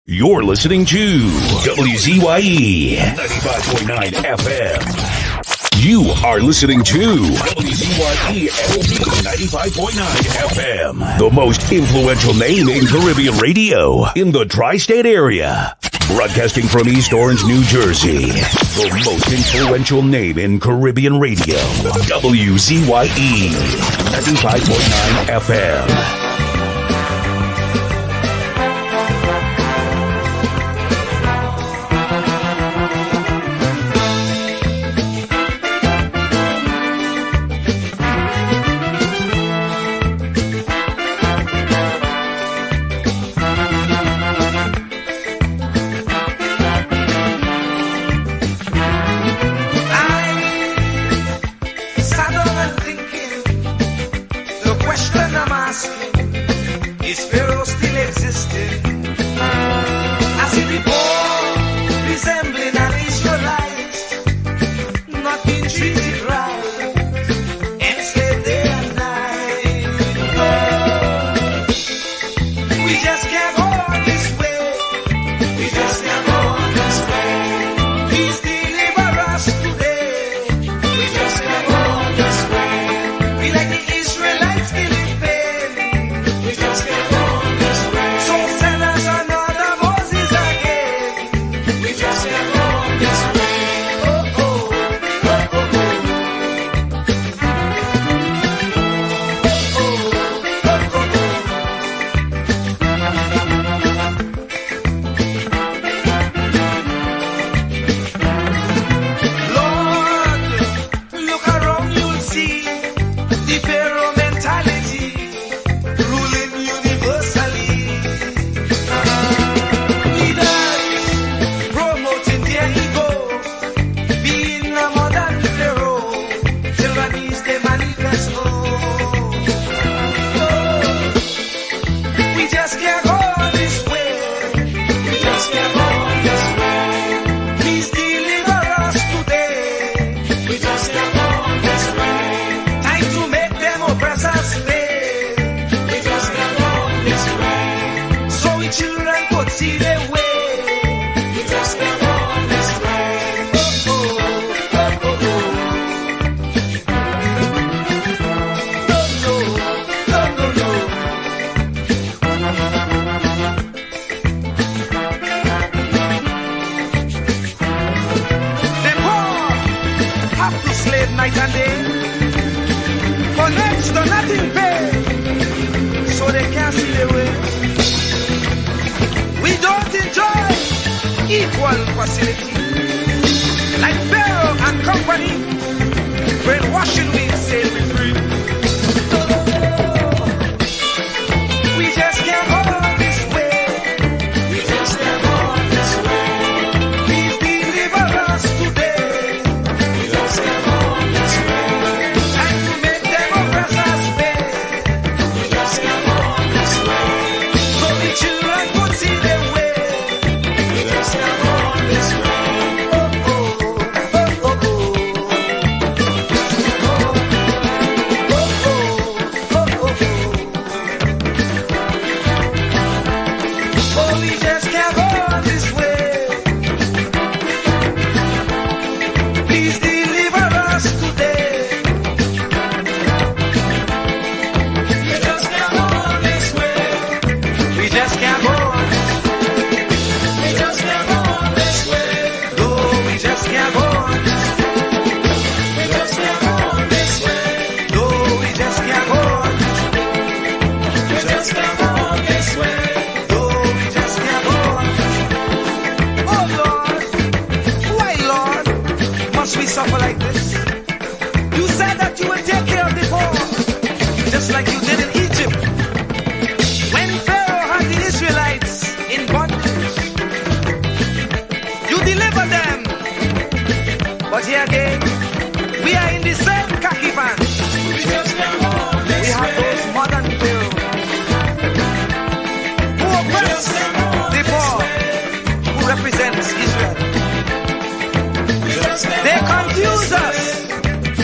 You're listening to WZYE 95.9 FM. You are listening to WZYE 95.9 FM. The most influential name in Caribbean radio in the tri-state area. Broadcasting from East Orange, New Jersey. The most influential name in Caribbean radio. WZYE 95.9 FM.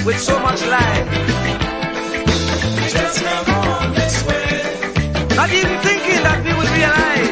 With so much life, just come on this way. Not even thinking that we would realize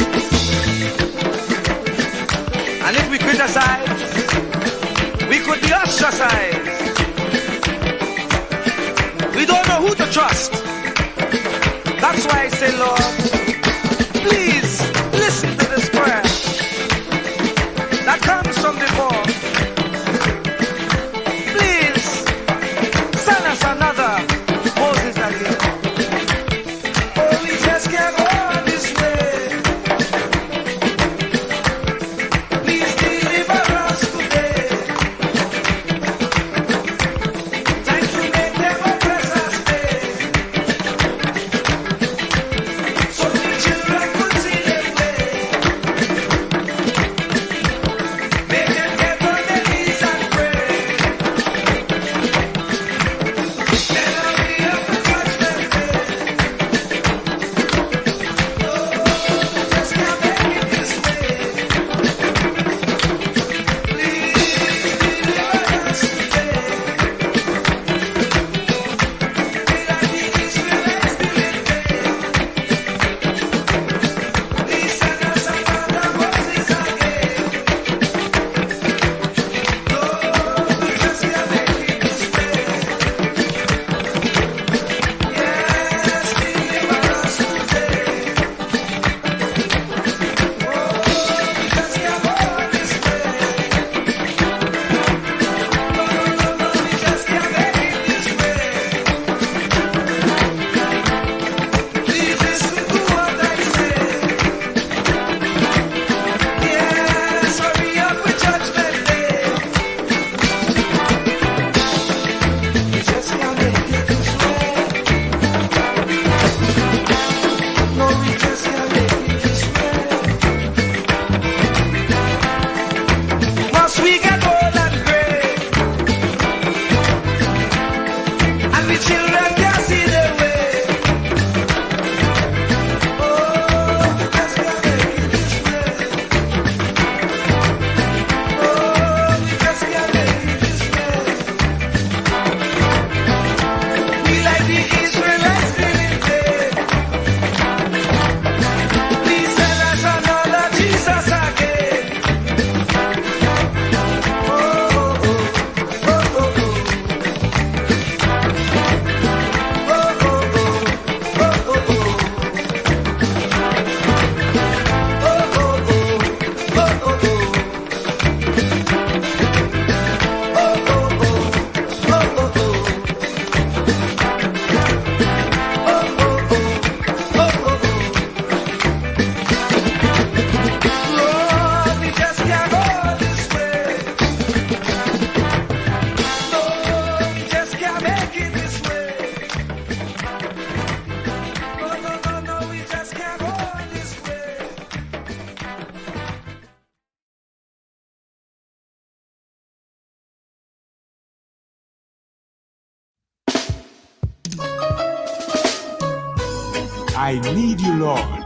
I need you, Lord,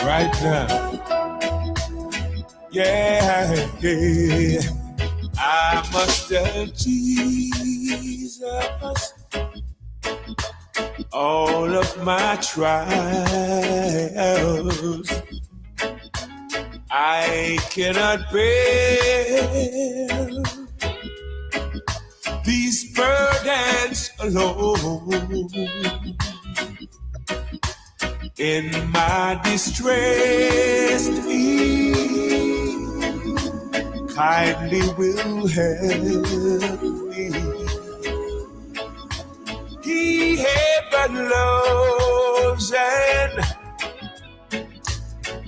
right now. Yeah, yeah. I must tell Jesus all of my trials. I cannot bear these burdens alone. In my distress, He kindly will help me. He ever loves and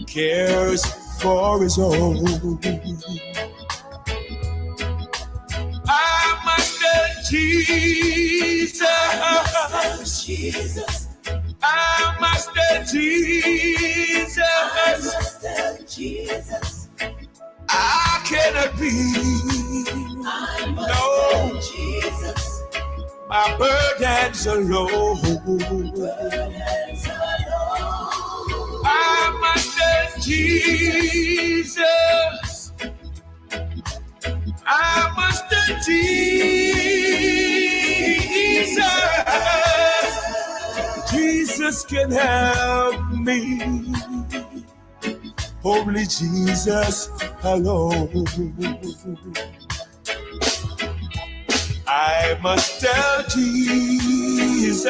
cares for His own. I must tell Jesus. I must tell Jesus. I cannot be. My burdens alone. I must tell Jesus. I must tell Jesus. Jesus can help me. Only Jesus alone. I must tell Jesus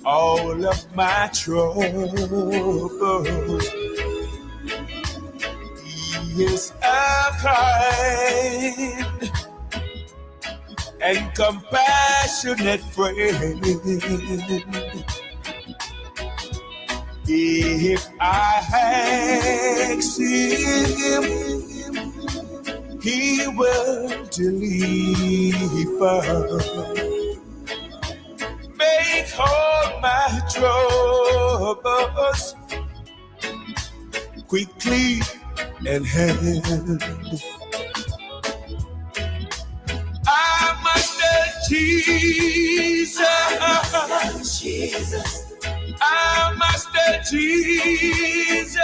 all of my troubles. He is a kind and compassionate friend. If I ask Him, He will deliver. Make all my troubles quickly and hand. I must tell Jesus. I must tell Jesus.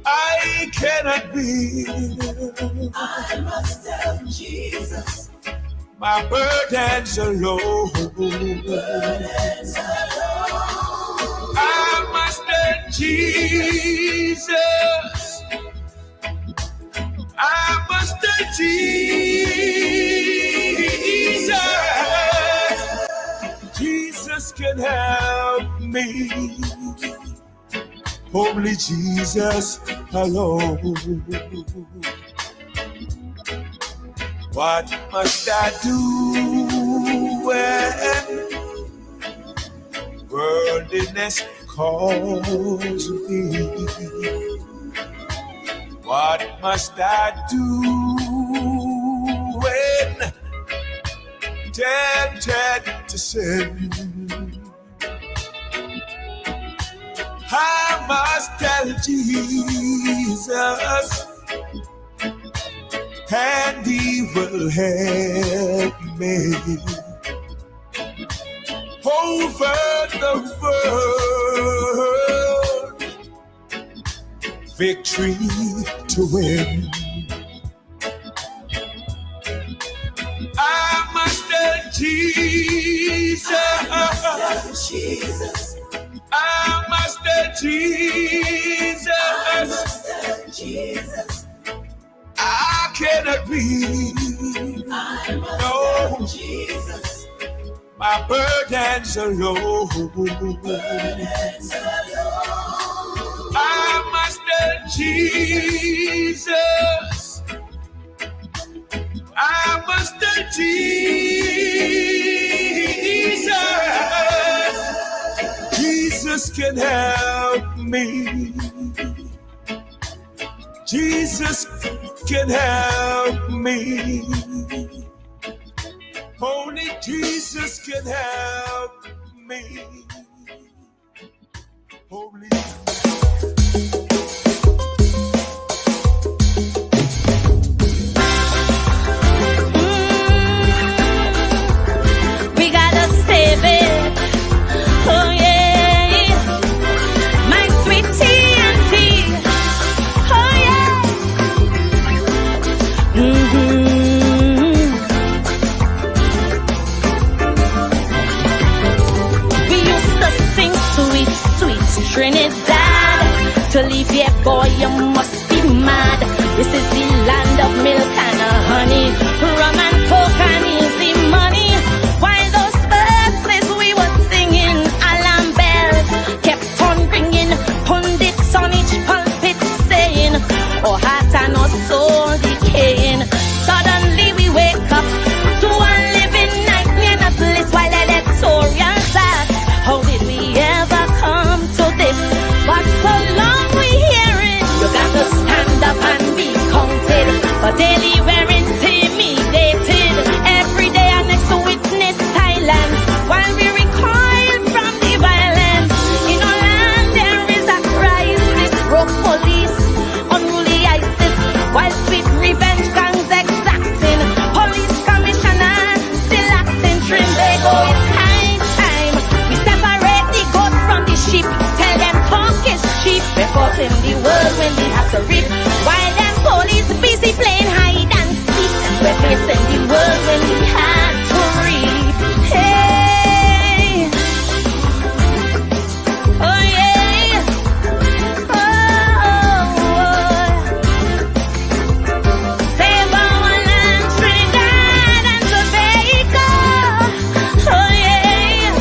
I cannot be. I must tell Jesus. My burdens alone. I must tell Jesus. I must tell Jesus. Jesus can help me. Only Jesus alone. What must I do when worldliness calls me? What must I do when tempted to sin? I must tell Jesus, and He will help me over the world, victory to win. I must tell Jesus. I must tell Jesus. I cannot be. No. Jesus. My burdens alone. I must tell Jesus. I must tell Jesus. Jesus can help me. Jesus can help me. Only Jesus can help me. Only Trinidad. To leave here, boy, you must be mad. This is the land of milk and honey, rum and coke and easy money. While those verses we were singing, alarm bells kept on ringing. Pundits on each pulpit saying, oh, heart and our soul decaying. Suddenly we wake up to a living nightmare, not bliss while electorals ask, how did we ever come to this? But so long we hear it, you got to stand up and be counted. But daily we're intimidated. Every day our next witness silence while we recoil from the violence. In our land there is a crisis, broke police, unruly ISIS, while sweet revenge gangs exacting. Police commissioner still acting. Trinbago, it's high time we separate the goat from the sheep. Tell them talk is cheap. We're caught in the world when we have to reap, while them police busy playing hide and seek. We're facing the world when we have to reap. Hey, oh yeah, save our land, Trinidad and Tobago. Oh yeah,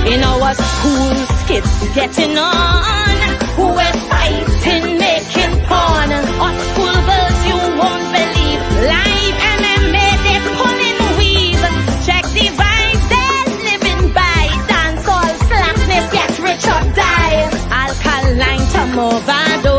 in our schools, kids getting on, we're fighting, making porn. Our school girls, you won't believe, live MMA, they're pulling weave. Check the vibes they're living by. Dance all slackness, get rich or die. Alkaline Tomovado,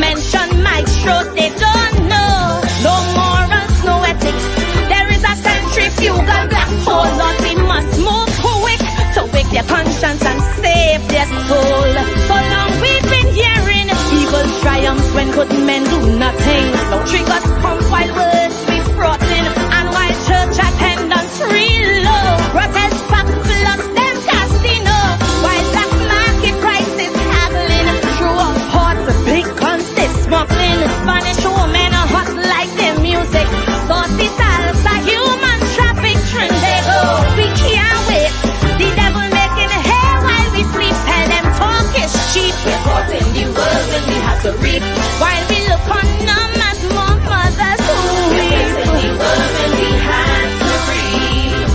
mention maestro, they don't know. No morals, no ethics, there is a centrifugal black hole. Lord, we must move quick to wake their conscience and save their soul. So long we've been hearing evil triumphs when good men do nothing. No triggers pump while words be frotting, and while church attendance real low. Protest pack plus them casino, while black market prices haggling. Through our ports, big guns they smuggling. Spanish women are hot like their music. Saucy salsa, human traffic, Trinbago. We can't wait. The devil making hay while we sleep. Tell them talk is cheap. We're caught in the world when we have to reap, while we look on them as more mothers who weep. We're facing the world when we have to reap.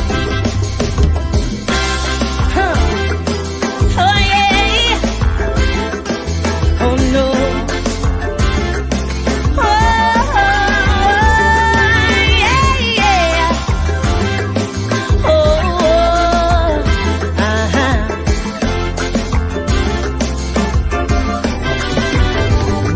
Oh yeah. Oh no. Oh yeah. Oh,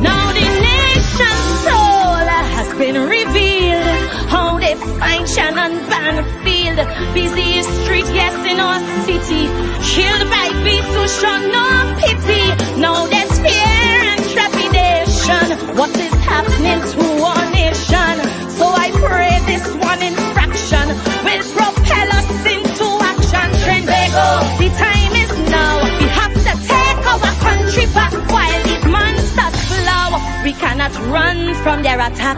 now the nation's soul has been revealed. How they function on battlefield. Busy street, yes, in our city. Killed by beasts who show no pity. Now there's fear and trepidation. What is happening to our nation? So I pray this one infraction will propel us into action. Trinbago, the time is now. We have to take our country back while these monsters flow. We cannot run from their attack.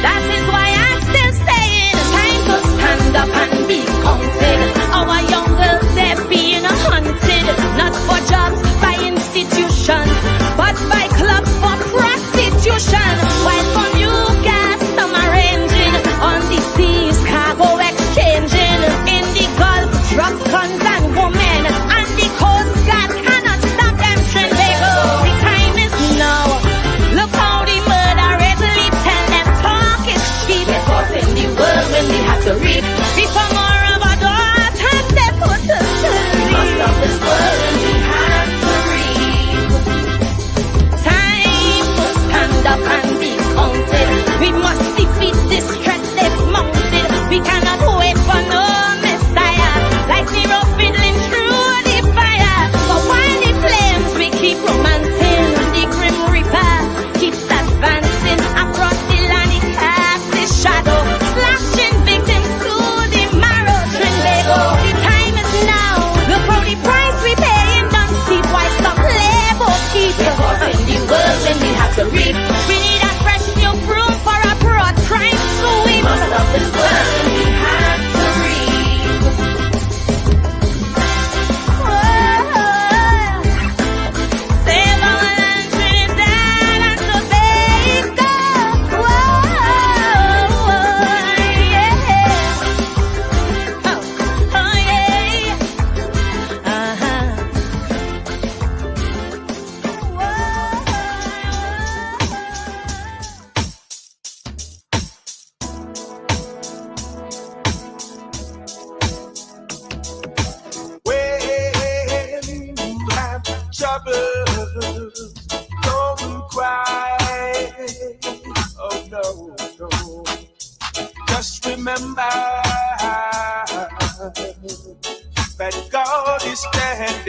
That is why I'm still saying, time to stand up and be counted. Our young girls, they're being hunted, not for jobs by institutions, but by clubs for prostitution. While from you gas, some arranging on the seas, cargo exchanging in the Gulf, drugs, guns and women, and the Coast Guard cannot stop them. Trinbago, the time is now. Look how the murder rate leap. Tell them talk is cheap. We're caught in the world when we have to reap. Before more of our daughters, they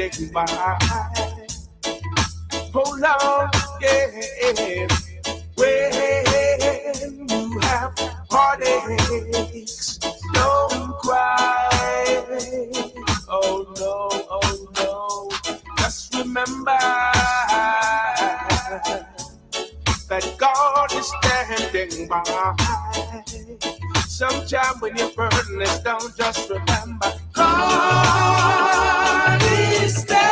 standing by. Hold on, yeah. When you have heartaches, don't cry. Oh no. Just remember that God is standing by. Sometime when you're burdenless, don't just remember God is standing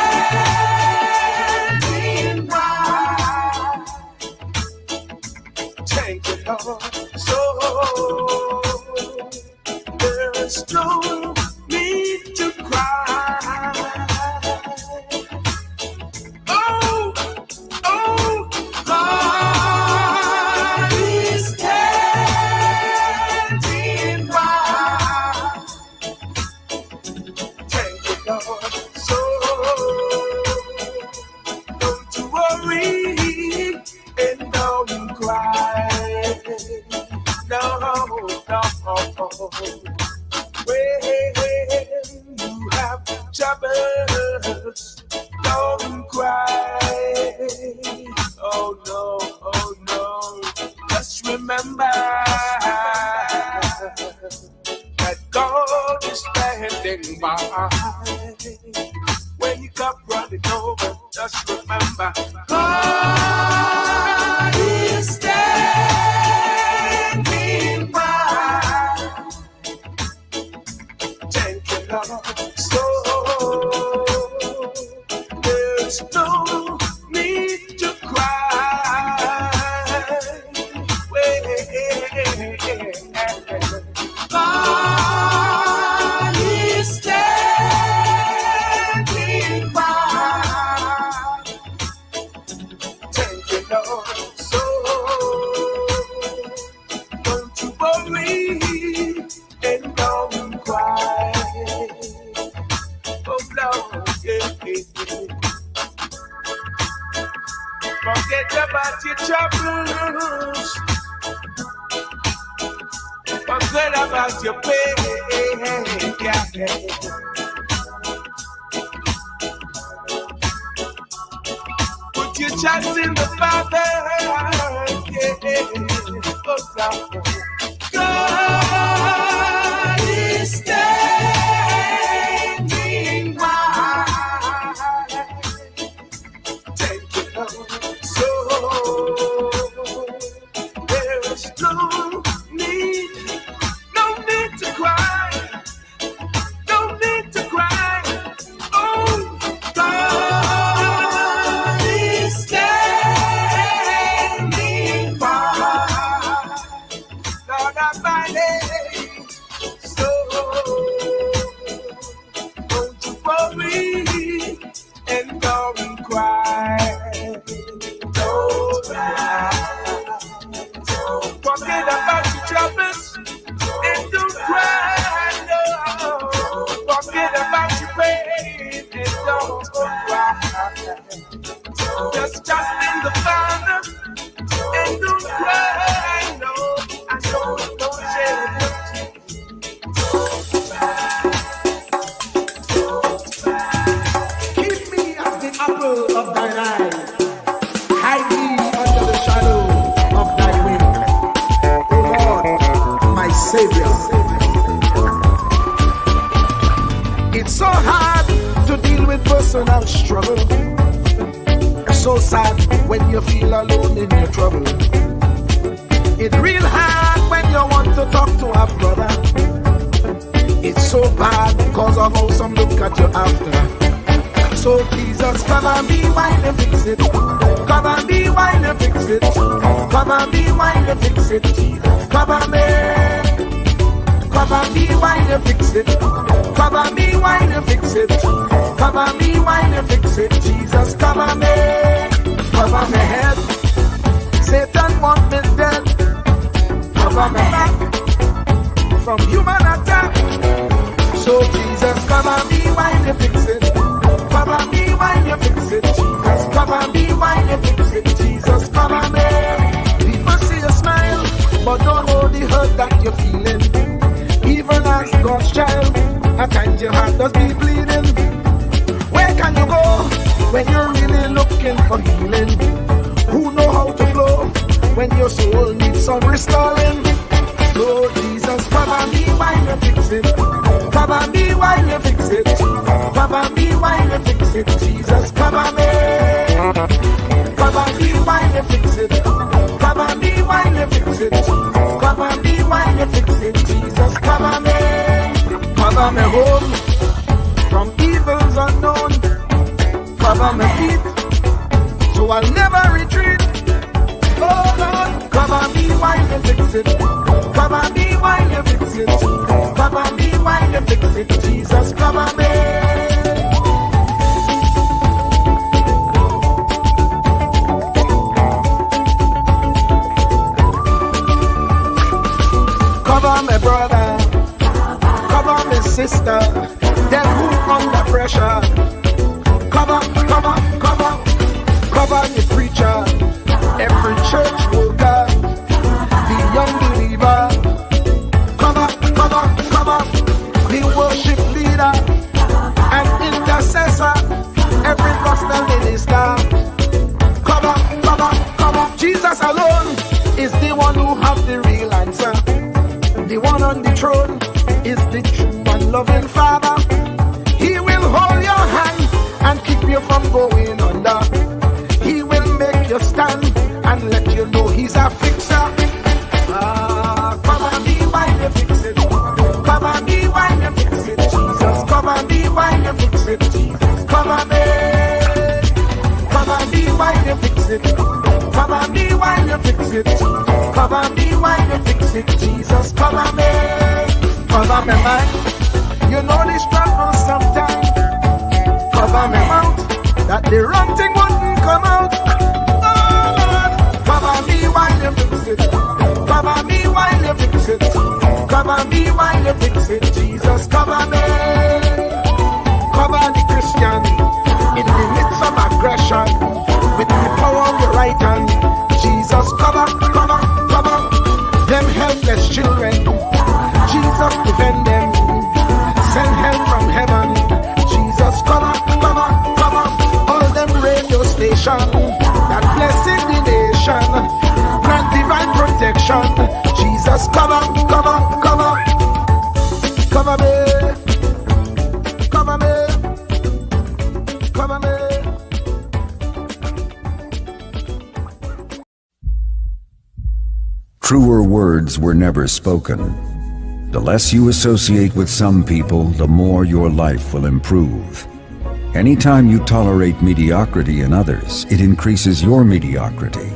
by. Thank you, Lord. So there's no need to cry. Oh, God is standing by. Thank you, Lord. So don't you worry and don't cry. No. When you have troubles, don't cry. Oh no. Just remember that God is standing by. When you come running over, just remember God is standing by. Thank you, Lord. So there's no need to cry. God is standing by. Thank you, Lord. So don't you worry and don't cry. Oh Lord, yeah. Forget about your troubles. Forget about your pain. Yeah. Put your trust in the Father. Yeah. Oh Lord. God is standing by. Take it on. So there's no need to cry. No need to cry. Oh, God is standing by. Lord Almighty, so don't you worry and don't cry. Don't cry. Don't forget about your troubles and don't cry. No, forget about your pain and don't cry. Just trust in the Father and don't cry. No, I don't shed no tears. Keep me as the apple of thine eye. Hide me under the shadow of thy wing. O Lord, my Savior. It's so hard to deal with personal struggle. It's so sad when you feel alone in your trouble. It's real hard when you want to talk to a brother. It's so bad because of how some look at you after. So Jesus, cover me while you fix it. Cover me while you fix it. Cover me while you fix it. Cover me. Cover me while you fix it. Cover me while you fix it. Cover me while you fix it. Jesus, cover me. Cover my head. Satan want me dead. Cover my back from human attack. So Jesus, cover me while you fix it. Cover me while you fix it. Jesus, cover me while you fix it. Jesus, cover me. People see you smile, but don't hold the hurt that you're feeling. Even as God's child, at times your heart does be bleeding. Where can you for healing, who know how to flow when your soul needs some restoring. So Jesus, cover me while you fix it. Cover me while you fix it. Cover me while you fix it. Jesus, cover me. Cover me while you fix it. Cover me while you fix it. Cover me while you fix it. Jesus, cover me. Cover me home from evils unknown. Cover my feet so I'll never retreat. Oh Lord, cover me while you fix it. Cover me while you fix it. Cover me while you fix it. Jesus, cover me. Cover my brother, cover my sister, them who under pressure. Cover the preacher, every church worker, the young believer. Cover the worship leader and intercessor, every gospel minister. Cover. Jesus alone is the one who has the real answer. The one on the throne is the true and loving Father. He will hold your hand and keep you from going under. He will make you stand and let you know he's a fixer. Cover me while you fix it. Cover me while you fix it. Jesus, cover me while you fix it. Jesus, cover me. Cover me while you fix it. Cover me while you fix it. Cover me while you fix it. Jesus, cover me. Cover me mind. You know the struggle sometimes. Cover me mouth, that the wrong thing wouldn't come out. Oh Lord, cover me while you fix it. Cover me while you fix it. Cover me while you fix it. Jesus, cover me. Cover the Christian in the midst of aggression with the power of your right hand. Jesus, cover them helpless children. Jesus, defend them. Send help from heaven. Jesus, cover all them radio stations that blessing the nation. Grant divine protection. Jesus, cover me. Truer words were never spoken. The less you associate with some people, the more your life will improve. Anytime you tolerate mediocrity in others, it increases your mediocrity.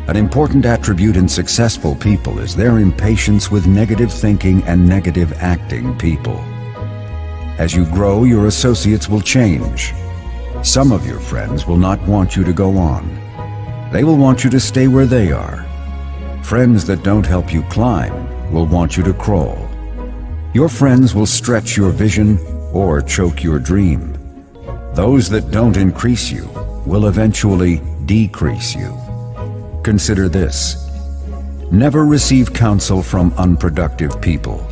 An important attribute in successful people is their impatience with negative thinking and negative acting people. As you grow, your associates will change. Some of your friends will not want you to go on. They will want you to stay where they are. Friends that don't help you climb will want you to crawl. Your friends will stretch your vision or choke your dream. Those that don't increase you will eventually decrease you. Consider this. Never receive counsel from unproductive people.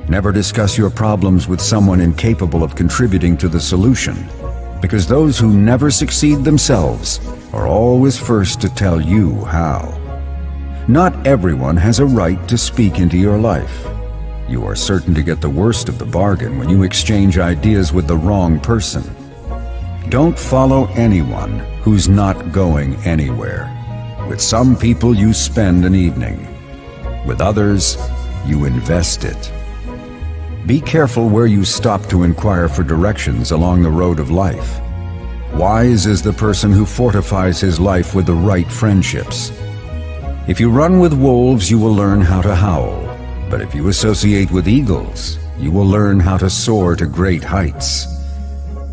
Never discuss your problems with someone incapable of contributing to the solution, because those who never succeed themselves are always first to tell you how. Not everyone has a right to speak into your life. You are certain to get the worst of the bargain when you exchange ideas with the wrong person. Don't follow anyone who's not going anywhere. With some people you spend an evening. With others, you invest it. Be careful where you stop to inquire for directions along the road of life. Wise is the person who fortifies his life with the right friendships. If you run with wolves, you will learn how to howl. But if you associate with eagles, you will learn how to soar to great heights.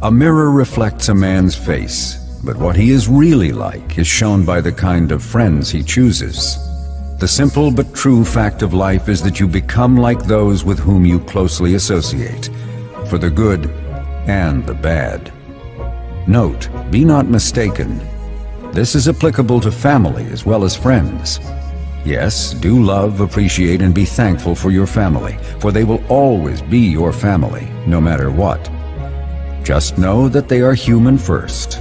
A mirror reflects a man's face, but what he is really like is shown by the kind of friends he chooses. The simple but true fact of life is that you become like those with whom you closely associate, for the good and the bad. Note, be not mistaken. This is applicable to family as well as friends. Yes, do love, appreciate, and be thankful for your family, for they will always be your family, no matter what. Just know that they are human first,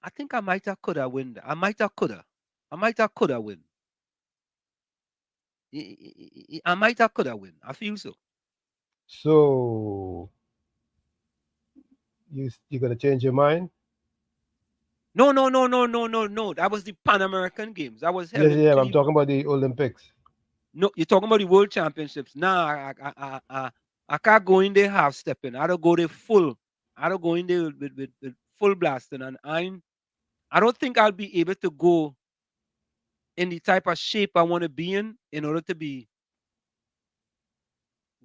I think I might have coulda win. I might have coulda. I might have coulda win. I might have coulda win. I feel so. So you're gonna change your mind? No, no, no, no, no, no, no. That was the Pan American Games. That was held Yes, in yeah. I'm Cleveland. talking about the Olympics. No, you're talking about the World Championships. Nah, I can't go in there half stepping. I don't go there full. I don't go in there with full blasting. And I don't think I'll be able to go in the type of shape I want to be in order to be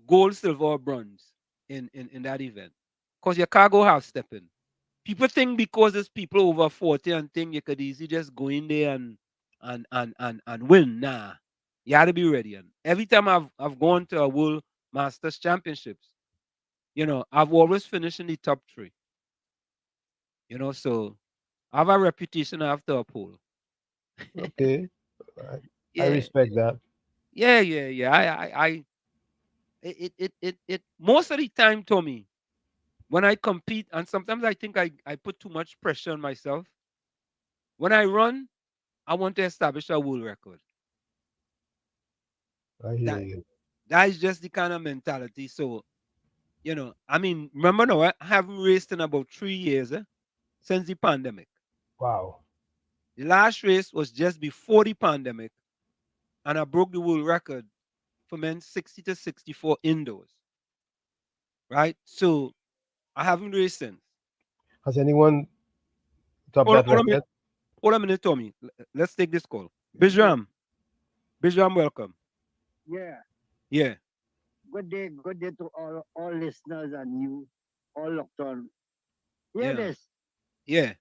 gold, silver, or bronze in that event. Because you can't go half stepping. People think because there's people over 40 and think you could easily just go in there and win. Nah. You had to be ready. And every time I've gone to a World Masters Championships, I've always finished in the top three. So I have a reputation I have to uphold. Okay, I Yeah, respect that. yeah. It most of the time, Tommy, when I compete, and sometimes I think I put too much pressure on myself. When I run, I want to establish a world record. I hear That you. that is just the kind of mentality. So, I mean, remember now, I haven't raced in about 3 years since the pandemic. Wow. The last race was just before the pandemic, and I broke the world record for men 60 to 64 indoors. Right? So I haven't raced since. Has anyone topped Hold on, that hold on a minute, record? hold on a minute, Tommy. Let's take this call. Bijram. Bijram, welcome. Yeah, Yeah, good day to all listeners and you, all locked on. Hear yeah, this. yeah.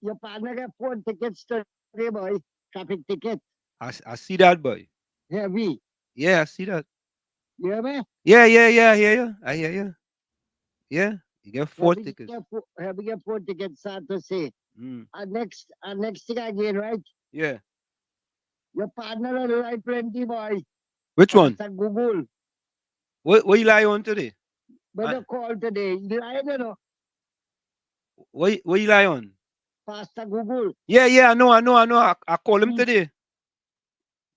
Your partner got 4 tickets today, boy. Traffic ticket. I see that, boy. Heavy. Yeah, I see that. You hear me? Yeah. I hear you. I hear you. Yeah, you get four tickets. Heavy get 4 tickets, sad to say. Mm. And next thing again, right? Yeah. Your partner will lie plenty, boy. Which one? Pastor Google. What you lie on today? When you call today, you lying, What you lie on? Pastor Google. Yeah. I know. I call him today.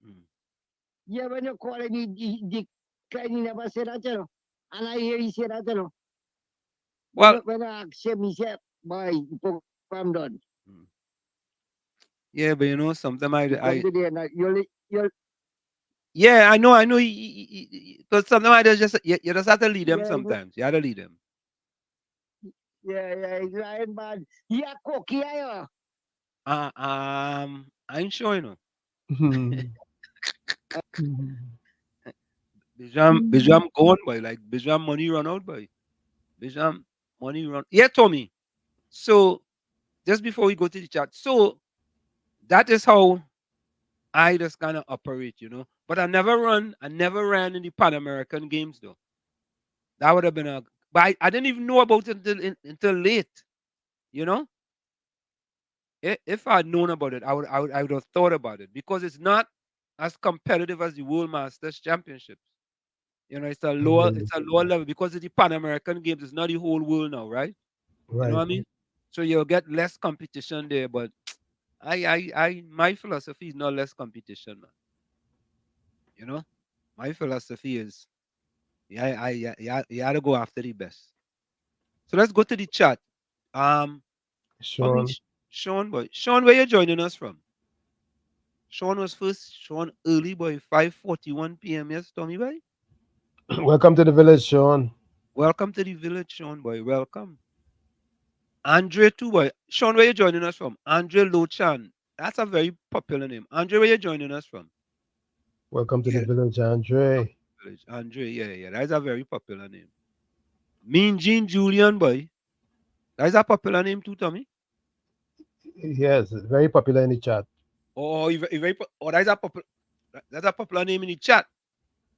Mm. Yeah, when you call him, he never say that, And I hear he say that, Well, when I ask him, he said, boy, the program done. yeah, but sometimes You come today and you'll yeah, I know. Because sometimes I you just have to lead them. yeah, Sometimes you have to lead them. he's lying bad. Yeah, cookie, yeah. I ain't sure, Mhm. Bijam gone, boy. Like Bijam money run out, boy. Bijam money run. Yeah, Tommy. So just before we go to the chat, so that is how I just kind of operate, But I never ran in the Pan American Games though. That would have been but I didn't even know about it until late, you know. If I had known about it, I would have thought about it because it's not as competitive as the World Masters Championships. It's a lower level because it's the Pan American Games. It's not the whole world now, right? You know Right. what I mean? So you'll get less competition there, but my philosophy is not less competition, man. You know, my philosophy is you had to go after the best. So let's go to the chat. Um, Tommy, Sean. Sean, boy, Sean, where you joining us from? Sean was first. Sean early, boy, 5:41 p.m. Yes, Tommy, boy. Welcome to the village, Sean. Welcome to the village, Sean, boy. Welcome. Andre too, boy. Sean, where you joining us from? Andre Lochan. That's a very popular name. Andre, where you joining us from? Welcome to the Yeah, village, Andre. village. Andre, yeah. That's a very popular name. Mean Gene Julian, boy. That's a popular name too, Tommy. Yes, very popular in the chat. Oh, that's a popular name in the chat.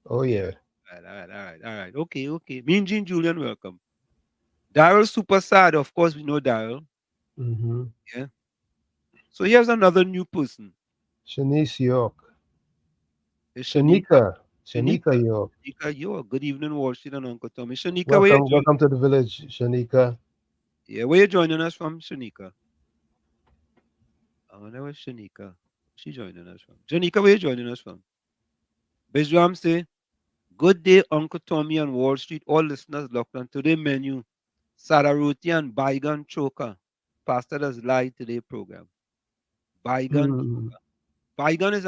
Oh Yeah. yeah. All right. Okay. Mean Gene Julian, welcome. Daryl Super Sad, of course, we know Daryl. Mm-hmm. Yeah. So here's another new person. Shanice York. It's Shanika. Shanika. Shanika York. Shanika, yo, good evening, Washington and Uncle Tommy. Shanika, where you Welcome to the village, Shanika. Yeah, where you joining us from, Shanika? I wonder where Shanika. She joining us from. Janika, where you joining us from? Bijram say, good day, Uncle Tommy on Wall Street. All listeners locked on today menu. Sararoti and Bygone Choker. Pastor does live today program. Bygone Hmm. Choker. Bygone is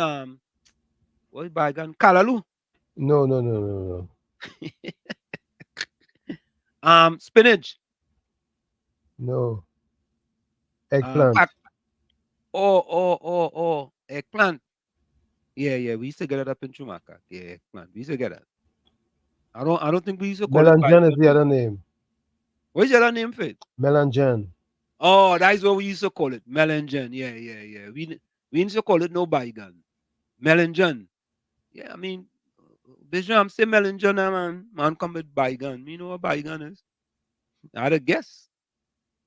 what is Bygone? Kalalu. No, no, no, no, no. Spinach. No. Eggplant. Pack. Eggplant. Yeah, yeah. We used to get it up in Chumaka. Yeah, eggplant. We used to get it. I don't think we used to call it Melangen is Bygone. the other name. What's the other name for it? Melangen. Oh, that's what we used to call it. Melangen. Yeah, yeah, yeah. We used to call it no Bygone. Melangen. Yeah, I mean, Bijam say Melangen, man. Man come with Bygone. You know what Bygone is? I had a guess.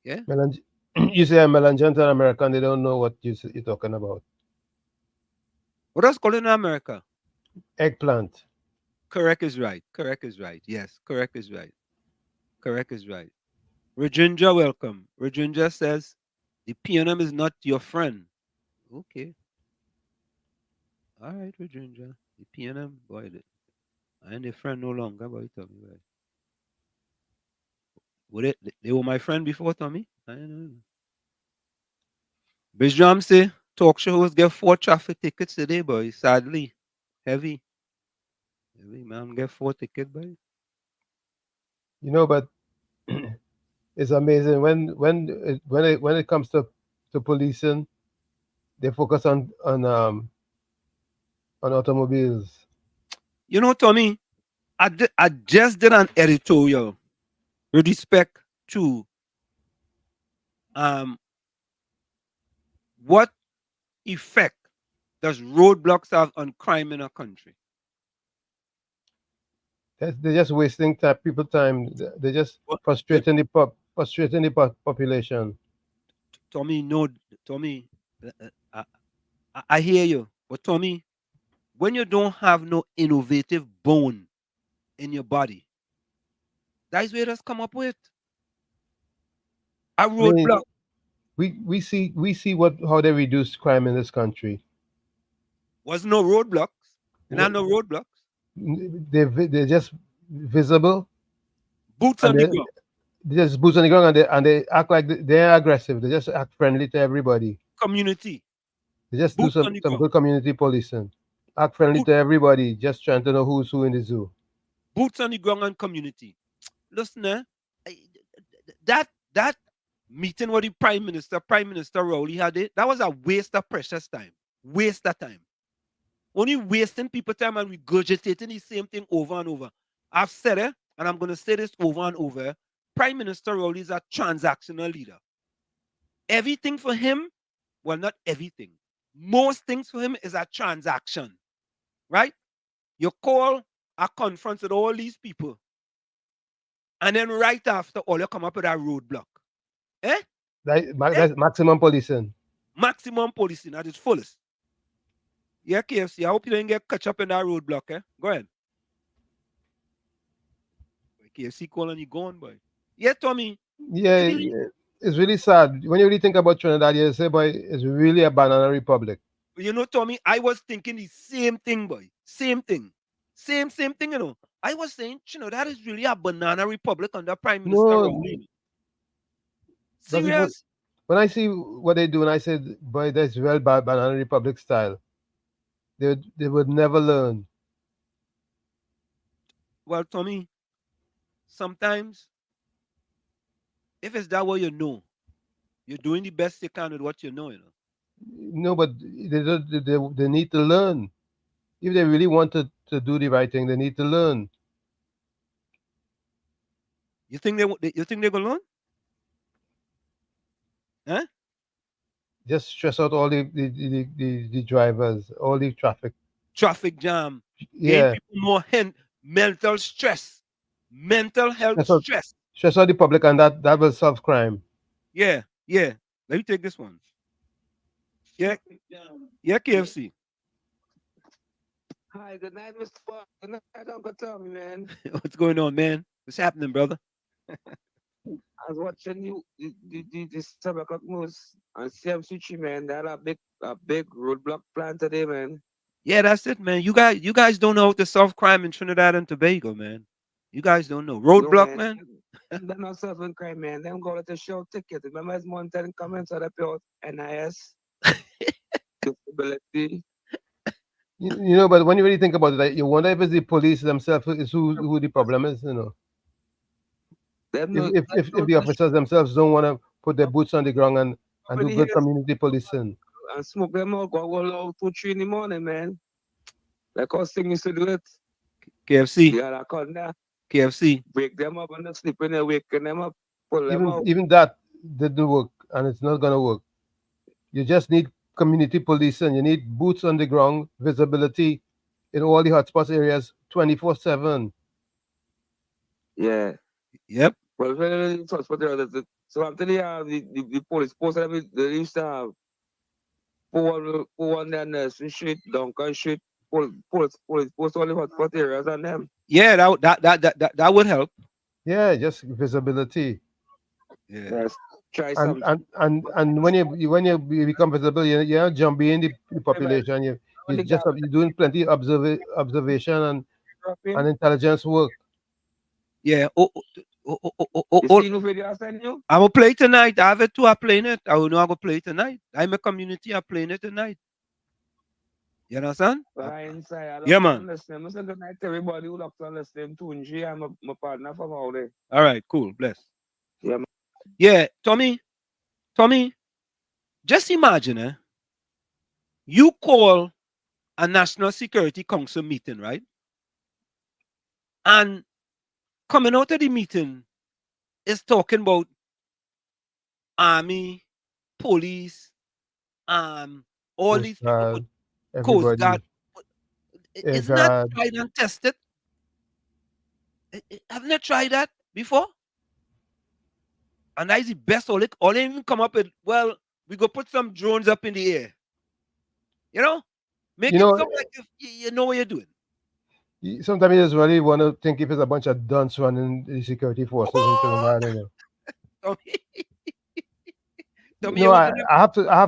Yeah. Melangen. You say a melangen to an American, they don't know what you're talking about. What else called it in America? Eggplant. Correct is right. Correct is right. Yes, correct is right. Correct is right. Rajendra, welcome. Rajendra says, the PNM is not your friend. Okay. All right, Rajendra. The PNM, boy, I ain't a friend no longer, boy, Tommy. Boy. They were my friend before, Tommy? I don't know. Bijram say, talk show hosts get 4 traffic tickets today, boy. Sadly. Heavy. Heavy, man. Get 4 tickets, boy. But it's amazing when it comes to policing, they focus on automobiles. You know, Tommy, I just did an editorial with respect to um what effect does roadblocks have on crime in a country. They're just wasting people time. They're just What, what frustrating the population. Tommy, no, Tommy, I hear you, but Tommy, when you don't have no innovative bone in your body, that's where it has come up with a I mean, roadblock. we see what how they reduce crime in this country. Was no roadblocks, and I What- no roadblocks. they're just visible, Boots and on the ground, they just boots on the ground, and they act like they're aggressive. They just act friendly to everybody. community, They just do boots on some the some ground, good community policing. Act friendly boot, to everybody, just trying to know who's who in the zoo. boots on the ground and community. Listen, I- that meeting with the Prime Minister Rowley had it. That was a waste of precious time. Waste of time. Only wasting people time and regurgitating the same thing over and over. I've said it, and I'm going to say this over and over. Prime Minister Rowley is a transactional leader. Everything for him, well, not everything. Most things for him is a transaction, right? You call a conference with all these people, and then right after, all you come up with a roadblock. Eh? Eh? That's maximum policing. Maximum policing at its fullest. Yeah, KFC. I hope you don't get catch up in that roadblock, eh? Go ahead. KFC calling you gone, boy. Yeah, Tommy. Yeah, yeah, it's really sad when you really think about Trinidad. You say, boy, it's really a banana republic. You know, Tommy, I was thinking the same thing, boy. Same thing. Same thing, you know. I was saying, that is really a banana republic under Prime Minister No, Rowley. that's what Serious? when I see what they do, and I said, boy, that's well banana republic style. They would never learn. Well, Tommy, sometimes if it's that way you know, you're doing the best you can with what you know, you know. No, but they need to learn. If they really want to do the right thing, they need to learn. You think they're gonna learn? Huh? Just stress out all the drivers, all the traffic. Traffic jam, giving Yeah, people more mental stress, mental health stress out, stress. stress out the public, and that will solve crime. Yeah, yeah. Let me take this one. Yeah, yeah, KFC. Hi, good night, Mr. Park. Good night, Uncle Tommy, man. What's going on, man? What's happening, brother? I was watching you, the 7 o'clock news And CMC3, man, they had a big roadblock plan today, man. Yeah, that's it, man. You guys don't know how to solve crime in Trinidad and Tobago, man. You guys don't know. No, Roadblock, man. man. They're not serving crime, man. Them go to show ticket. Remember, it's more than comments on the pure NIS, disability. You know, but when you really think about it, like, you wonder if it's the police themselves is who the problem is. You know, Them if no, if them if, no if the just officers themselves don't want to put their boots on the ground and do already good here community policing. and smoke them out, go out 2, 3 in the morning, man. Like us thing used to do it. KFC, Yeah, I call that. KFC. Wake them up and they sleeping, they waking them up, pull them out. Even that didn't work, and it's not gonna work. You just need community policing. You need boots on the ground, visibility in all the hotspots areas, 24/7. Yeah. Yep. Well, very such for so I'm telling you, the police post they used to have Poor one there, Nelson Street, Duncan Street, police post only hotspot areas and them. Yeah, that would help. Yeah, just visibility. Yeah. Yes. Try And some. and when you become visible, you don't jump in the population. On the gap, You're doing plenty of observation and dropping. intelligence work. Yeah. You Oh, see no video I send you? I'm gonna play tonight. I have it too. I'm playing it. I will know I'm gonna play it tonight. I'm a community. I'm playing it tonight. You understand? But I inside, I Yeah, locked on man. listening. Listen good night to everybody who locked on listening to Unji. I'm my partner from out there. All right. Cool. Bless. Yeah, man. Yeah, Tommy. Just imagine, you call a National Security Council meeting, right? And coming out of the meeting is talking about army, police, all Coast these people with Guard, Coast Guard. everybody, Air Isn't that Guard. tried and tested? Haven't you tried that before? And that is the best. All they even come up with, well, we go put some drones up in the air. You know? Make You it know, sound like if you know what you're doing. sometimes you just really want to think if it's a bunch of dunce running the security forces in Trinidad. You know. Tommy, Tommy, No, you want to I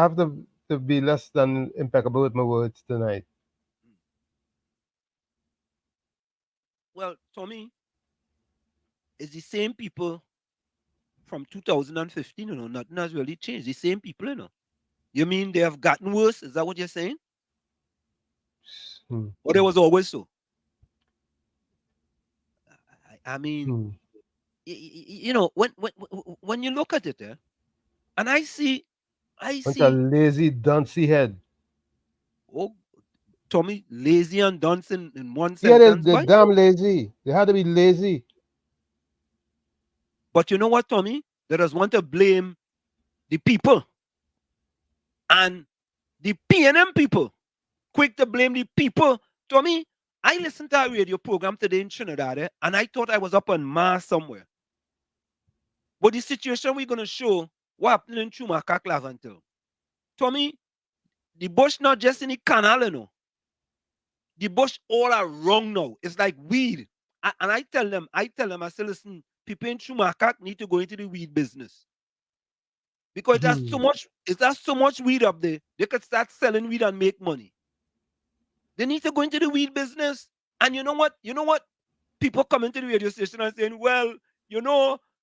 have to be less than impeccable with my words tonight. Well, Tommy, it's the same people from 2015, nothing has really changed. The same people. You mean they have gotten worse? Is that what you're saying? Hmm. Or they was always so? I mean, when you look at it, and I see, Bunch of lazy duncy head. oh, Tommy, lazy and dunce in one Yeah, sentence, they're boy. damn lazy. They had to be lazy. But you know what, Tommy? They just want to blame the people and the PNM people. Quick to blame the people. Tommy, I listened to a radio program today in Trinidad, and I thought I was up on Mars somewhere. But the situation we're going to show what happened in Chumaka, Clavantel. Tommy, the bush not just in the canal, The bush all around now. It's like weed. And I tell them, I say, listen, people in Chumaka need to go into the weed business. Because there's so much weed up there, they could start selling weed and make money. They need to go into the weed business. And you know what? People come into the radio station and saying, well,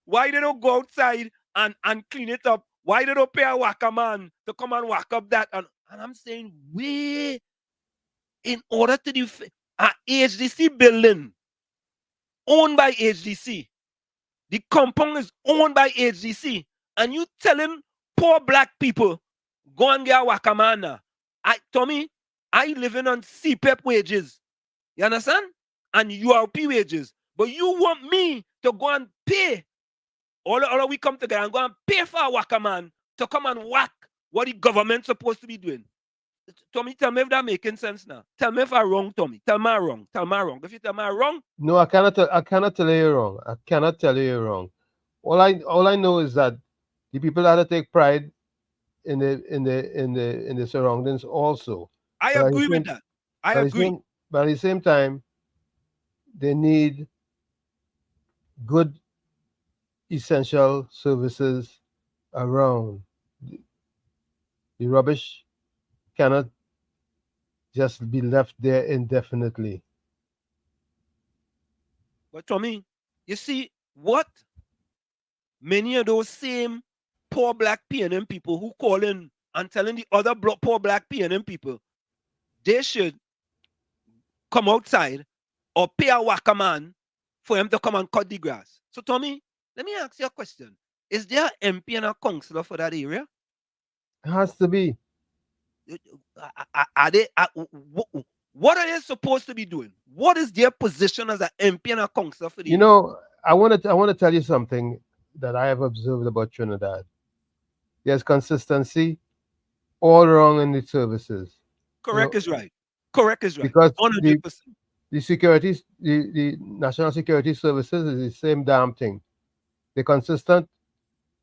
why they don't go outside and clean it up? Why they don't pay a whacker man to come and whack up that? And I'm saying, in order to defend a HDC building owned by HDC, the compound is owned by HDC, and you telling poor black people, go and get a whacker man now. Tommy, I living on CPEP wages. You understand? And URP wages. But you want me to go and pay. All we come together and go and pay for a whacker man to come and whack what the government's supposed to be doing. Tommy, tell me if that making sense now. Tell me if I'm wrong, Tommy. Tell me I'm wrong. If you tell me I'm wrong. No, I cannot tell you you're wrong. I cannot tell you you're wrong. All I know is that the people that take pride in the surroundings also. I agree with that. I agree. But at the same time, they need good essential services around. The rubbish cannot just be left there indefinitely. But Tommy, you see what many of those same poor black PNM people who call in and telling the other poor black PNM people they should come outside or pay a whacker man for him to come and cut the grass. So Tommy, let me ask you a question. Is there an MP and a councillor for that area? It has to be. Are they? What are they supposed to be doing? What is their position as an MP and a councillor for the? You know, I want to tell you something that I have observed about Trinidad. There's consistency all around in the services. Correct is right. Correct is right. Because 100%. the securities, the national security services is the same damn thing. They're consistent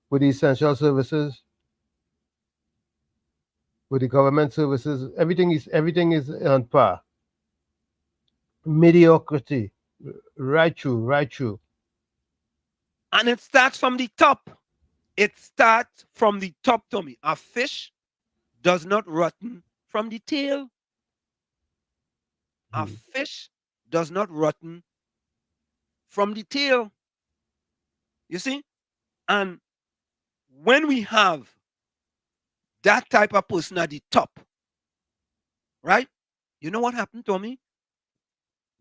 with the essential services, with the government services. Everything is on par. Mediocrity, right through. And it starts from the top. It starts from the top, Tommy. A fish does not rotten from the tail. A fish does not rotten from the tail. You see? And when we have that type of person at the top, right? You know what happened, Tommy?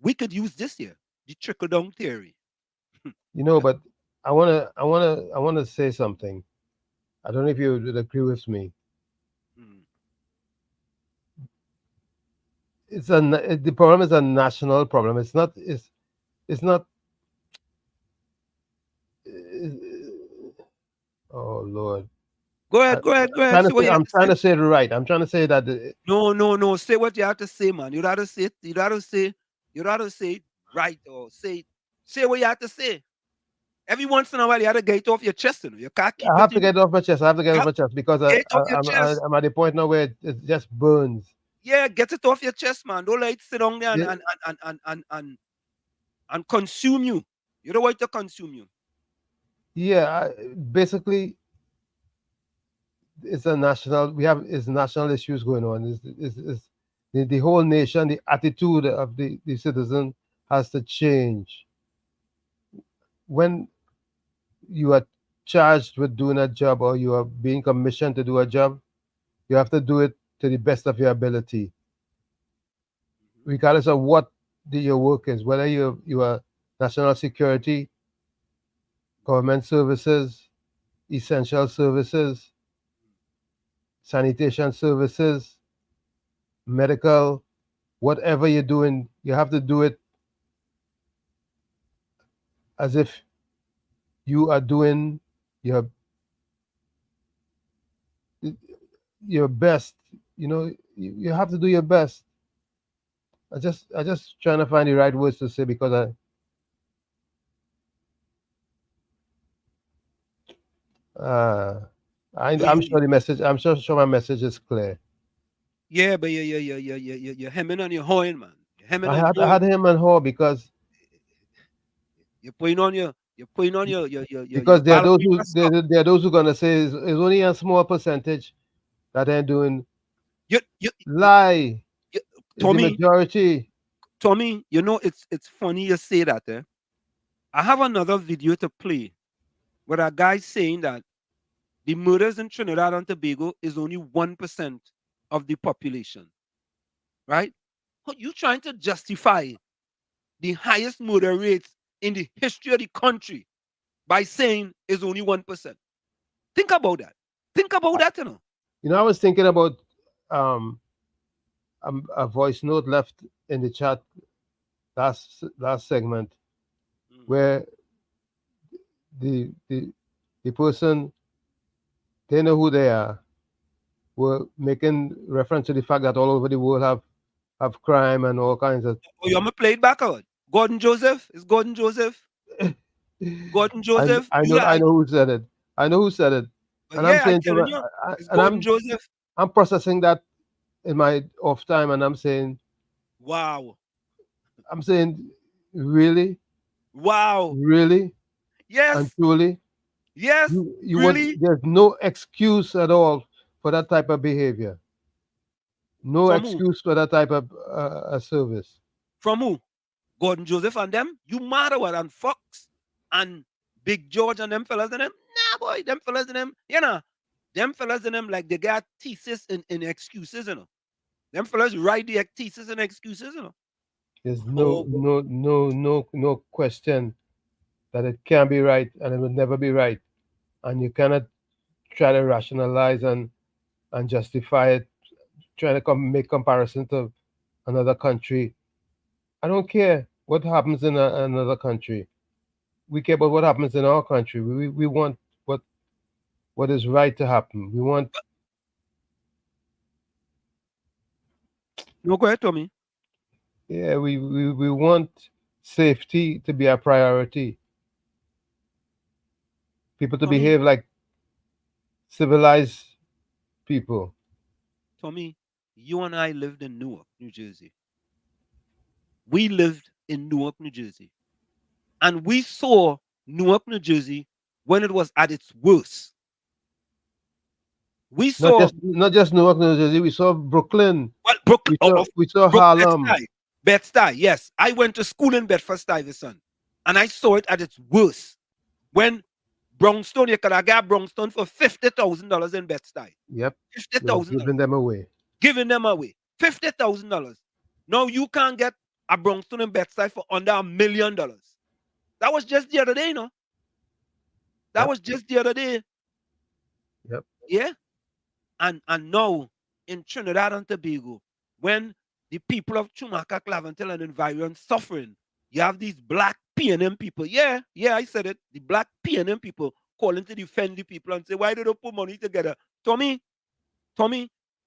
We could use this here, the trickle-down theory. You know, but I wanna say something. I don't know if you would agree with me. The problem is a national problem. It's not. Oh Lord. Go ahead. I'm trying to say it right. I'm trying to say that. No. Say what you have to say, man. You gotta say it right, or say what you have to say. Every once in a while, you have to get it off your chest. You know, you can't keep I have to get it off my chest. Because I'm at the point now where it just burns. Yeah, get it off your chest, man. Don't let it sit down there and consume you. You don't want it to consume you. Yeah, basically, it's national issues going on. It's the whole nation, the attitude of the citizen has to change. When you are charged with doing a job, or you are being commissioned to do a job, you have to do it to the best of your ability, regardless of what your work is, whether you are national security, government services, essential services, sanitation services, medical, whatever you're doing, you have to do it as if you are doing your best. You know, you have to do your best. I just trying to find the right words to say, because I'm sure the message. I'm sure my message is clear. Yeah, but you're hemming on your horn, man. I had him and her because you're putting on your because there are those who gonna say it's only a small percentage that they're doing. Lie. Tommy, the majority. Tommy, you know, it's funny you say that. I have another video to play where a guy saying that the murders in Trinidad and Tobago is only 1% of the population. Right? You trying to justify the highest murder rates in the history of the country by saying it's only 1%. Think about that. You know. You know, I was thinking about a voice note left in the chat last segment, where the person, they know who they are, were making reference to the fact that all over the world have crime and all kinds of. Oh, you want me to play it back out? Gordon Joseph? Is Gordon Joseph? Gordon Joseph? I know who said it. But and yeah, I'm telling you, it's Gordon Joseph. I'm processing that in my off time, and I'm saying, wow. I'm saying, really? Wow. Really? Yes. And truly? Yes. Really? There's no excuse at all for that type of behavior. No From who? excuse for that type of service. From who? Gordon Joseph and them? You matter what? And Fox and Big George and them fellas and them? Nah, boy, them fellas and them, you know, them fellas and them like they got thesis in excuses, you know. Them fellas write the thesis and excuses, you know. There's Oh, no question that it can be right and it will never be right. And you cannot try to rationalize and justify it, trying to make comparison to another country. I don't care what happens in another country. We care about what happens in our country. We want what is right to happen. We want. no, go ahead, Tommy. Yeah, we want safety to be our priority. People to Tommy, behave like civilized people. Tommy, you and I lived in Newark, New Jersey. We lived in Newark, New Jersey. And we saw Newark, New Jersey when it was at its worst. We saw not just Newark, New Jersey. We saw Brooklyn. well, Brooklyn. We saw Harlem. Bed-Stuy, yes. I went to school in Bedford-Stuyvesant, and I saw it at its worst. When Brownstone, you could have got Brownstone for $50,000 in Bed-Stuy. Yep. $50,000. Giving them away. $50,000. Now you can't get a Brownstone in Bed-Stuy for under $1 million. That was just the other day, no? That was just the other day. Yep. Yeah. And now in Trinidad and Tobago, when the people of Chumaka, Claventel, and environ suffering, you have these black PNM people. Yeah, I said it. The black PNM people calling to defend the people and say, why do they put money together? Tommy,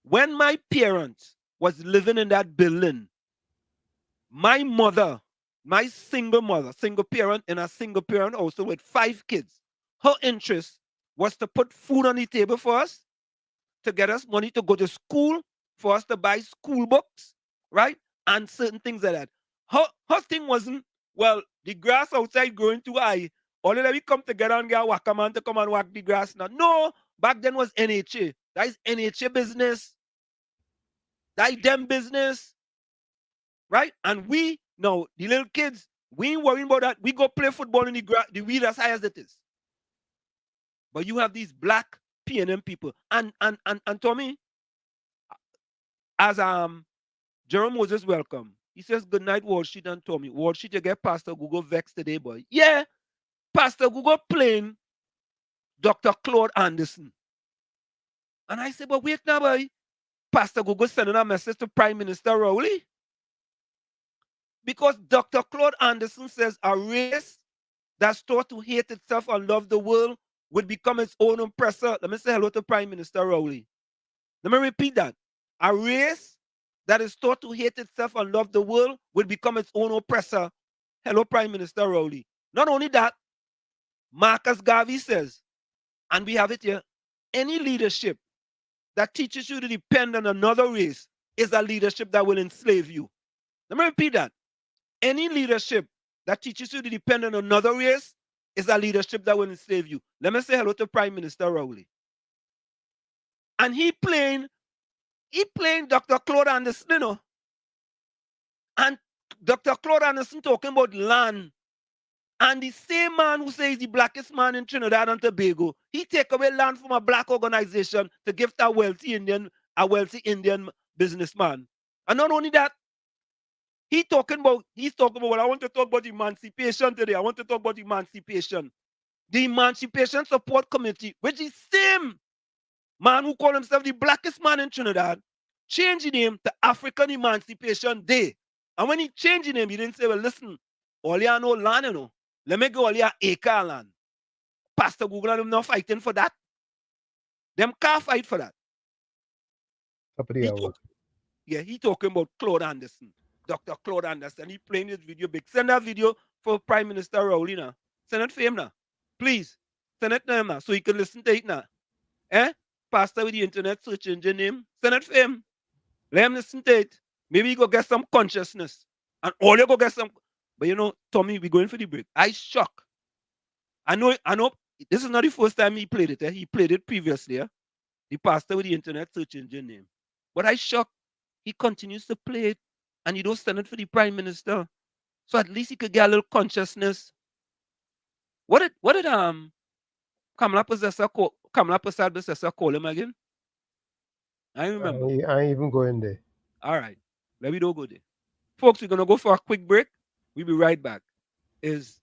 when my parents was living in that building, my mother, my single parent in a single parent also with 5 kids, her interest was to put food on the table for us, to get us money to go to school, for us to buy school books, right? And certain things like that. Her thing wasn't, well, the grass outside growing too high. All of we come together and get a whack-a-man to come and whack the grass now. No, back then was NHA. That is NHA business. That is them business. Right? And we, now, the little kids, we ain't worrying about that. We go play football in the weed as high as it is. But you have these black PNM people. And Tommy, as Jerome Moses welcome. He says, good night, Wall Street and Tommy. Wall Street, you get Pastor Google vexed today, boy. Yeah, Pastor Google playing Dr. Claude Anderson. And I said, but wait now, boy. Pastor Google sending a message to Prime Minister Rowley. Because Dr. Claude Anderson says a race that's taught to hate itself and love the world would become its own oppressor. Let me say hello to Prime Minister Rowley. Let me repeat that. A race that is taught to hate itself and love the world will become its own oppressor. Hello, Prime Minister Rowley. Not only that, Marcus Garvey says, and we have it here, any leadership that teaches you to depend on another race is a leadership that will enslave you. Let me repeat that. Any leadership that teaches you to depend on another race is a leadership that will enslave you. Let me say hello to Prime Minister Rowley. And he playing Dr. Claude Anderson, you know. And Dr. Claude Anderson talking about land. And the same man who says the blackest man in Trinidad and Tobago, he take away land from a black organization to give to a wealthy Indian businessman. And not only that, he's talking about, well, I want to talk about emancipation today. I want to talk about emancipation. The Emancipation Support Committee, which is same man who called himself the blackest man in Trinidad, changed the name to African Emancipation Day. And when he changed the name, he didn't say, well, listen, all you know land, you know. Let me go all your acre land. Pastor Google and them not fighting for that. Them can't fight for that. He talking about Claude Anderson. Dr. Claude Anderson. He playing this video big. Send that video for Prime Minister Rowley now. Send it for him now. Please. Send it to him now so he can listen to it now. Pastor with the internet search engine name. Send it for him. Let him listen to it. Maybe he go get some consciousness. And all you go get some. But you know, Tommy, we're going for the break. I shock. I know this is not the first time he played it. He played it previously. the pastor with the internet search engine name. But I shocked. He continues to play it, and he don't send it for the prime minister. So at least he could get a little consciousness. What did Kamala Prasad Possessor call him again? I remember. I ain't even going there. All right. Let me don't go there. Folks, we're gonna go for a quick break. We'll be right back. Is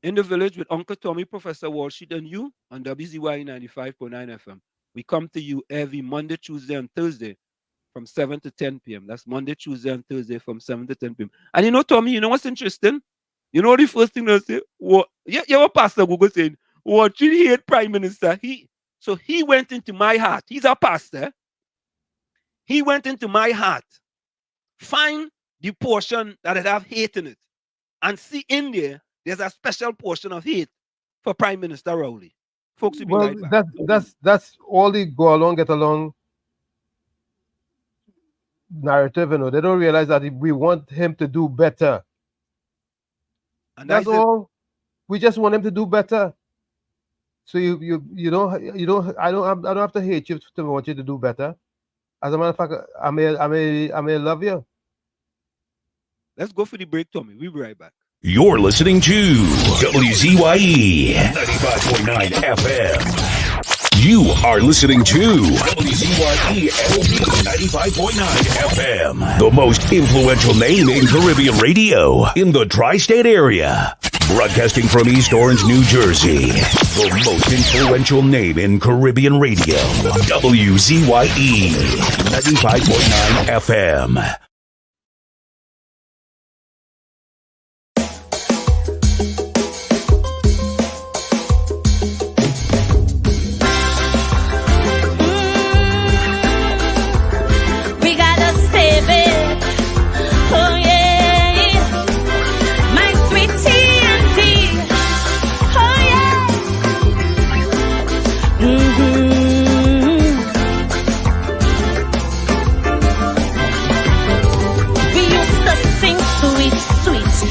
In the Village with Uncle Tommy, Professor Walsheet, and you on WZYE 95.9 FM. We come to you every Monday, Tuesday, and Thursday from 7 to 10 p.m. That's Monday, Tuesday, and Thursday from 7 to 10 p.m. And you know, Tommy, you know what's interesting? You know the first thing they'll say? What? You have a pastor Google saying, what you hate Prime Minister? So he went into my heart. He's a pastor. He went into my heart. Find the portion that it have hate in it. And see in there's a special portion of hate for Prime Minister Rowley. Folks, well, right back. that's all the go along, get along narrative, you know. They don't realize that we want him to do better. And that's all. We just want him to do better. So you don't I don't have to hate you to want you to do better. As a matter of fact, I may love you. Let's go for the break, Tommy. We'll be right back. You're listening to WZYE 95.9 FM. You are listening to WZYE 95.9 FM, the most influential name in Caribbean radio in the tri-state area. Broadcasting from East Orange, New Jersey, the most influential name in Caribbean radio. WZYE 95.9 FM.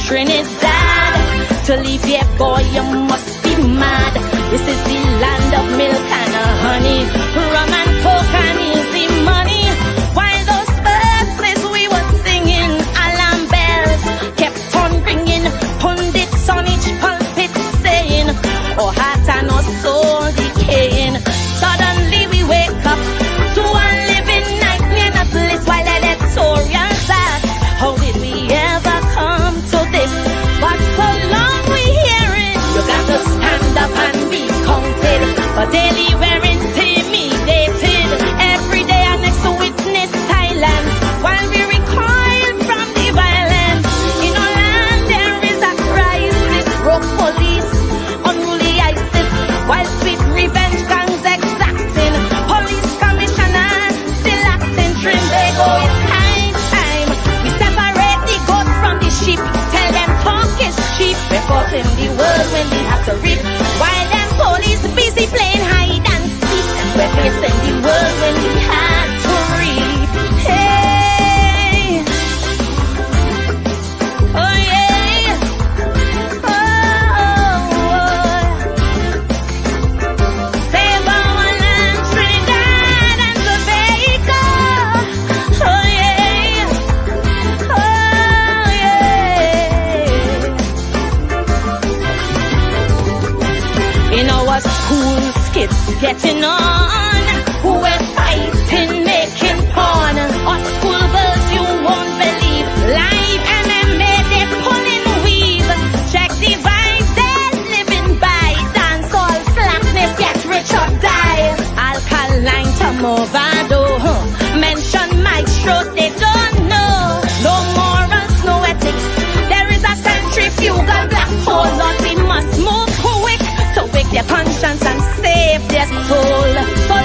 Trinidad, to leave here, boy, you must be mad. This is the land of milk and honey, rum and coke and easy money. While those birds we were singing, alarm bells kept on ringing. Pundits on each pulpit saying, oh, heart and our soul decaying. Suddenly we wake up to a living nightmare, not bliss while editorials ask, how did we ever come to this? But so long we hear it, you got to stand up and be counted. But daily we're intimidated. Every day our next witness silence while we recoil from the violence. In our land there is a crisis, broke police, unruly ISIS, while sweet revenge gangs exacting. Police commissioner still acting Trinbago. It's time. We separate the goat from the sheep. Tell them talk is cheap. Reporting the world when we have to reap. While them police busy playing hide and seek. We're facing the world when we had to reap. Hey. Oh yeah. Save our land, Trinidad and Tobago. Oh yeah. In our school skits getting on, we're fighting, making porn. Our school girls you won't believe. Live MMA, they're pulling weave. Check the vibes they're living by. Dance all slackness, get rich or die. Alkaline to Movado. Mention maestro, they don't know. No morals, no ethics. There is a centrifugal black hole. Lord, we must move quick to wake their conscience and save their soul. So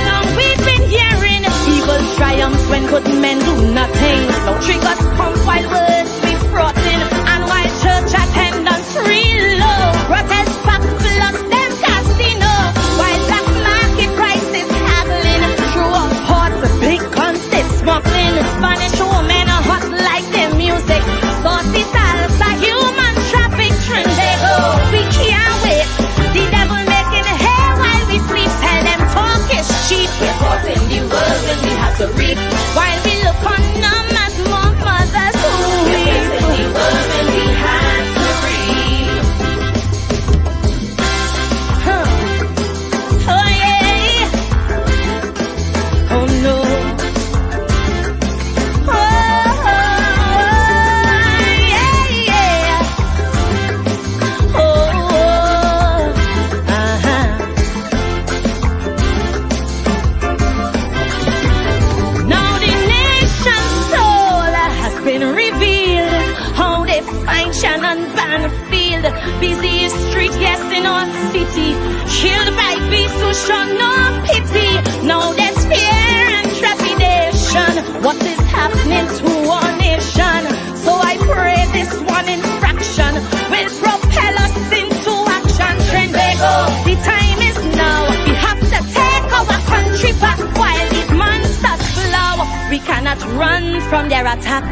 and field. Busy street, yes, in our city. Killed by beasts who show no pity. Now there's fear and trepidation. What is happening to our nation? So I pray this one infraction will propel us into action. Trenbego, the time is now. We have to take our country back while these monsters flow. We cannot run from their attack.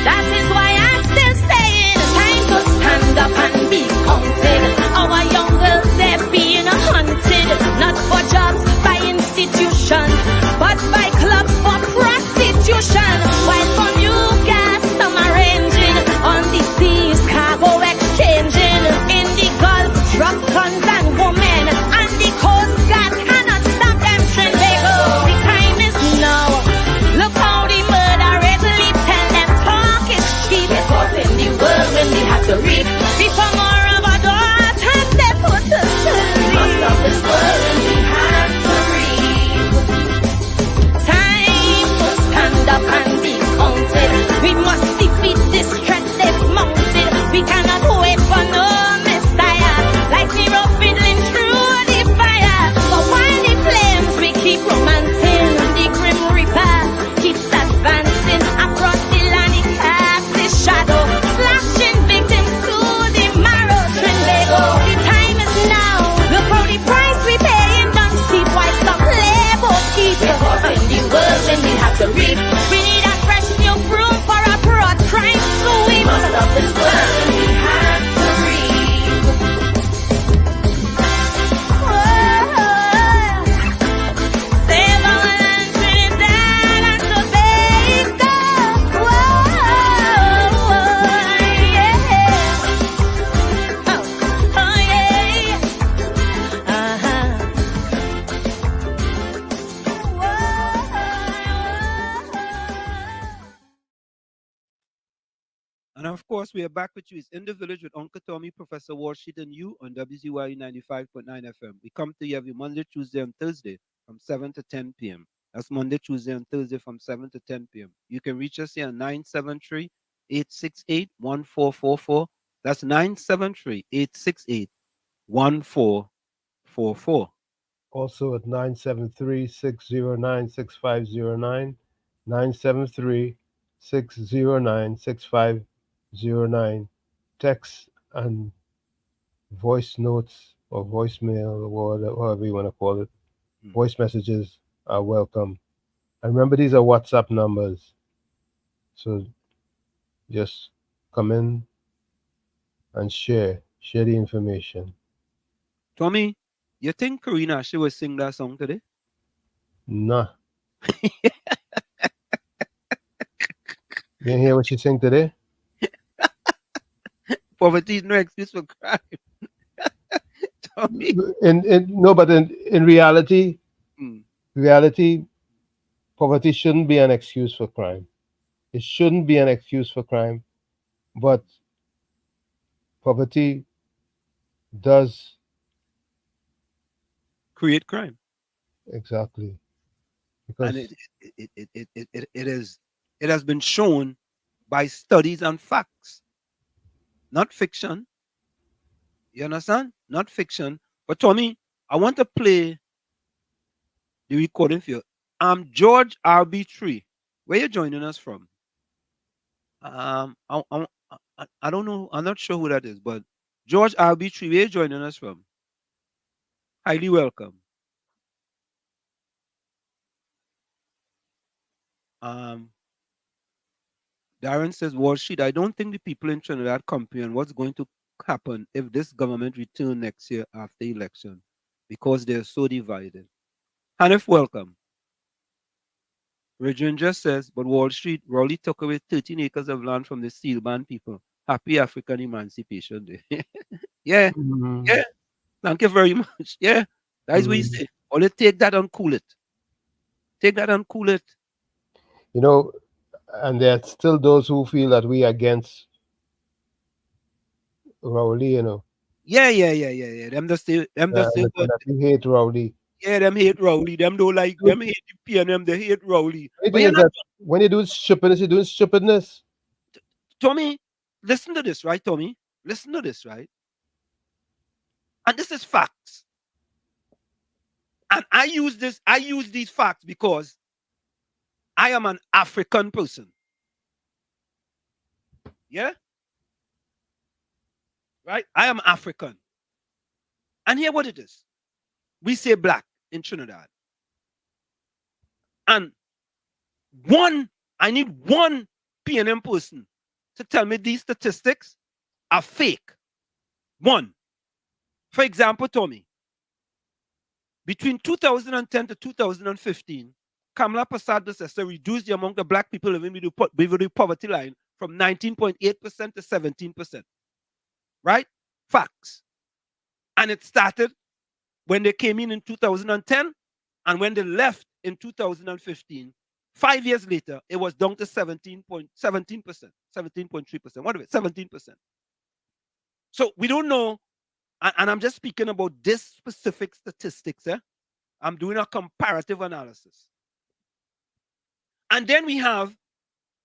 That is why I'm still saying, time to stand up and be counted. Our young girls, they're being hunted, not for jobs by institutions, but by clubs for prostitution. While for new gas, some arranging on the seas, cargo exchanging in the Gulf, drugs, guns, and women, and the Coast Guard cannot stop them. Trinbago, the time is now. Look how the murder rate leap, tell them talk is cheap. We're caught in the world when we have to reap. Before more of our daughters, they put us to sleep. Must stop this world when we have to reap. Time to stand up and be counted. We must defeat this threat that's mounted. We cannot wait for no messiah. Like zero fiddling through the fire. But while the flames we keep romancing, the grim reaper keeps advancing across the land. He casts his shadow, slashing victims to the marrow. Trinbago, the time is now. Look how the price we paying don't steep while some labor keep. We're caught in the world when we have to reap. We need a fresh new broom for a broad crime sweep. Must stop this world when we have to reap. Save our land, Trinidad and Tobago. Yeah. Oh, yeah. And of course, we are back with you. It's In the Village with Uncle Tommy, Professor Walsheet, and you on WZYE 95.9 FM. We come to you every Monday, Tuesday, and Thursday from 7 to 10 p.m. That's Monday, Tuesday, and Thursday from 7 to 10 p.m. You can reach us here at 973-868-1444. That's 973-868-1444. Also at 973-609-6509, 973-609-6509. Text and voice notes or voicemail or whatever you want to call it. Voice messages are welcome. And remember, these are WhatsApp numbers. So just come in and share the information. Tommy, you think Karina, she will sing that song today? Nah. You didn't hear what she sang today? Poverty is no excuse for crime. Tommy. But in reality, poverty shouldn't be an excuse for crime. It shouldn't be an excuse for crime, but poverty does create crime. Exactly. Because and it has been shown by studies and facts, not fiction. You understand? Not fiction. But Tommy, I want to play the recording for you. I'm George RB3. Where you joining us from? I don't know. I'm not sure who that is, but George RB3, where you joining us from? Highly welcome. Darren says, Walsheet, I don't think the people in Trinidad comprehend what's going to happen if this government return next year after election, because they're so divided. Hanif, welcome. Regine just says, but Wall Street, Rowley took away 13 acres of land from the steel band people. Happy African Emancipation Day. Yeah. Yeah. Thank you very much. Yeah. That's what you say. Only take that and cool it. Take that and cool it. You know, and there are still those who feel that we are against Rowley, you know. Yeah. Them just say, we hate Rowley. Yeah, them hate Rowley. Them don't like them hate the PNM, they hate Rowley. When you do stupidness, you're doing stupidness. Tommy, listen to this, right, Tommy? Listen to this, right? And this is facts. And I use these facts because I am an African person. Yeah? Right? I am African. And here what it is. We say black in Trinidad. And I need one PNM person to tell me these statistics are fake. One. For example, Tommy, between 2010 to 2015, Kamala Prasad Dessester reduced the amount of black people living below the poverty line from 19.8% to 17%. Right? Facts. And it started when they came in 2010, and when they left in 2015. 5 years later, it was down to 17.3%, 17%. So we don't know, and I'm just speaking about this specific statistics. I'm doing a comparative analysis. And then we have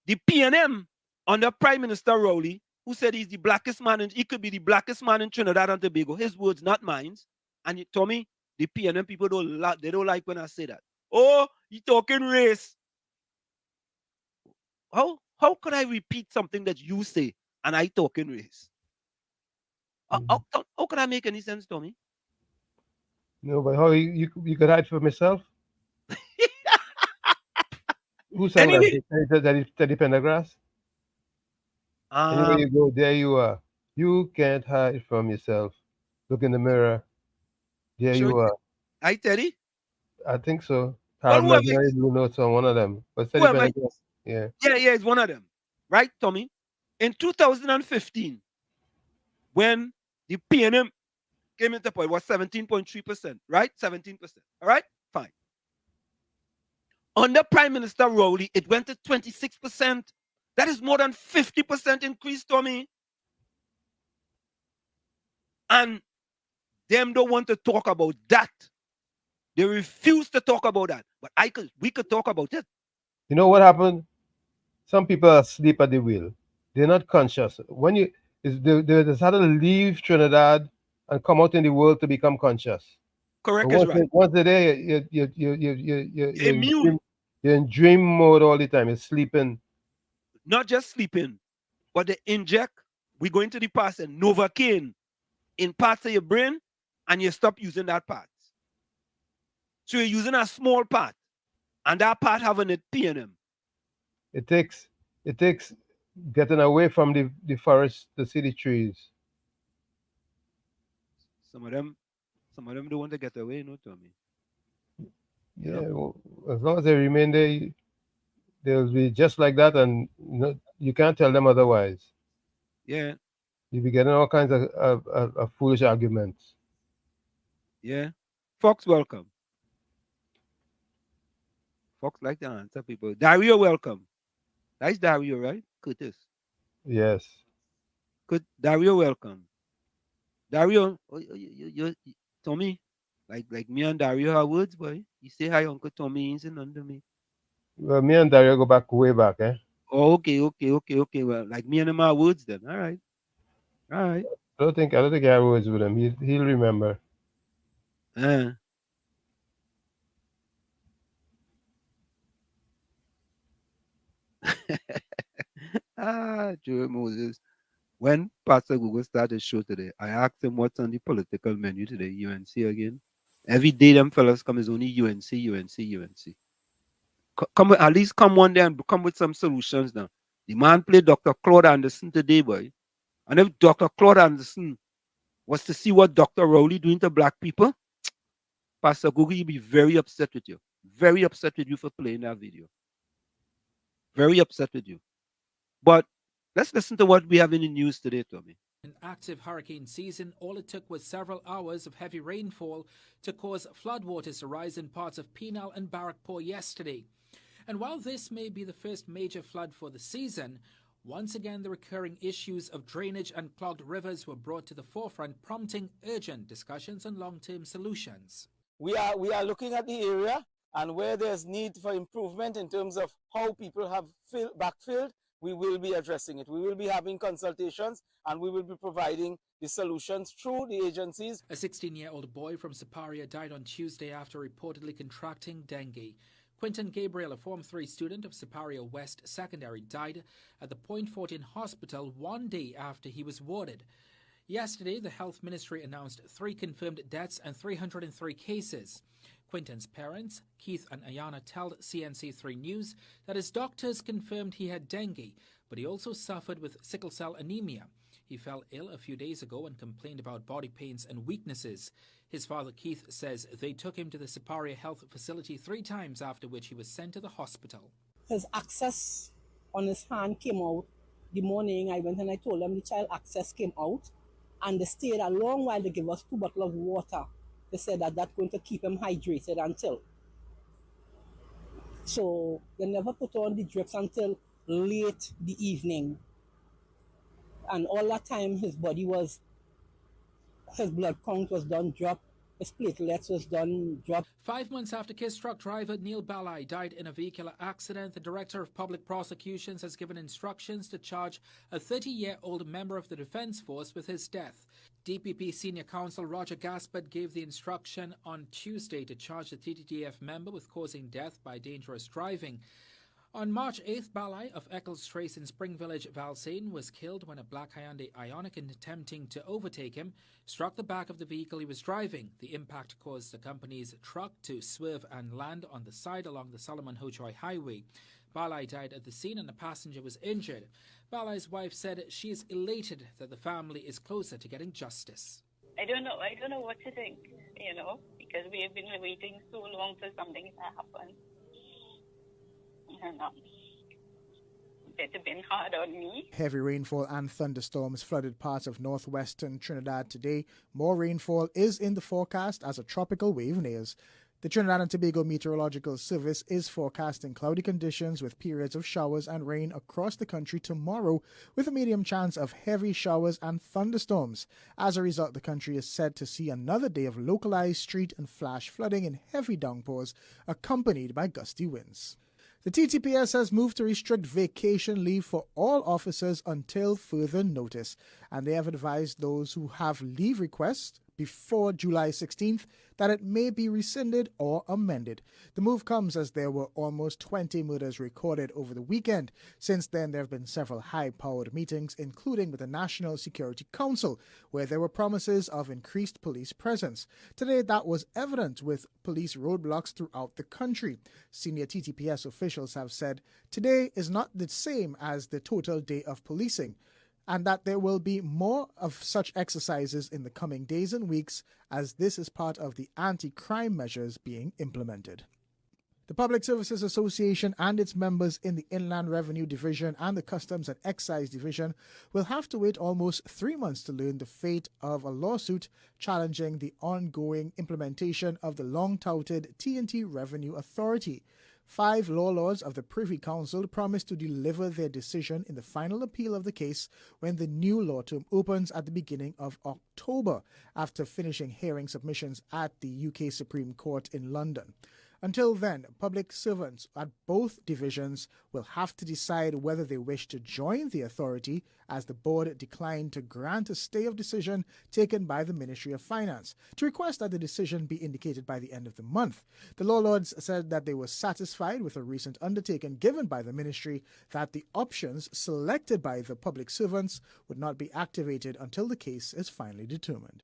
the PNM under Prime Minister Rowley, who said he's the blackest man, and he could be the blackest man in Trinidad and Tobago. His words, not mine. And Tommy, the PNM people don't like when I say that. Oh, you talking race. How could I repeat something that you say and I talking race? How can I make any sense, Tommy? No, but how you could hide from yourself? Who sang Anyway, that? Teddy Pendergrass? Anywhere you go, there you are. You can't hide from yourself. Look in the mirror. There sure, you are. I Teddy? I think so. Well, Harold Imaginary Blue Notes on one of them. But Teddy Pendergrass, yeah. Yeah, it's one of them. Right, Tommy? In 2015, when the PNM came into power, it was 17.3%, right? 17%. All right? Fine. Under Prime Minister Rowley, it went to 26%. That is more than 50% increase, Tommy. And them don't want to talk about that. They refuse to talk about that. But we could talk about it. You know what happened? Some people are asleep at the wheel. They're not conscious. When they decided to leave Trinidad and come out in the world to become conscious. Correct is right. Once they're there, you're in dream mode all the time. You're sleeping. Not just sleeping, but they inject. We go into the past and Novocaine in parts of your brain, and you stop using that part. So you're using a small part, and that part having a PNM. It takes getting away from the forest to see the trees. Some of them don't want to get away, no, Tommy. Yeah, well, as long as they remain there, they'll be just like that, and you can't tell them otherwise. Yeah. You'll be getting all kinds of foolish arguments. Yeah. Fox, welcome. Fox like to answer people. Dario, welcome. That's Dario, right? Curtis. Yes. Good. Dario, welcome. Dario, you Tommy, like me and Dario are words, boy. You say hi, Uncle Tommy, isn't under me. Well, me and Dario go back way back, eh? Oh, okay. Well, like me and him are words then. All right. I don't think I have words with him. He'll remember. Joe Moses. When Pastor Google started the show today, I asked him what's on the political menu today. UNC again. Every day them fellas come is only UNC. Come at least come one day and come with some solutions now. The man played Dr. Claude Anderson today, boy. And if Dr. Claude Anderson was to see what Dr. Rowley doing to black people, Pastor Google, you'd be very upset with you. Very upset with you for playing that video. Very upset with you. But let's listen to what we have in the news today, Tommy. In active hurricane season, all it took was several hours of heavy rainfall to cause floodwaters to rise in parts of Penal and Barrackpore yesterday. And while this may be the first major flood for the season, once again the recurring issues of drainage and clogged rivers were brought to the forefront, prompting urgent discussions on long-term solutions. We are looking at the area and where there's need for improvement in terms of how people have backfilled we will be addressing it. We will be having consultations and we will be providing the solutions through the agencies. A 16-year-old boy from Siparia died on Tuesday after reportedly contracting dengue. Quinton Gabriel, a Form 3 student of Siparia West Secondary, died at the Point 14 hospital one day after he was warded. Yesterday, the Health Ministry announced 3 confirmed deaths and 303 cases. Quinton's parents, Keith and Ayana, tell CNC3 News that his doctors confirmed he had dengue, but he also suffered with sickle cell anemia. He fell ill a few days ago and complained about body pains and weaknesses. His father, Keith, says they took him to the Siparia Health Facility 3 times, after which he was sent to the hospital. His access on his hand came out. The morning I went and I told them the child access came out, and they stayed a long while. They gave us 2 bottles of water. They said that that's going to keep him hydrated until. So they never put on the drips until late the evening. And all that time his blood count was done drop, his platelets was done drop. 5 months after Kiss truck driver Neil Balai died in a vehicular accident, the Director of Public Prosecutions has given instructions to charge a 30-year-old member of the Defence Force with his death. DPP Senior Counsel Roger Gaspard gave the instruction on Tuesday to charge the TTDF member with causing death by dangerous driving. On March 8th, Balai of Eccles Trace in Spring Village, Valsayn, was killed when a black Hyundai Ioniq, attempting to overtake him, struck the back of the vehicle he was driving. The impact caused the company's truck to swerve and land on the side along the Solomon Hochoy Highway. Balai died at the scene and a passenger was injured. Balai's wife said she is elated that the family is closer to getting justice. I don't know what to think, because we have been waiting so long for something to happen. It's been hard on me. Heavy rainfall and thunderstorms flooded parts of northwestern Trinidad today. More rainfall is in the forecast as a tropical wave nears. The Trinidad and Tobago Meteorological Service is forecasting cloudy conditions with periods of showers and rain across the country tomorrow, with a medium chance of heavy showers and thunderstorms. As a result, the country is said to see another day of localized street and flash flooding and heavy downpours, accompanied by gusty winds. The TTPS has moved to restrict vacation leave for all officers until further notice, and they have advised those who have leave requests before July 16th that it may be rescinded or amended. The move comes as there were almost 20 murders recorded over the weekend. Since then, there have been several high-powered meetings, including with the National Security Council, where there were promises of increased police presence. Today, that was evident with police roadblocks throughout the country. Senior TTPS officials have said today is not the same as the total day of policing, and that there will be more of such exercises in the coming days and weeks, as this is part of the anti-crime measures being implemented. The Public Services Association and its members in the Inland Revenue Division and the Customs and Excise Division will have to wait almost 3 months to learn the fate of a lawsuit challenging the ongoing implementation of the long-touted T&T Revenue Authority. 5 law lords of the Privy Council promised to deliver their decision in the final appeal of the case when the new law term opens at the beginning of October, after finishing hearing submissions at the UK Supreme Court in London. Until then, public servants at both divisions will have to decide whether they wish to join the authority, as the board declined to grant a stay of decision taken by the Ministry of Finance to request that the decision be indicated by the end of the month. The law lords said that they were satisfied with a recent undertaking given by the ministry that the options selected by the public servants would not be activated until the case is finally determined.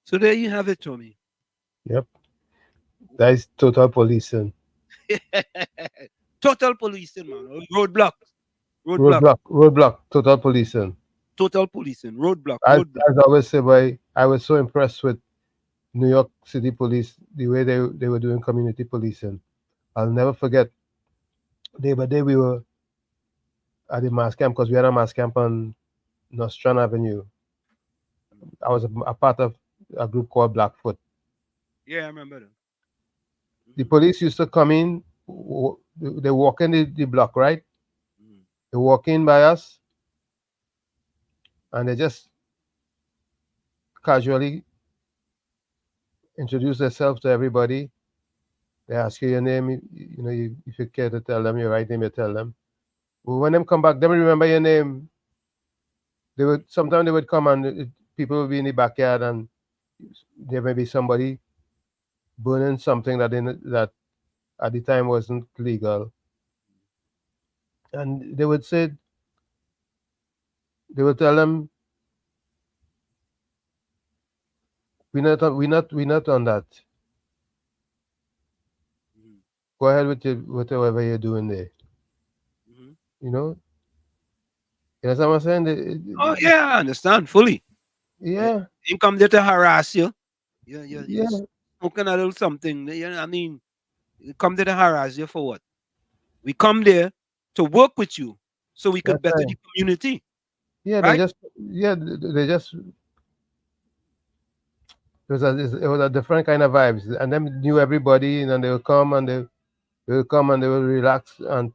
So there you have it, Tommy. Yep. That is total policing. Total policing, man. Roadblock. Total policing. Total policing. Roadblock. As I always say, boy, I was so impressed with New York City Police, the way they were doing community policing. I'll never forget, day by day we were at the mass camp, because we had a mass camp on Nostrand Avenue. I was a part of a group called Blackfoot. Yeah, I remember that. The police used to come in, they walk in the block, right? They walk in by us, and they just casually introduce themselves to everybody. They ask you your name, if you care to tell them your right name, you tell them. When them come back, them remember your name. Sometimes they would come and people would be in the backyard and there may be somebody burning something that at the time wasn't legal, and they would tell them, we're not on that. Go ahead with whatever you're doing there. You know. You know what I'm saying? Oh yeah, I understand fully. Yeah. He come there to harass you. You Yeah. smoking a little something. You know, I mean, you come there to harass you for what? We come there to work with you so we could That's better right. the community. Yeah, Right? they just it was a different kind of vibes, and them knew everybody, and they would come and they will relax and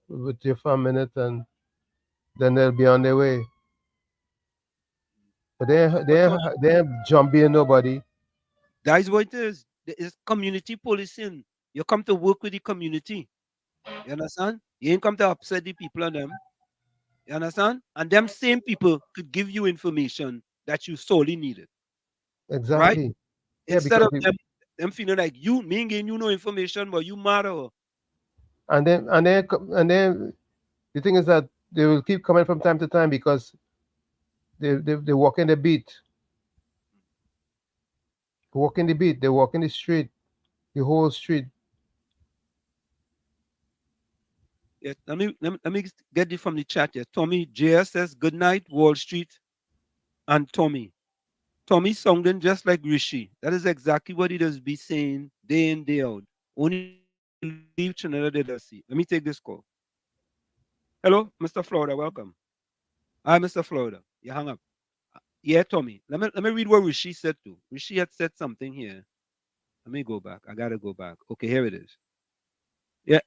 with you for a minute, and then they'll be on their way. But they ain't jumping nobody. That is what it is. There is community policing. You come to work with the community. You understand? You ain't come to upset the people on them. You understand? And them same people could give you information that you sorely needed. Right? Exactly. Yeah, Instead because of them feeling like you, me ain't getting you no information, but you matter. and then the thing is that they will keep coming from time to time because they walk in the beat, they walk in the street, the whole street. Yeah, let me get it from the chat here. Tommy JS says good night, Wall Street, and Tommy. Tommy sounding just like Rishi. That is exactly what he does be saying day in, day out. Only leave Trinidad did I see. Let me take this call. Hello, Mr. Florida, welcome. Hi, Mr. Florida. You hung up. Yeah, Tommy. Let me read what Rishi said too. Rishi had said something here. Let me go back. I gotta go back. Okay, here it is. Yeah,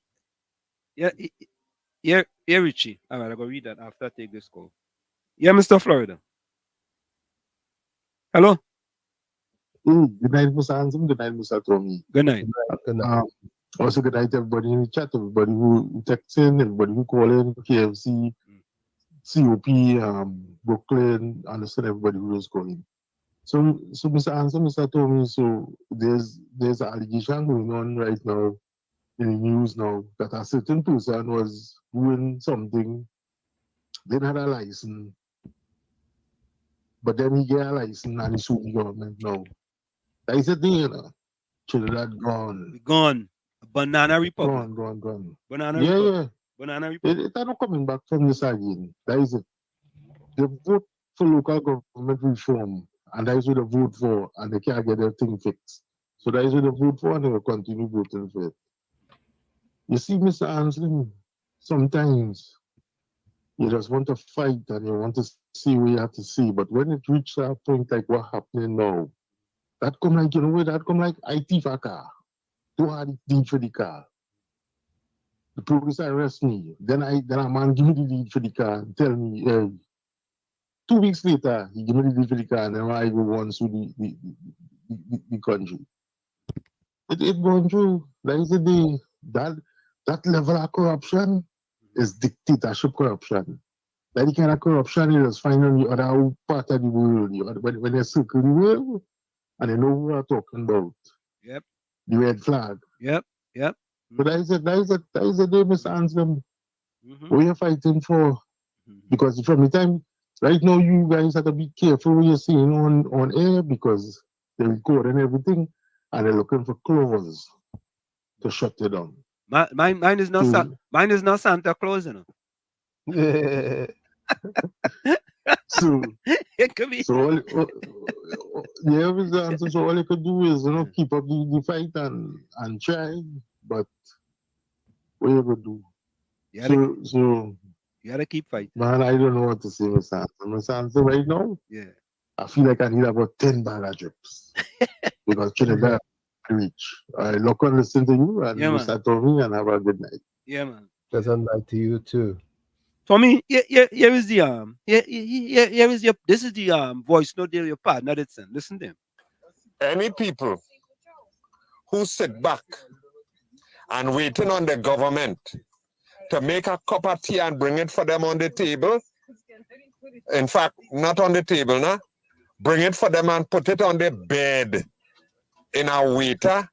yeah, yeah, Richie. All right, I'll go read that after I take this call. Yeah, Mr. Florida. Hello. Good night, Mr. Hanson. Good night, Mr. Tommy. Good night. Good night. Also, good night, everybody in the chat, everybody who texts in, everybody who call in, KFC, COP, Brooklyn, understand everybody who is calling. So Mr. Hanson, Mr. Tommy, so there's an allegation going on right now in the news now that a certain person was doing something, didn't have a license, but then he get a license and he sued the government now. That is the thing, you know. Trinidad gone. Gone. Banana Republic. Gone. Banana Yeah, Republic. yeah. Banana Republic. It are not coming back from this again. That is it. They vote for local government reform, and that is what they vote for, and they can't get their thing fixed. So that is what they vote for, and they will continue voting for it. You see, Mr. Ansley, sometimes you just want to fight and you want to see what you have to see, but when it reaches that point like what happening now, that come like, you know, that come like I thief a car. Too hard deed for the car. The police arrest me. Then a man give me the deed for the car and tell me, 2 weeks later, he give me the deed for the car and then I go on through the country. It going through. That is the day. That level of corruption is dictatorship corruption. That the kind of corruption you just find on the other part of the world. When they circle the world and they know who I'm talking about. Yep. The red flag. Yep. But that is the day, Mr. Anselm. What you're fighting for. Because from the time, right now, you guys have to be careful what you're saying on air because they record and everything, and they're looking for claws to shut it down. Mine is not mine is not Santa Claus, you know. So it could be. So all you could do is keep up the fight and try, but what you gonna do? So you gotta keep fighting. Man, I don't know what to say, Mr. Anson. Right now, yeah, I feel like I need about 10 bag of drips because Trinidad reach. I look and listen to you and Mr. Tommy and have a good night. Yeah, man. Pleasant night to you too. Tommy, here is the here is your this is the voice note there your partner did send. Listen to him. Any people who sit back and waiting on the government to make a cup of tea and bring it for them on the table. In fact, not on the table, no? Bring it for them and put it on the bed in a waiter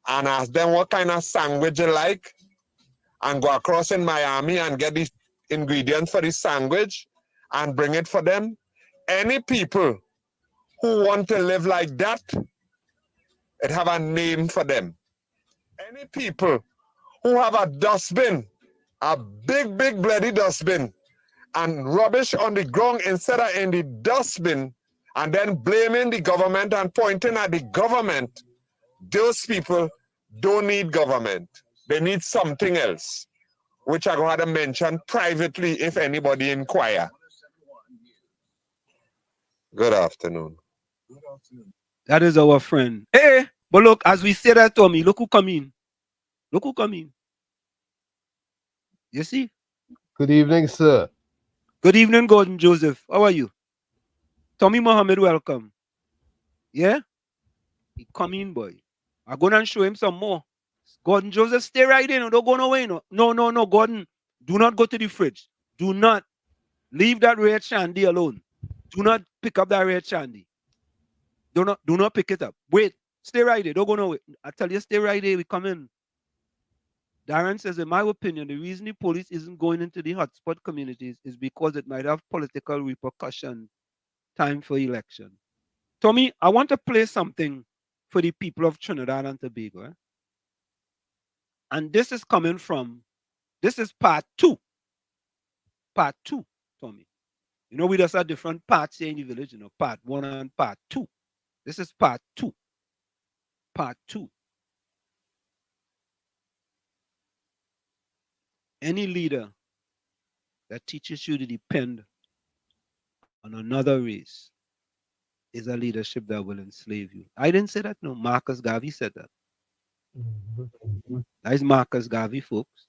and ask them what kind of sandwich you like and go across in Miami and get the ingredients for the sandwich and bring it for them. Any people who want to live like that, it have a name for them. Any people who have a dustbin, a big, big bloody dustbin, and rubbish on the ground instead of in the dustbin, and then blaming the government and pointing at the government, those people don't need government. They need something else, which I'm going to mention privately if anybody inquire. Good afternoon. That is our friend. Hey, but look, as we say that, Tommy, look who come in. Look who come in. You see? Good evening, sir. Good evening, Gordon Joseph. How are you? Tommy Mohammed, welcome. Yeah? He come in, boy. I'm going to show him some more. Gordon Joseph, stay right in. Don't go nowhere. No, Gordon. Do not go to the fridge. Do not leave that red shandy alone. Do not pick up that red shandy. Do not pick it up. Wait. Stay right there. Don't go nowhere. I tell you, stay right there. We come in. Darren says, in my opinion, the reason the police isn't going into the hotspot communities is because it might have political repercussion time for election. Tommy, I want to play something for the people of Trinidad and Tobago. Eh? And this is coming from, this is part 2. Part 2, Tommy. You know, we just have different parts here in the village, you know, part 1 and part 2. This is part 2. Part 2. Any leader that teaches you to depend on another race is a leadership that will enslave you. I didn't say that, no. Marcus Garvey said that. That is Marcus Garvey, folks.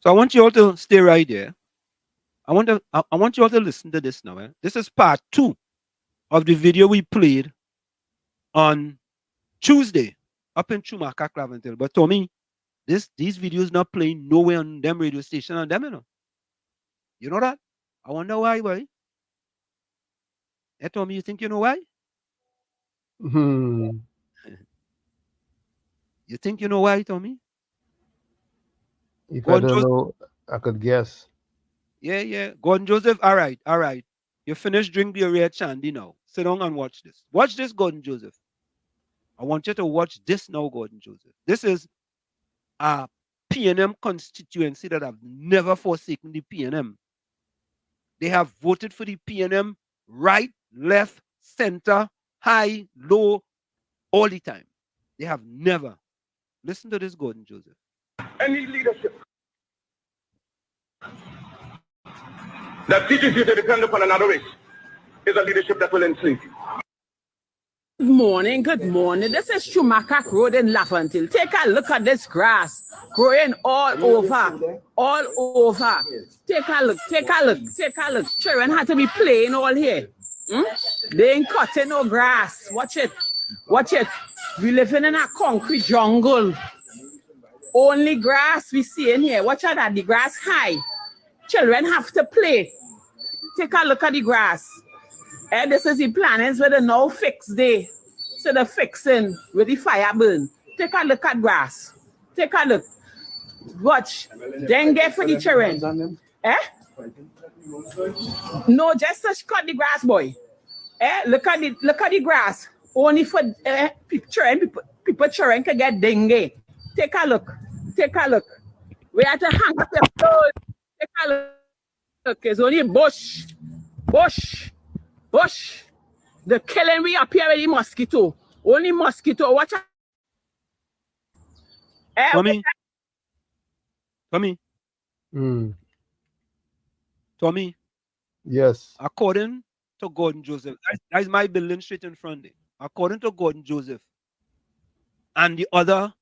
So I want you all to stay right there. I want you all to listen to this now. Eh? This is part 2 of the video we played on Tuesday up in Chumaka, Claventil. But Tommy, these videos not playing nowhere on them radio station on them, you know. You know that? I wonder why, boy. Hey, Tommy, you think you know why? You think you know why, Tommy? If I don't know, I could guess. Yeah. Gordon Joseph, all right. You finished drinking your red shandy now. Sit down and watch this. Watch this, Gordon Joseph. I want you to watch this now, Gordon Joseph. This is a PNM constituency that have never forsaken the PNM. They have voted for the PNM right, left, center, high, low, all the time. They have never. Listen to this, Gordon Joseph. Any leadership that teaches you to depend upon another race is a leadership that will enslave you. Good morning. This is Chumakak Road in Lafantil. Take a look at this grass growing all over. Take a look. Children had to be playing all here. They ain't cutting no grass. Watch it. We living in a concrete jungle. Only grass we see in here. Watch out that the grass high. Children have to play. Take a look at the grass. And this is the plannings where the now fix day. So the fixing with the fire burn. Take a look at grass. Take a look. Watch. Dengue for the children. No, just to cut the grass, boy. Look at the grass. Only for people children can get dengue. Take a look. We have to hang up the clothes. Take a look. It's only bush. The killing we up here with the mosquito. Only mosquito. Watch out. Tommy. Yes. According to Gordon Joseph, that's my building straight in front there. According to Gordon Joseph and the other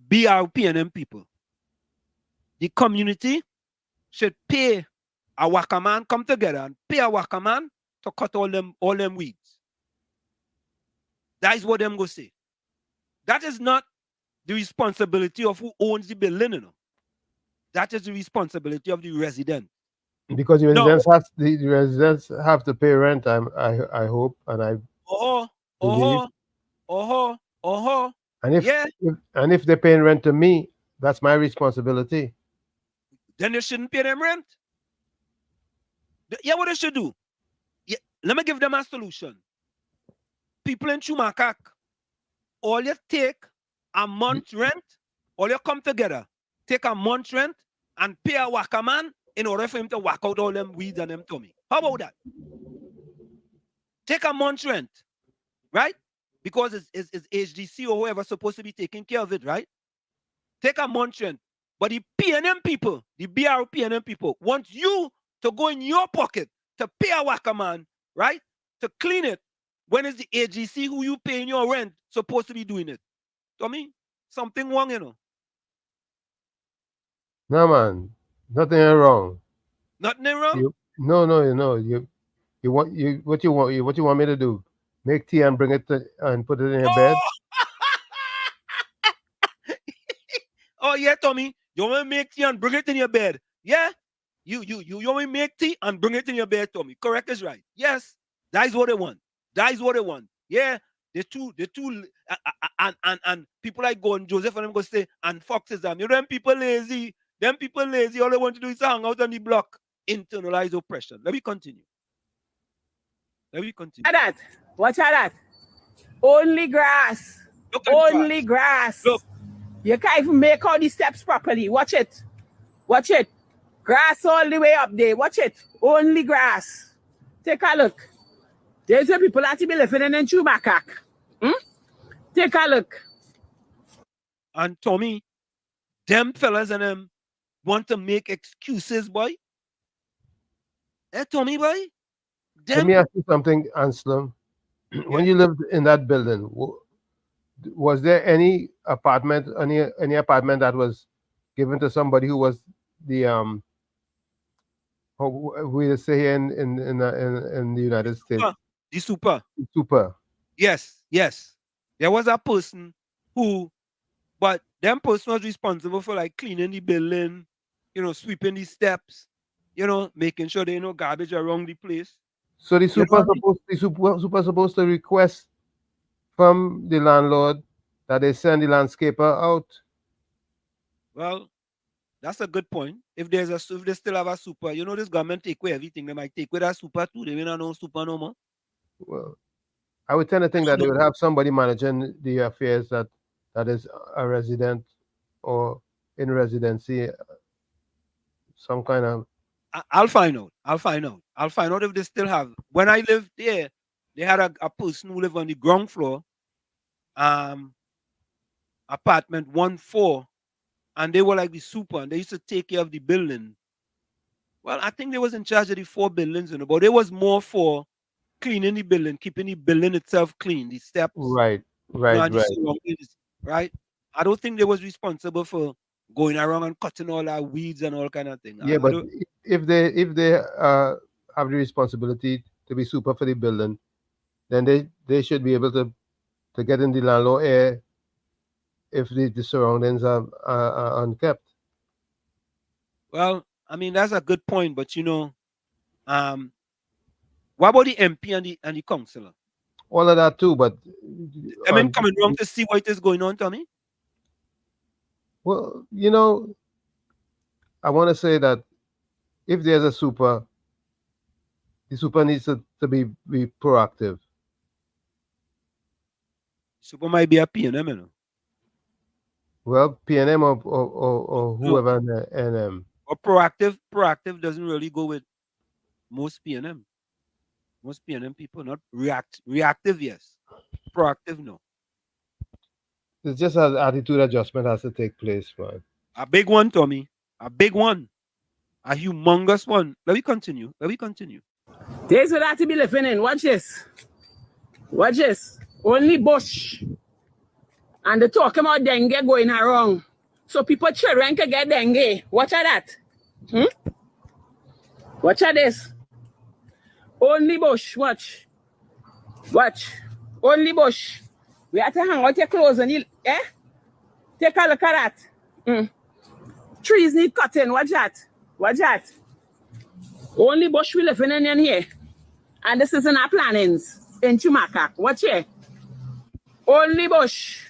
BRPNM people, the community should pay a wakaman, come together and pay a wakaman to cut all them weeds. That is what them go say. That is not the responsibility of who owns the building, you know. That is the responsibility of the resident. Because the residents have to pay rent. I hope, and I believe. And if they're paying rent to me, that's my responsibility. Then they shouldn't pay them rent. Yeah, what they should do? Yeah, let me give them a solution. People in Chumakak, all you take a month's rent, all you come together, take a month's rent and pay a waka man in order for him to whack out all them weeds and them tummy. How about that? Take a month's rent, right? Because it's HDC or whoever supposed to be taking care of it, right? Take a month's rent. But the PNM people, the BR PNM people, want you to go in your pocket to pay a waka man, right? To clean it. When is the AGC who you paying your rent supposed to be doing it? Tommy, something wrong, you know. No, man, nothing wrong. Nothing wrong? What you want me to do? Make tea and bring it and put it in your bed? Oh yeah, Tommy, you want to make tea and bring it in your bed? Yeah, you want me to make tea and bring it in your bed, Tommy? Correct is right. Yes, that is what they want. That is what they want. Yeah, the two, and people like Gordon Joseph and them go say and Foxes them. You know them people lazy. Them people lazy. All they want to do is hang out on the block. Internalize oppression. Let me continue. Watch that. Only grass. Only grass. Look. You can't even make all these steps properly. Watch it. Grass all the way up there. Watch it. Only grass. Take a look. There's the people that be living in Chumakak. Take a look. And Tommy, them fellas and them want to make excuses, boy. Tommy, boy. Let me ask you something, Anselm. When you lived in that building, was there any apartment that was given to somebody who was the we say here in the United States? The super. Yes. There was a person who, but them person was responsible for like cleaning the building, sweeping the steps, making sure there ain't no garbage around the place. So the super supposed to request from the landlord that they send the landscaper out. Well, that's a good point. If they still have a super, this government take away everything. They might take away that super too. They may not know super no more. Well, I would tend to think that they would have somebody managing the affairs that is a resident or in residency, some kind of. I'll find out if they still have. When I lived there, they had a person who lived on the ground floor, apartment 1-4, and they were like the super, and they used to take care of the building. Well, I think they was in charge of the 4 buildings, but they was more for cleaning the building, keeping the building itself clean, the steps. Right. Right. I don't think they was responsible for going around and cutting all our weeds and all kind of thing. Yeah, but if they have the responsibility to be super for the building, then they should be able to get in the landlord air if the surroundings are unkept. Well, I mean that's a good point, but what about the MP and the councillor? All of that too, but I mean coming around to see what is going on, Tommy. Well, I want to say that if there's a super, the super needs to be proactive. Super might be a PNM, Well, PNM or whoever NM. Or proactive doesn't really go with most PNM. Most PNM people not reactive, yes. Proactive, no. It's just an attitude adjustment has to take place, man. A big one, Tommy. A big one. A humongous one. Let me continue. There's what I have to be living in. Watch this. Only bush. And they talking about dengue going around. So people children can get dengue. Watch at that. Watch at this. Only bush. Watch. Only bush. We have to hang out your clothes and take Take a look at that. Trees need cutting. Watch that. Watch that. Only bush we living in here. And this is in our plannings in Chumakak. Watch here. Only bush.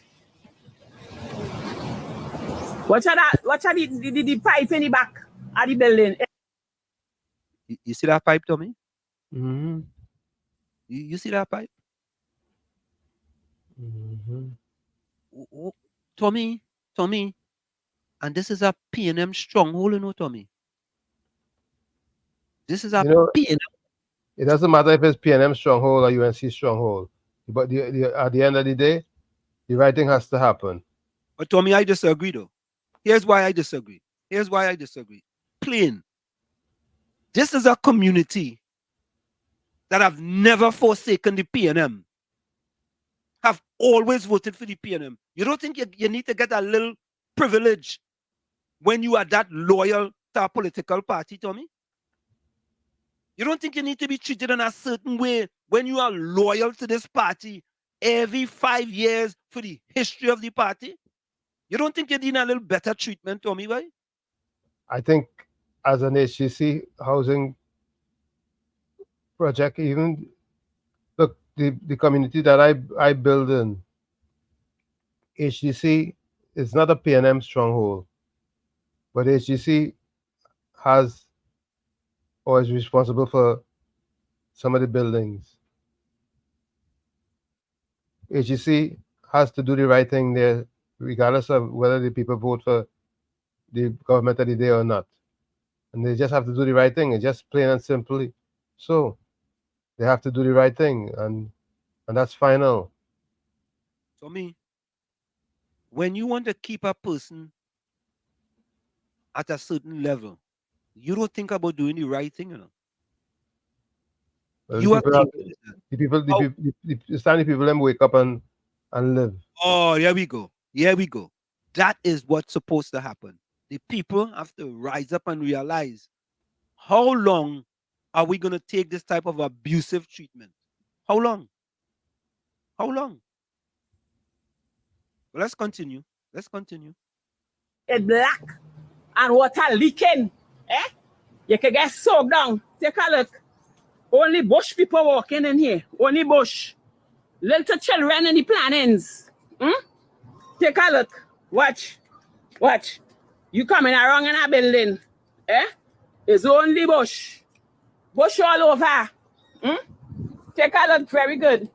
Watch that. Watch the pipe in the back of the building. You see that pipe, Tommy? Mm-hmm. You see that pipe? Mm-hmm. Tommy, and this is a P&M stronghold, you know, Tommy. This is a P&M. It doesn't matter if it's P&M stronghold or UNC stronghold, but at the end of the day, the right thing has to happen. But Tommy, I disagree, though. Here's why I disagree. Plain. This is a community that have never forsaken the P&M. Have always voted for the P&M. You don't think you need to get a little privilege when you are that loyal to a political party, Tommy? You don't think you need to be treated in a certain way when you are loyal to this party every 5 years for the history of the party? You don't think you need a little better treatment, Tommy, right? I think as an HCC housing project, even look, the community that I build in, HCC is not a P&M stronghold, but HCC has or is responsible for some of the buildings. HCC has to do the right thing there, regardless of whether the people vote for the government of the day or not. And they just have to do the right thing, and just plain and simply. So they have to do the right thing, and that's final. Tommy, when you want to keep a person at a certain level, you don't think about doing the right thing, you know. Well, You it's time the people them wake up and live. Oh, here we go. That is what's supposed to happen. The people have to rise up and realize, how long are we going to take this type of abusive treatment? How long? Well, let's continue. It's black and water leaking. You can get soaked down. Take a look. Only bush people walking in here. Only bush. Little children in the plannings. Take a look. Watch. You coming around in a building. It's only bush. Bush all over. Take a look. Very good.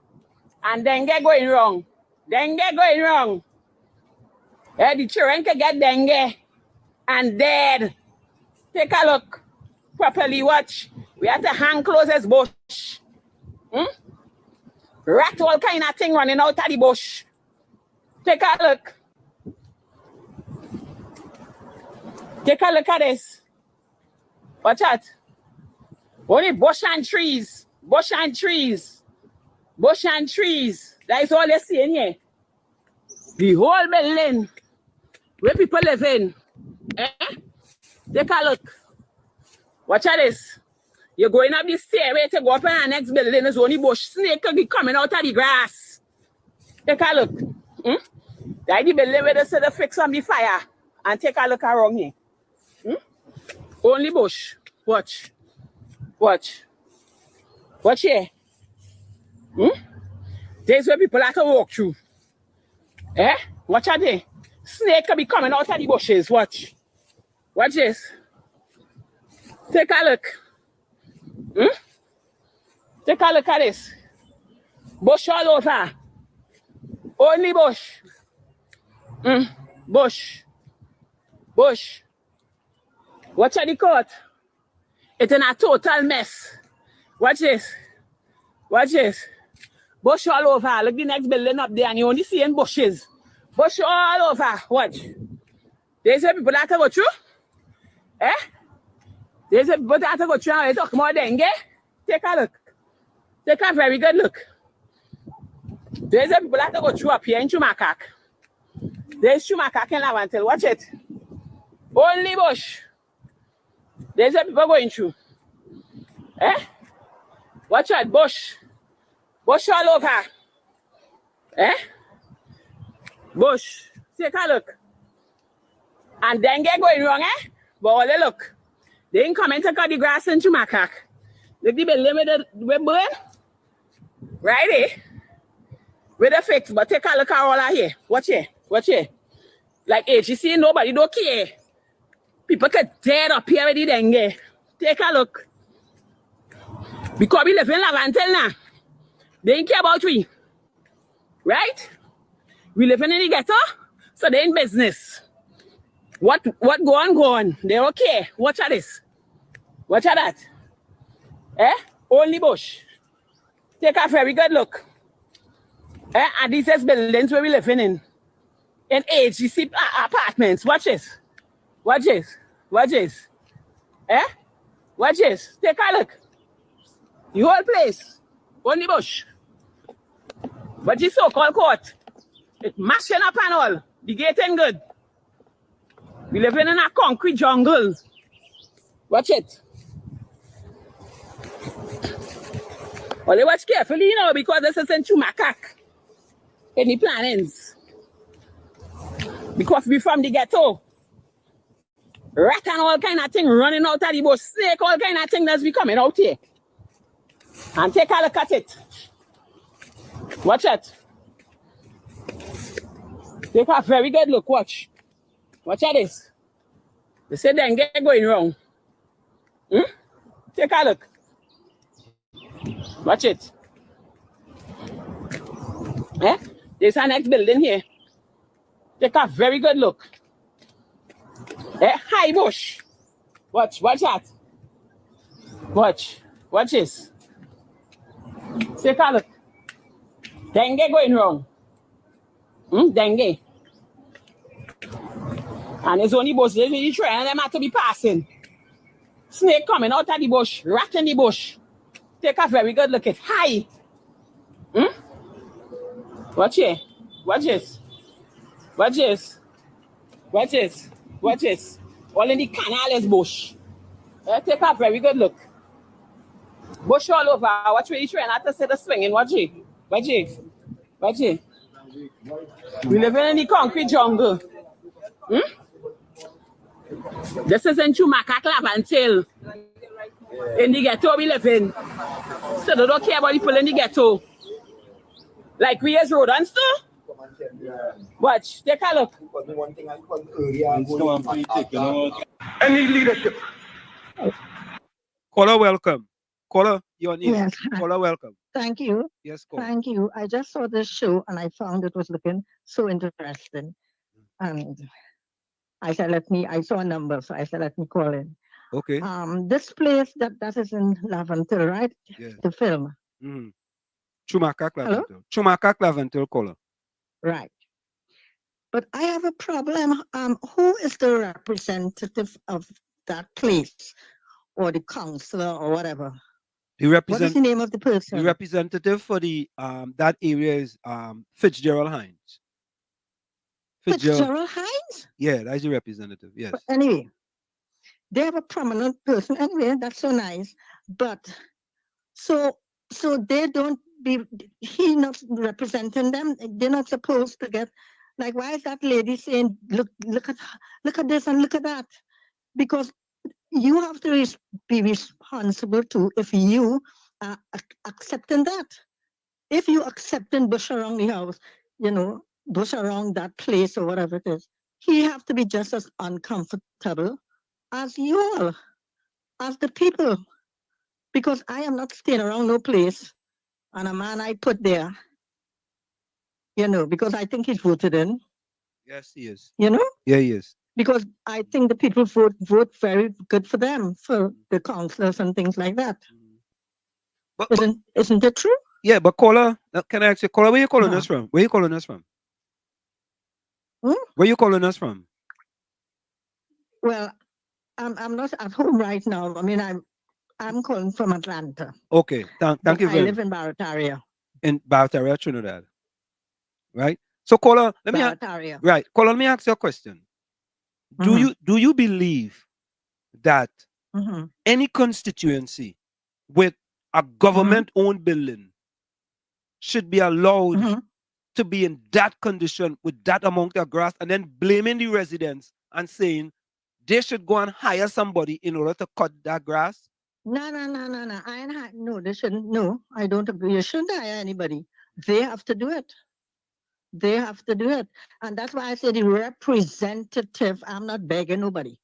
And dengue going wrong. The children can get dengue and dead. Take a look. Properly watch. We have to hang close as bush. Rat all kind of thing running out of the bush. Take a look. Take a look at this. Watch out. Only bush and trees. That is all you see in here. The whole building where people live in. Take a look. Watch out this. You're going up the stairway to go up in the next building. There's only bush. Snake could be coming out of the grass. Take a look. That's the building where they say they fix on the fire. And take a look around here. Only bush. Watch here. There's where people have to walk through. Watch out there. Snake could be coming out of the bushes. Watch this. Take a look. Take a look at this. Bush all over. Only bush. Bush. Watch out the court. It's in a total mess. Watch this. Bush all over. Look the next building up there and you only seeing bushes. Bush all over. Watch. There's where people have to go through. There's a people that have to go through and we talk about dengue. Take a look. Take a very good look. There's a people that have to go through up here in Chumakak. There's Chumakak in Lavantil. Watch it. Only bush. There's a people going through. Watch out, bush. Bush all over. Bush. Take a look. And then get going wrong, eh? But all they look. They ain't come and take out the grass in Chumacac. Look the building with burn. Right there. With the fix. But take a look at all out here. Watch here. Watch here. Like HEC, nobody don't care. People get dead up here with the dengue. Take a look. Because we live in Lavantel now. They ain't care about we. Right? We live in the ghetto, so they in business. What go on? They don't care. Watch at this. Watch at that. Eh? Only bush. Take a very good look. Eh? And these is buildings where we living in. In HGC apartments. Watch this. Watch this. Watch this. Eh? Watch this. Take a look. The whole place. Only bush. But this so-called court. It's mashing up and all. The gate ain't good. We living in a concrete jungle. Watch it. Only watch carefully, you know, because this is in Chumacac. Any plannings. Because we from the ghetto. Rat and all kind of thing running out of the bush. Snake, all kind of thing that's be coming out here. And take a look at it. Watch it. Take a very good look. Watch. Watch at this. They say then get going wrong. Take a look. Watch it. Eh? There's our next building here. Take a very good look. Eh? High bush. Watch that. Watch this. Take a look. Dengue going wrong. Dengue. And there's only bush. There's only train and them have to be passing. Snake coming out of the bush. Rat in the bush. Take a very good look at high. Watch here. Watch this. Watch this. Watch this. Watch this. All in the canal is bush. Take a very good look. Bush all over. Watch where the train have to sit a swinging. Watch it. Watch it. Watch it. We living in the concrete jungle. This is in Chumacac, Lavantel. In the ghetto we live in. So they don't care about people in the ghetto. Like we as road and stuff. Watch, take a look. Any leadership. Caller, welcome. Caller, you're on. Yes. Caller, welcome. Thank you. Yes, caller. Thank you. I just saw this show and I found it was looking so interesting. And I said, I saw a number, so I said, let me call in. Okay. This place that is in Lavantel, right? Yeah. The film. Chumacac, Lavantel. Chumacac, Lavantel, caller. Right. But I have a problem. Who is the representative of that place? Or the councillor or whatever? What is the name of the person? The representative for the that area is Fitzgerald Hines. Fitzgerald Hines? Yeah, that's the representative. Yes. But anyway, they have a prominent person. Anyway, that's so nice. But so they don't be. He not representing them. They're not supposed to get. Like, why is that lady saying, look at this and look at that? Because you have to be responsible too if you are accepting that. If you accepting bush around the house, bush around that place or whatever it is, he have to be just as uncomfortable as you all, as the people. Because I am not staying around no place and a man I put there, because I think he's voted in. Yes, he is. Yeah, he is. Because I think the people vote very good for them, for the councillors and things like that. But, isn't it true? Yeah, but caller, can I ask you, caller, where you calling us from? Where you calling us from? Where you calling us from? Well, I'm not at home right now. I mean, I'm calling from Atlanta. Okay, thank you very much. I live in Barataria. In Barataria, Trinidad. Right? So caller, let me caller, let me ask you a question. Do you believe that any constituency with a government-owned building should be allowed to be in that condition with that amount of grass and then blaming the residents and saying they should go and hire somebody in order to cut that grass? No. No, they shouldn't. No, I don't agree. You shouldn't hire anybody. They have to do it. They have to do it. And that's why I say the representative, I'm not begging nobody.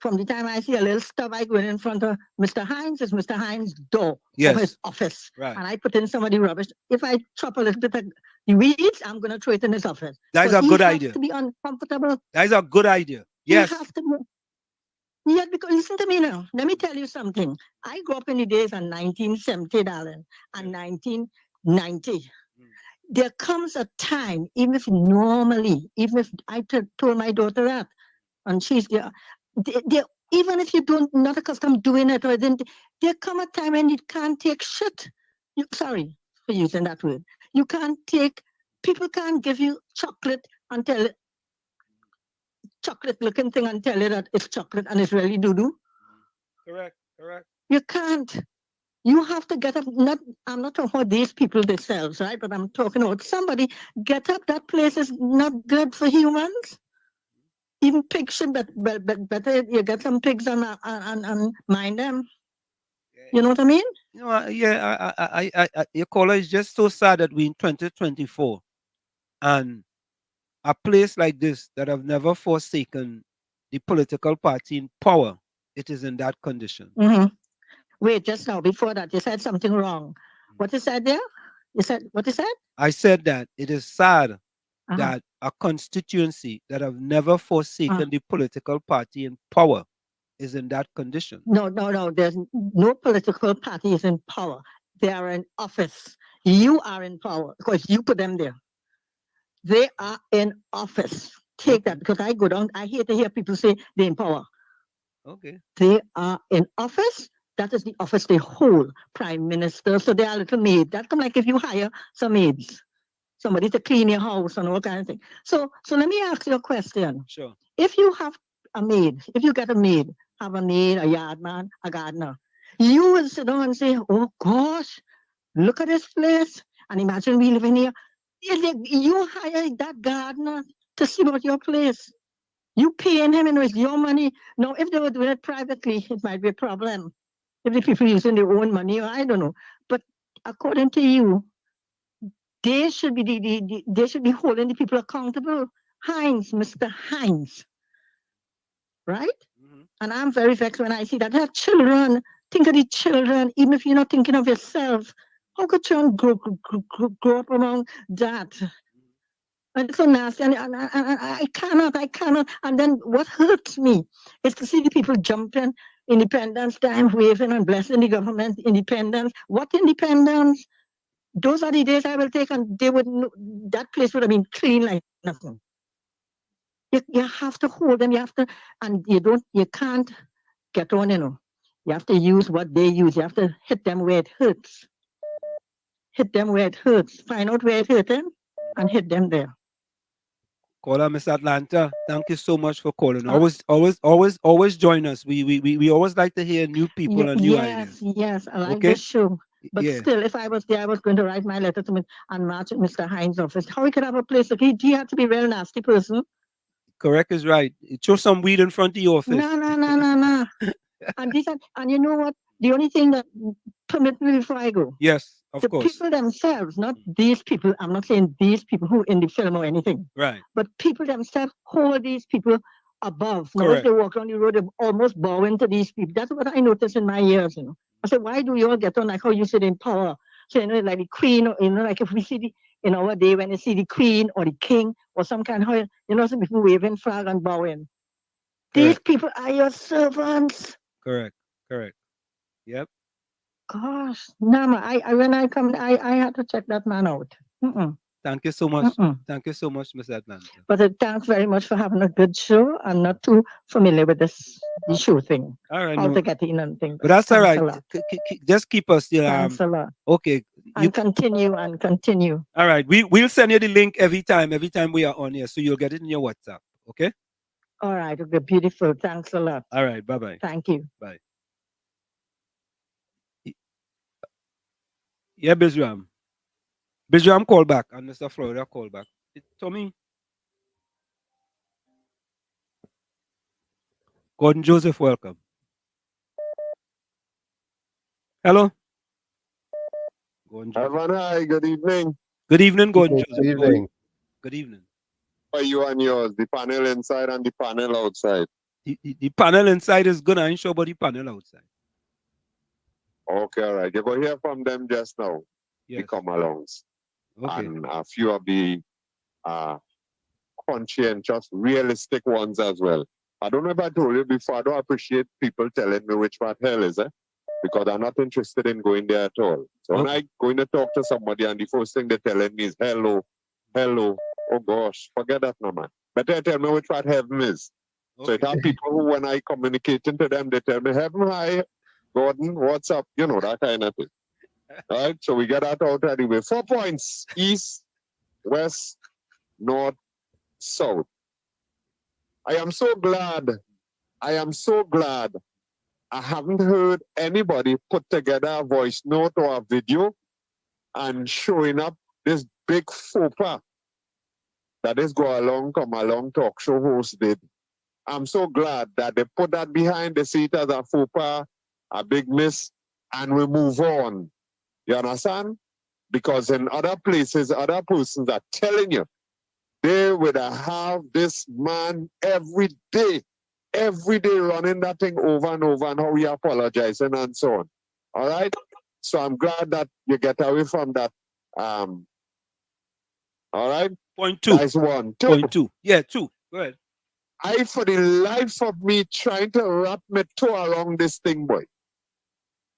From the time I see a little stuff, I go in front of Mr. Hines, it's Mr. Hines' door or his Yes. office. Right. And I put in some of the rubbish. If I chop a little bit of the weeds, I'm going to throw it in his office. That is But a good he has idea. to be uncomfortable. That is a good idea. Yes. He has to be. Yeah, because listen to me now. Let me tell you something. I grew up in the days of 1970, darling, and 1990. There comes a time, even if I told my daughter that, and she's there, even if you don't not accustomed doing it, or then there come a time when you can't take shit. Sorry for using that word. You can't take. People can't give you chocolate until chocolate-looking thing and tell you that it's chocolate and it's really doo-doo. Correct. Correct. You can't. You have to get up. I'm not talking about these people themselves, right? But I'm talking about somebody get up. That place is not good for humans. Even pigs should better you get some pigs and mind them. You know what I mean? You know, your caller is just so sad that we're in 2024, and a place like this that have never forsaken the political party in power, it is in that condition. Mm-hmm. Wait, just now, before that, you said something wrong. What you said there? You said, what you said? I said that it is sad that a constituency that have never forsaken the political party in power is in that condition. No. There's no political party is in power. They are in office. You are in power because you put them there. They are in office. Take that because I go down. I hear to hear people say they're in power. Okay. They are in office. That is the office they hold. Prime Minister. So they are little maids. That's like if you hire some maids, somebody to clean your house and all kind of thing. So let me ask you a question. Sure. If you have a maid, if you get a maid, have a maid, a yard man, a gardener, you will sit down and say, oh gosh, look at this place. And imagine we living here. You hire that gardener to see about your place. You paying him and it's your money. Now, if they were doing it privately, it might be a problem. If the people using their own money, I don't know. But according to you, they should be they should be holding the people accountable. Hines, Mr. Hines, right? And I'm very vexed when I see that. There are children. Think of the children, even if you're not thinking of yourself. How could children grow up among that? And it's so nasty. And I cannot. And then what hurts me is to see the people jumping Independence Time, waving and blessing the government, independence. What independence? Those are the days I will take, and they would that place would have been clean like nothing. You have to hold them. You have to, and you can't get on. You have to use what they use. You have to hit them where it hurts. Hit them where it hurts. Find out where it hurts them, and hit them there. Caller, Miss Atlanta, thank you so much for calling. Always join us. We always like to hear new people and new ideas. Yes, I like Okay? this show. But Yeah. still, if I was there, I was going to write my letter to him and march at Mr. Hines' office. How he could have a place? He had to be a real nasty person. Correct is right. Throw some weed in front of your office. No. And you know what? The only thing that permit me before I go. Yes, of the course. people themselves, not these people. I'm not saying these people who in the film or anything. Right. But people themselves hold these people above. Now, if Correct. they walk on the road, they almost bowing to these people. That's what I noticed in my years. I said, why do you all get on like how you sit in power? So, like the queen, like if we see in our day when you see the queen or the king or some kind of, some people waving flag and bowing. These people are your servants. Correct. Yep. Gosh, Nama, when I come, I had to check that man out. Thank you so much. Thank you so much, Miss Atlanta. But thanks very much for having a good show. I'm not too familiar with the show thing. All right. How to get in and things. But that's all Thanks right. a lot. Just keep us. Thanks a lot. Okay. And continue. All right. We'll send you the link every time we are on here, so you'll get it in your WhatsApp. Okay. All right. Okay. Beautiful. Thanks a lot. All right. Bye-bye. Thank you. Bye. Yeah, Bizram. Bizram call back and Mr. Florida call back. Tommy. Gordon Joseph, welcome. Hello. Gordon Joseph. Evan, hi, good evening. Good evening, Gordon Good Joseph. evening. Good evening. How are you and yours? The panel inside and the panel outside. The panel inside is good. I ain't sure about the panel outside. Okay, all right. You're going to hear from them just now. Yes. The come-alongs. Okay. And a few of the conscientious, realistic ones as well. I don't know if I told you before, I don't appreciate people telling me which part hell is, because I'm not interested in going there at all. So when I go in to talk to somebody and the first thing they're telling me is hello, hello, oh gosh, forget that no man. Better tell me which part heaven is. So it have people who, when I communicating to them, they tell me, heaven, hi, Gordon, what's up? You know, that kind of thing. All right, so we get that out anyway. 4 points, east, west, north, south. I am so glad I haven't heard anybody put together a voice note or a video and showing up this big faux pas that this come along talk show host did. I'm so glad that they put that behind the seat as a faux pas, a big miss, and we move on. You understand? Because in other places, other persons are telling you, they would have this man every day running that thing over and over and how he apologizing and so on. All right? So I'm glad that you get away from that. All right? Point two. That's one. Two. Point two. Yeah, two. Go ahead. I, for the life of me, trying to wrap my toe around this thing, boy.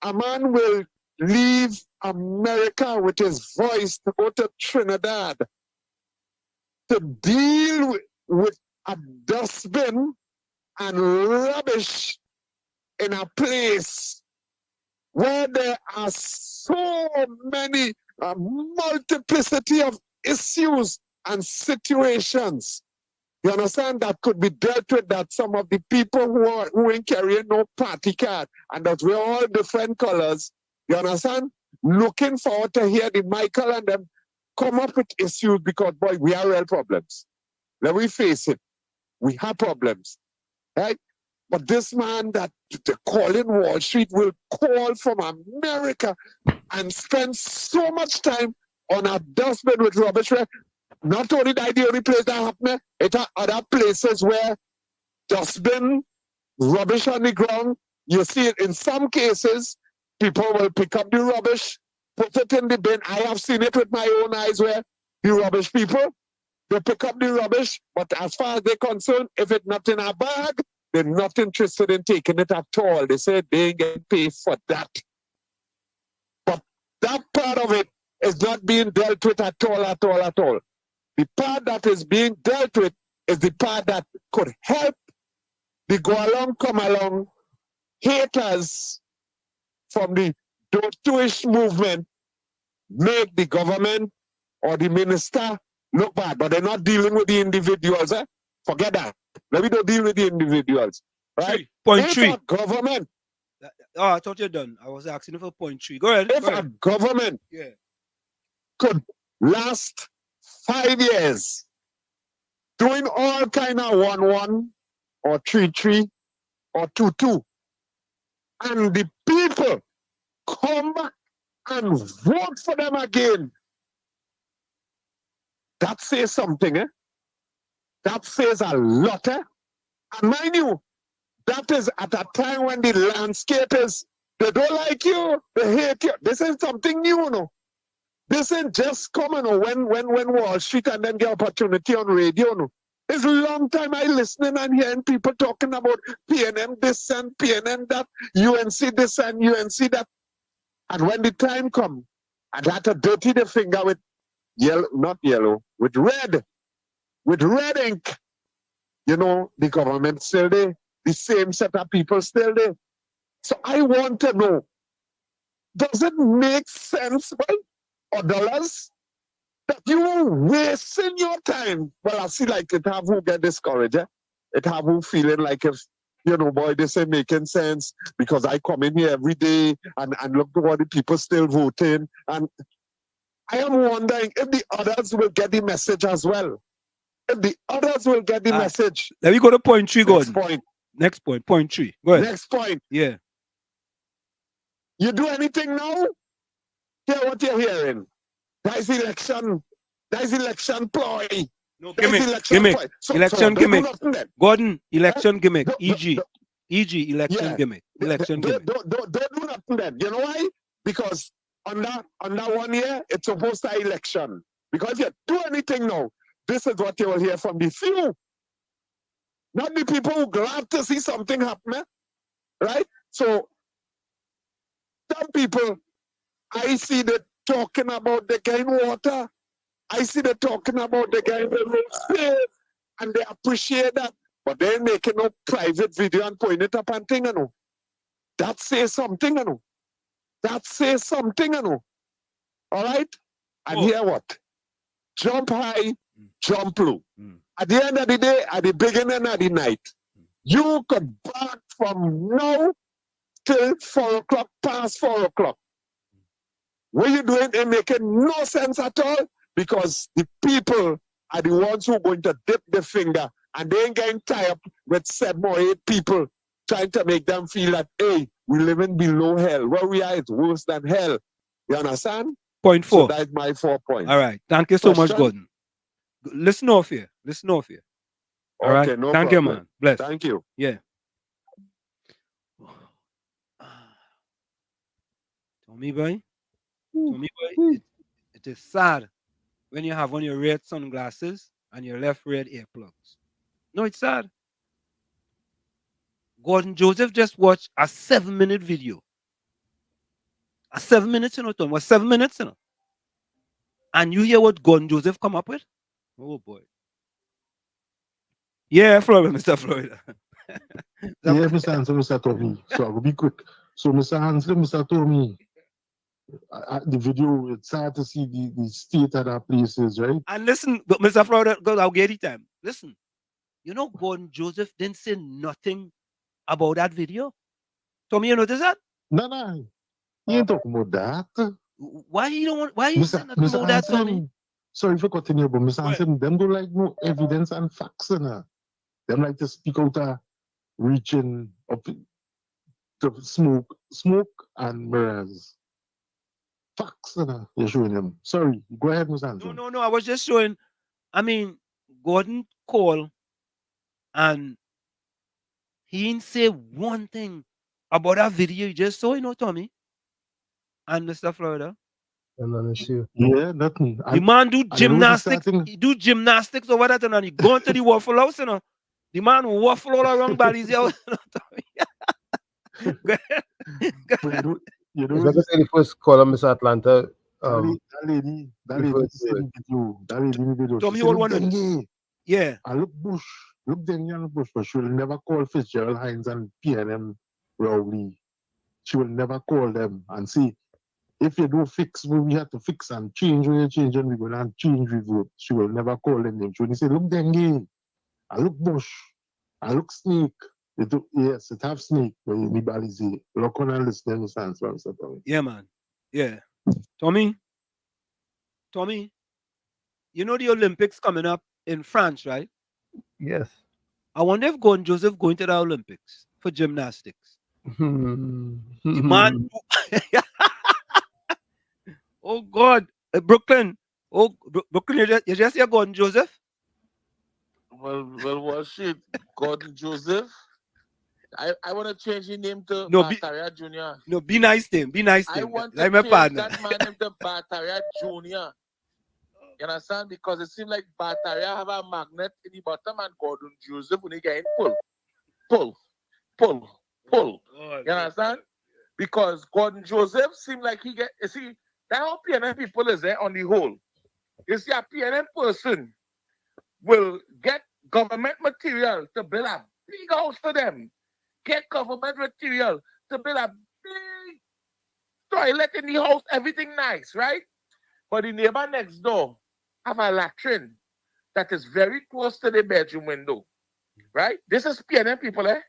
A man will leave America with his voice to go to Trinidad to deal with a dustbin and rubbish in a place where there are so many multiplicity of issues and situations. You understand, that could be dealt with, that some of the people who ain't carrying no party card and that we're all different colors, you understand, looking forward to hear the Michael and them come up with issues, because boy, we have real problems. Let me face it, we have problems, right? But this man that they call in Wall Street will call from America and spend so much time on a dustbin with rubbish. Not only that, the only place that happened, it are other places where dustbin, rubbish on the ground. You see it in some cases, people will pick up the rubbish, put it in the bin. I have seen it with my own eyes where the rubbish people, they pick up the rubbish, but as far as they're concerned, if it's not in a bag, they're not interested in taking it at all. They say they ain't getting paid for that. But that part of it is not being dealt with at all, at all, at all. The part that is being dealt with is the part that could help the come along haters from the Jewish movement make the government or the minister look bad. But they're not dealing with the individuals. Forget that. Let me not deal with the individuals. Right? Point if three. A government. Oh, I thought you're done. I was asking for point three. Go ahead. If a government could last 5 years doing all kind of 1-1 or 3-3 or 2-2, and the people come back and vote for them again, that says something, eh? That says a lot, eh? And mind you, that is at a time when the landscape is, they don't like you, they hate you. This is something new, no? This ain't just coming when Wall Street and then the opportunity on radio, no? It's a long time I listening and hearing people talking about PNM this and PNM that, UNC this and UNC that. And when the time come, and had to dirty the finger with yellow, not yellow, with red ink, you know, the government still there, the same set of people still there. So I want to know, does it make sense, boy, or dollars, that you wasting your time? Well, I see like it have who get discouraged, eh? It have who feeling like if, you know, boy, this ain't making sense because I come in here every day and look to what the people still voting. And I am wondering if the others will get the message as well. If the others will get the message. Let me go to point three, Gordon. Point. Next point. Point 3. Go ahead. Next point. Yeah. You do anything now? Hear what you're hearing. That's election. That's election ploy. No, That's gimmick. election Gimmick. ploy. So Election don't do gimmick. nothing then. Gordon, election gimmick. Don't- E.g. E.g. election Yeah. gimmick. Election gimmick. Don't do nothing then. You know why? Because under 1 year, it's supposed to election. Because you do anything now, this is what you will hear from the few. Not the people who glad to see something happening. Right? So some people, I see them talking about the gain water. I see them talking about the gain the road space, and they appreciate that. But they're making no private video and putting it up and thing, you know. That says something, you know. That says something, you know. All right? And hear what? Jump high, jump low. At the end of the day, at the beginning of the night, you could bark from now till 4 o'clock, past 4 o'clock. What you're doing ain't making no sense at all, because the people are the ones who are going to dip their finger, and they ain't getting tied up with 7 or 8 people trying to make them feel that, hey, we're living below hell. Where we are, it's worse than hell. You understand? Point 4. So that's my 4 points. All right. Thank you so much, Question? Gordon. Listen off here. Listen off here. All right. Okay, no Thank problem. you, man. Bless. Thank you. Yeah. Tommy boy. Tommy boy, it is sad when you have on your red sunglasses and your left red earplugs. No, it's sad. Gordon Joseph just watched a 7-minute video. A 7 minutes, you know, Tom. Was 7 minutes, you know. And you hear what Gordon Joseph come up with? Oh boy. Yeah, Florida, Mr. Florida. Yeah, Mr. Hanson, Mr. Tommy. So I will be quick. So Mr. Hanson, Mr. Tommy, the video, it's hard to see the state of that places, right? And listen, Mr. Florida, because I'll get it time. Listen, you know, Gordon Joseph didn't say nothing about that video. Tommy, you notice that? No. He ain't talking about that. Why you don't want? Why you saying nothing Mr. about that, Tommy? Hanson, sorry for cutting you, but Mr. Hanson, them don't like no evidence and facts, you know. Them like to speak out reaching up to smoke and mirrors. Facts, you know, you're showing them. Sorry, go ahead, Mr. Hanson. No. I was just showing. I mean, Gordon called, and he didn't say one thing about that video you just saw, you know, Tommy and Mr. Florida. And an issue. Yeah, nothing. The man do gymnastics. He do gymnastics over that, and he go into the Waffle House, you know. The man waffle all around Bally's house. You know, It's like I said, the first call on Miss Atlanta. that lady in the video. Tommy, She hold said, one "Look minute." dengue." Yeah. I look dengue and Bush, but she will never call Fitzgerald Hines and PNM Rowley. She will never call them and say, if you don't fix what we have to fix and change what you change, and we're going to change we vote. She will never call them names. She will say, look dengue. I look Bush. I look snake. Yes, it have snake, but anybody say, look on and listen, understand, Mr. Tommy. Yeah, man. Yeah. Tommy, you know the Olympics coming up in France, right? Yes. I wonder if Gordon Joseph going to the Olympics for gymnastics. The man. Oh God, Brooklyn. Oh, Brooklyn, you just hear Gordon Joseph? Well, what shit? Gordon Joseph? I want to change his name to No, Bataria Jr. No, be nice to him. Be nice to I him. want to Like my change partner. that man name to Bataria Jr. You understand? Because it seems like Bataria have a magnet in the bottom and Gordon Joseph when he get in pull. You understand? Because Gordon Joseph seems like he get, you see, that how PNM people is there on the whole. You see, a PNM person will get government material to build a big house for them. Get government material to build a big toilet in the house, everything nice, right? But the neighbor next door have a latrine that is very close to the bedroom window, right? This is PNM people, eh?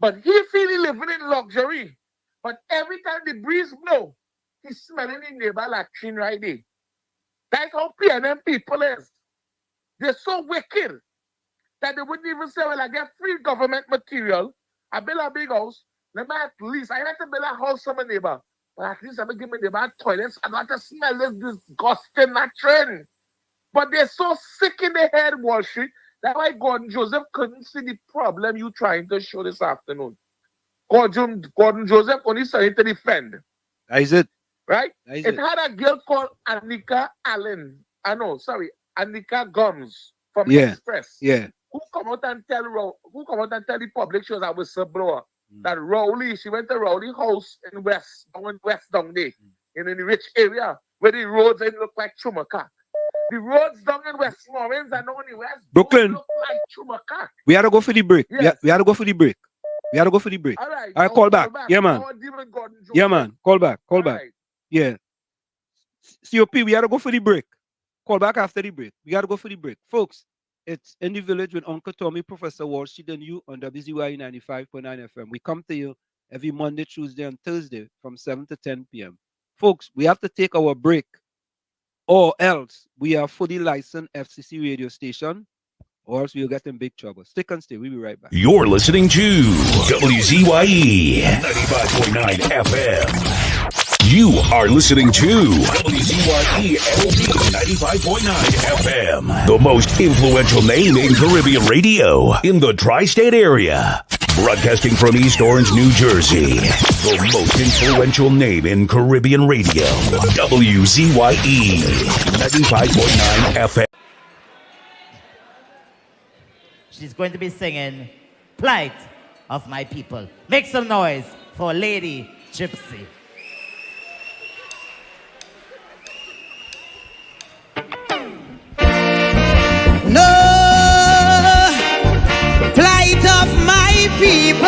But he feel he living in luxury. But every time the breeze blow, he's smelling the neighbor latrine right there. That's how PNM people is. They're so wicked. that they wouldn't even say, well, I get free government material, I build a big house, let me at least, I like to build a house for my neighbor, but at least I will give my neighbor a toilet, so I don't have to smell this disgusting that trend. But they're so sick in the head, Wall Street, that's why Gordon Joseph couldn't see the problem you trying to show this afternoon. Gordon Joseph only started to defend. That is it. Right? That is it had a girl called Anika Allen. Anika Gums from Express. Yeah. Who come out and tell the public she was a whistleblower. That Rowley, she went to Rowley house in West down there, in the rich area where the roads ain't look like Chumaka. The roads down in West Morens and down in West Brooklyn look like Chumaka. We had to go for the break. Yes. We had to go for the break. We had to go for the break. All right. Call back. Yeah, man. Yeah, man. Call back. Call back. Right. Yeah. COP, we had to go for the break. Call back after the break. We got to go for the break. Folks, it's In the Village with Uncle Tommy, Professor Walsh, and you on WZYE 95.9 FM. We come to you every Monday, Tuesday, and Thursday from 7 to 10 p.m. Folks, we have to take our break, or else we are fully licensed FCC radio station, or else we'll get in big trouble. Stick and stay. We'll be right back. You're listening to WZYE 95.9 FM. You are listening to WZYE 95.9 FM, the most influential name in Caribbean radio in the tri-state area. Broadcasting from East Orange, New Jersey, the most influential name in Caribbean radio, WZYE 95.9 FM. She's going to be singing Plight of My People. Make some noise for Lady Gypsy. No plight of my people.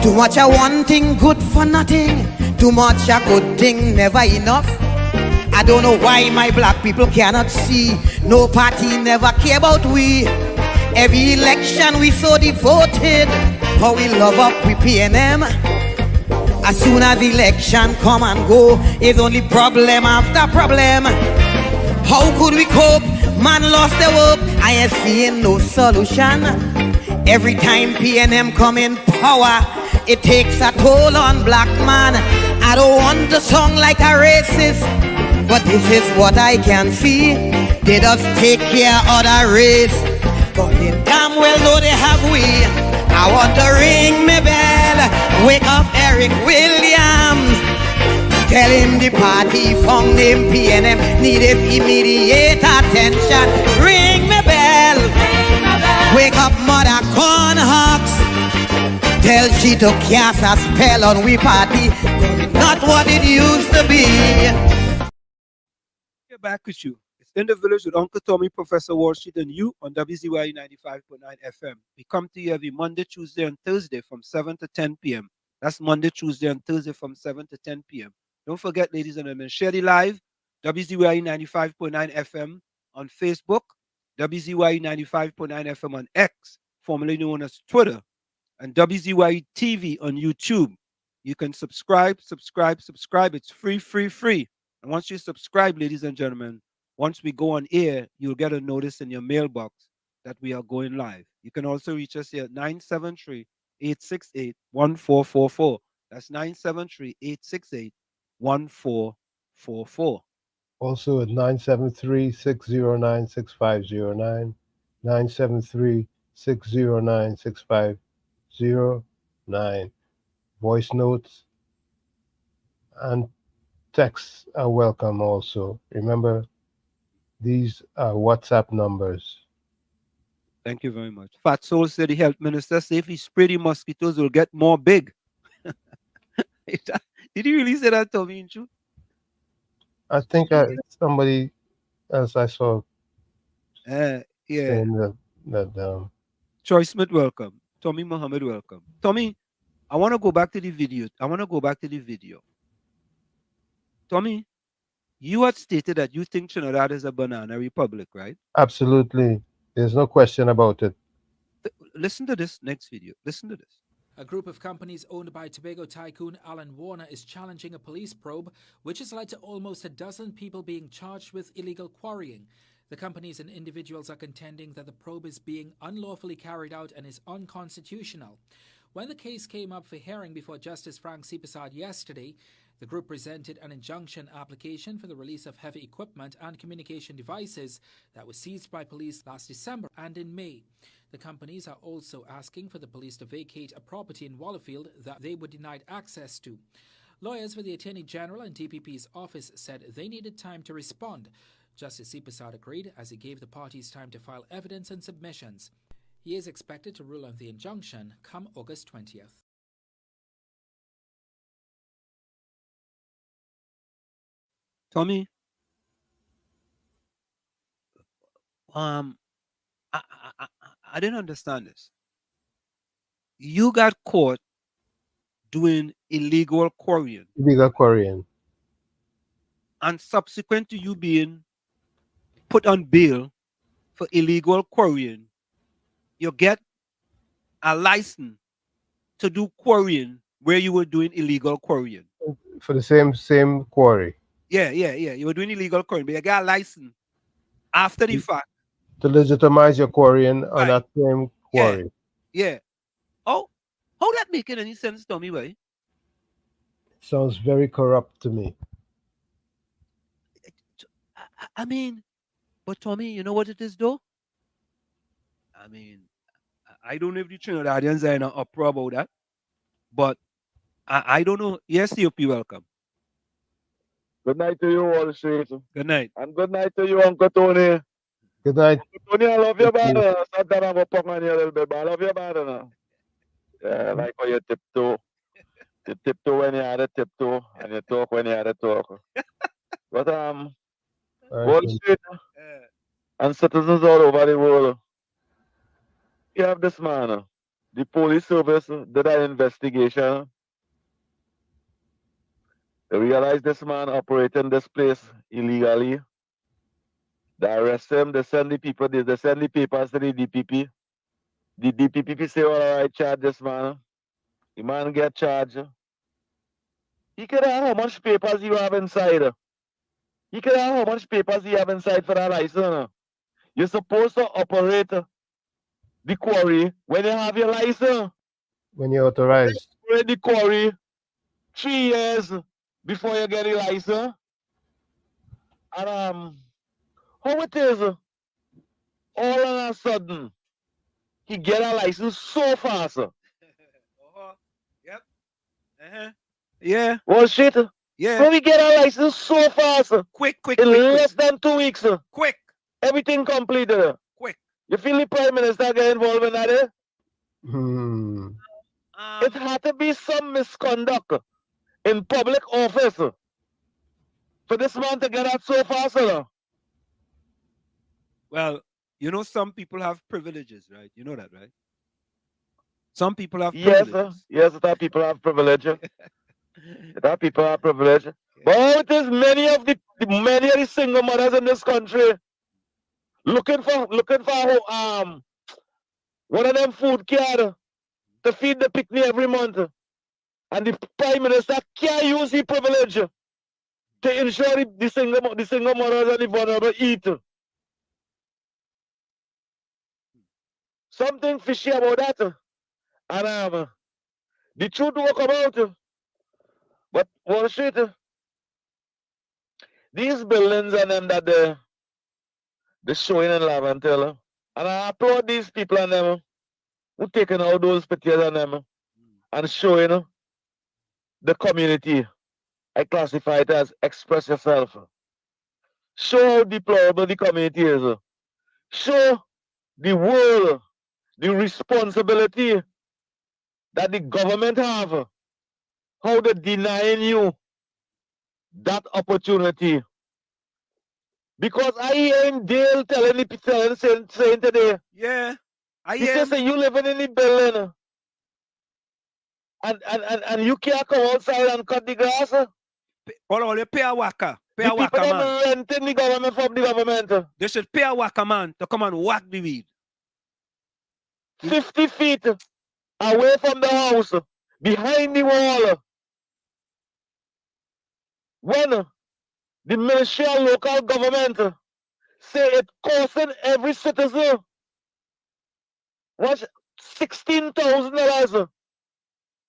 Too much a one thing good for nothing. Too much a good thing never enough. I don't know why my black people cannot see. No party never care about we. Every election we so devoted. How we love up we PNM. As soon as election come and go, it's only problem after problem. How could we cope? Man lost the hope. I ain't seeing no solution. Every time PNM come in power, it takes a toll on black man. I don't want to sound like a racist, but this is what I can see. They just take care of the race, but they damn well know they have we. I want to ring me bell, wake up Eric Williams, tell him the party found him PNM needed immediate attention. Ring me bell, wake up Mother Cornhucks, tell she to cast a spell on we party, not what it used to be. Back with you. It's In the Village with Uncle Tommy, Professor Walsh, and you on WZYE 95.9 FM. We come to you every Monday, Tuesday, and Thursday from 7 to 10 p.m. That's Monday, Tuesday, and Thursday from 7 to 10 p.m. Don't forget, ladies and gentlemen, share the live, WZYE 95.9 FM on Facebook, WZYE 95.9 FM on X, formerly known as Twitter, and WZYE TV on YouTube. You can subscribe. It's free. And once you subscribe, ladies and gentlemen, once we go on air, you'll get a notice in your mailbox that we are going live. You can also reach us here at 973-868-1444. That's 973-868-1444. Also at 973-609-6509, 973-609-6509. Voice notes and texts are welcome also. Remember, these are WhatsApp numbers. Thank you very much. Fat Soul said the health minister said if he spray the mosquitoes, will get more big. Did he really say that, Tommy? I think somebody else I saw. Yeah. Saying that Troy Smith, welcome. Tommy Muhammad, welcome. Tommy, I want to go back to the video. Tommy, you had stated that you think Trinidad is a banana republic, right? Absolutely. There's no question about it. Listen to this next video. Listen to this. A group of companies owned by Tobago tycoon Alan Warner is challenging a police probe, which has led to almost a dozen people being charged with illegal quarrying. The companies and individuals are contending that the probe is being unlawfully carried out and is unconstitutional. When the case came up for hearing before Justice Frank Sipasad yesterday, the group presented an injunction application for the release of heavy equipment and communication devices that was seized by police last December and in May. The companies are also asking for the police to vacate a property in Wallerfield that they were denied access to. Lawyers for the Attorney General and DPP's office said they needed time to respond. Justice Sipasad agreed as he gave the parties time to file evidence and submissions. He is expected to rule on the injunction come August 20th. Tommy, I didn't understand this. You got caught doing illegal quarrying. Illegal quarrying. And subsequent to you being put on bail for illegal quarrying, you get a license to do quarrying where you were doing illegal quarrying. For the same quarry. Yeah. You were doing illegal quarrying, but you got a license after the fact. To legitimize your quarrying on that same quarry. Yeah. Oh, how that making any sense, Tommy? Boy? Sounds very corrupt to me. I mean, but Tommy, you know what it is, though? I mean, I don't know if the Trinidadians are in an uproar about that, but I don't know. Yes, COP, welcome. Good night to you, Wall Street. Good night. And good night to you, Uncle Tony. Good night. Uncle Tony, I love your body. Sometimes I go poke on you a little bit, but I love your body now. Yeah, I like how you tiptoe. You tiptoe when you had a tiptoe, and you talk when you had a talk. But Wall Street and citizens all over the world, you have this man. The police service did an investigation. They realized this man operating this place illegally. They arrest him. They send the people. They send the papers to the DPP. The DPP say, "All right, charge this man." The man get charged. He could have how much papers you have inside. He could have how much papers you have inside for that license. You're supposed to operate the quarry when you have your license. When you're authorized. You operate the quarry 3 years before you get a license. And how it is, all of a sudden, he get a license so fast. Yep. Yeah. Well, shit. Yeah. So we get a license so fast. Quick. In less than 2 weeks. Quick. Everything completed. Quick. You feel the Prime Minister get involved in that, eh? It had to be some misconduct in public office for this man to get out so fast. Well, you know, some people have privileges, right? You know that, right? Some people have privileges. Yes, that people have privilege. That people have privilege. But it is many of the single mothers in this country looking for one of them food card to feed the picnic every month. And the Prime Minister can't use his privilege to ensure the single mothers and the vulnerable eat. Something fishy about that. And the truth will come out. But Wall Street, these buildings and them that they're showing in Lavantel, and I applaud these people and them who taking out those pictures and them and showing the community. I classify it as express yourself. Show how deplorable the community is. Show the world the responsibility that the government have. How they're denying you that opportunity. Because I hear him Dale saying today. Yeah. He says that you living in the building. And you can't come outside and cut the grass. Hold on, pay a waka. Pay The a waka, people that man. renting the government from the government. They should pay a waka, man, to come and whack the weed. 50 feet away from the house, behind the wall. When the military and local government say it costing every citizen was $16,000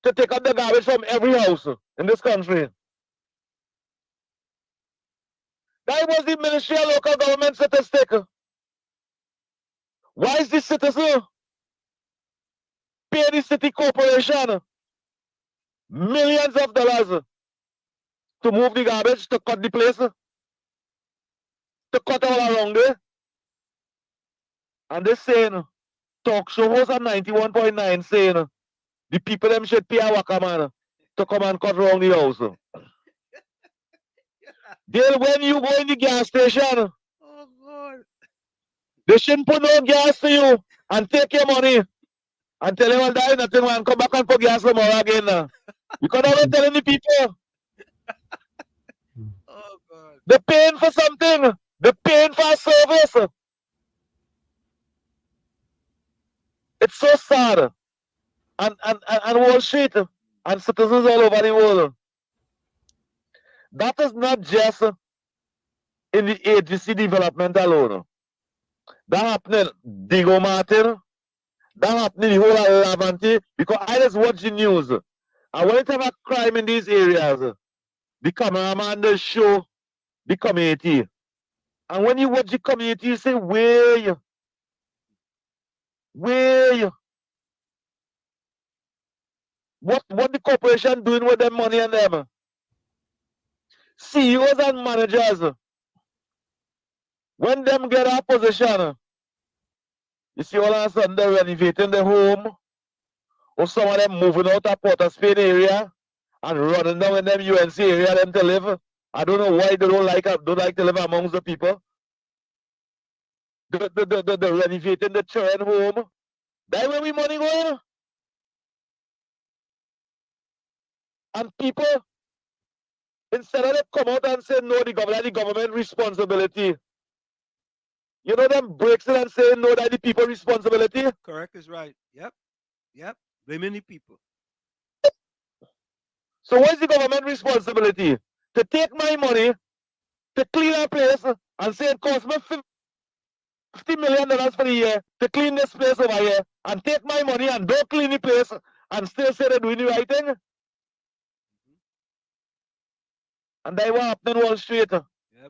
to take out the garbage from every house in this country. That was the military and local government statistic. Why is the citizen pay the city corporation millions of dollars to move the garbage, to cut the place, to cut all around there? And they're saying, talk show host on 91.9 saying, the people them should pay a waka man to come and cut around the house. Then when you go in the gas station, they shouldn't put no gas to you and take your money and tell you all that nothing and come back and put gas tomorrow again. Because I'm telling the people. They're paying for something. They're paying for a service. It's so sad. And Wall Street and citizens all over the world. That is not just in the agency development alone. That happening Digo Martin. That happening the whole of Lavante. Because I just watch the news. And when it have a crime in these areas, the cameraman does show the community. And when you watch the community, you say, where? What the corporation doing with them money and them? CEOs and managers, when them get a position, you see all of a sudden they're renovating the home, or some of them moving out of Port of Spain area and running down in them UNC area them to live. I don't know why they don't like to live amongst the people. The renovating the children home. That's where we money going. And people, instead of them come out and say no, the government responsibility. You know them breaks it and saying no, that the people responsibility. Correct is right. Yep. Blaming the people. So what is the government responsibility? To take my money, to clean a place, and say it cost me $50 million for the year to clean this place over here, and take my money and don't clean the place, and still say they're doing the right thing? And that's what happened in Wall Street.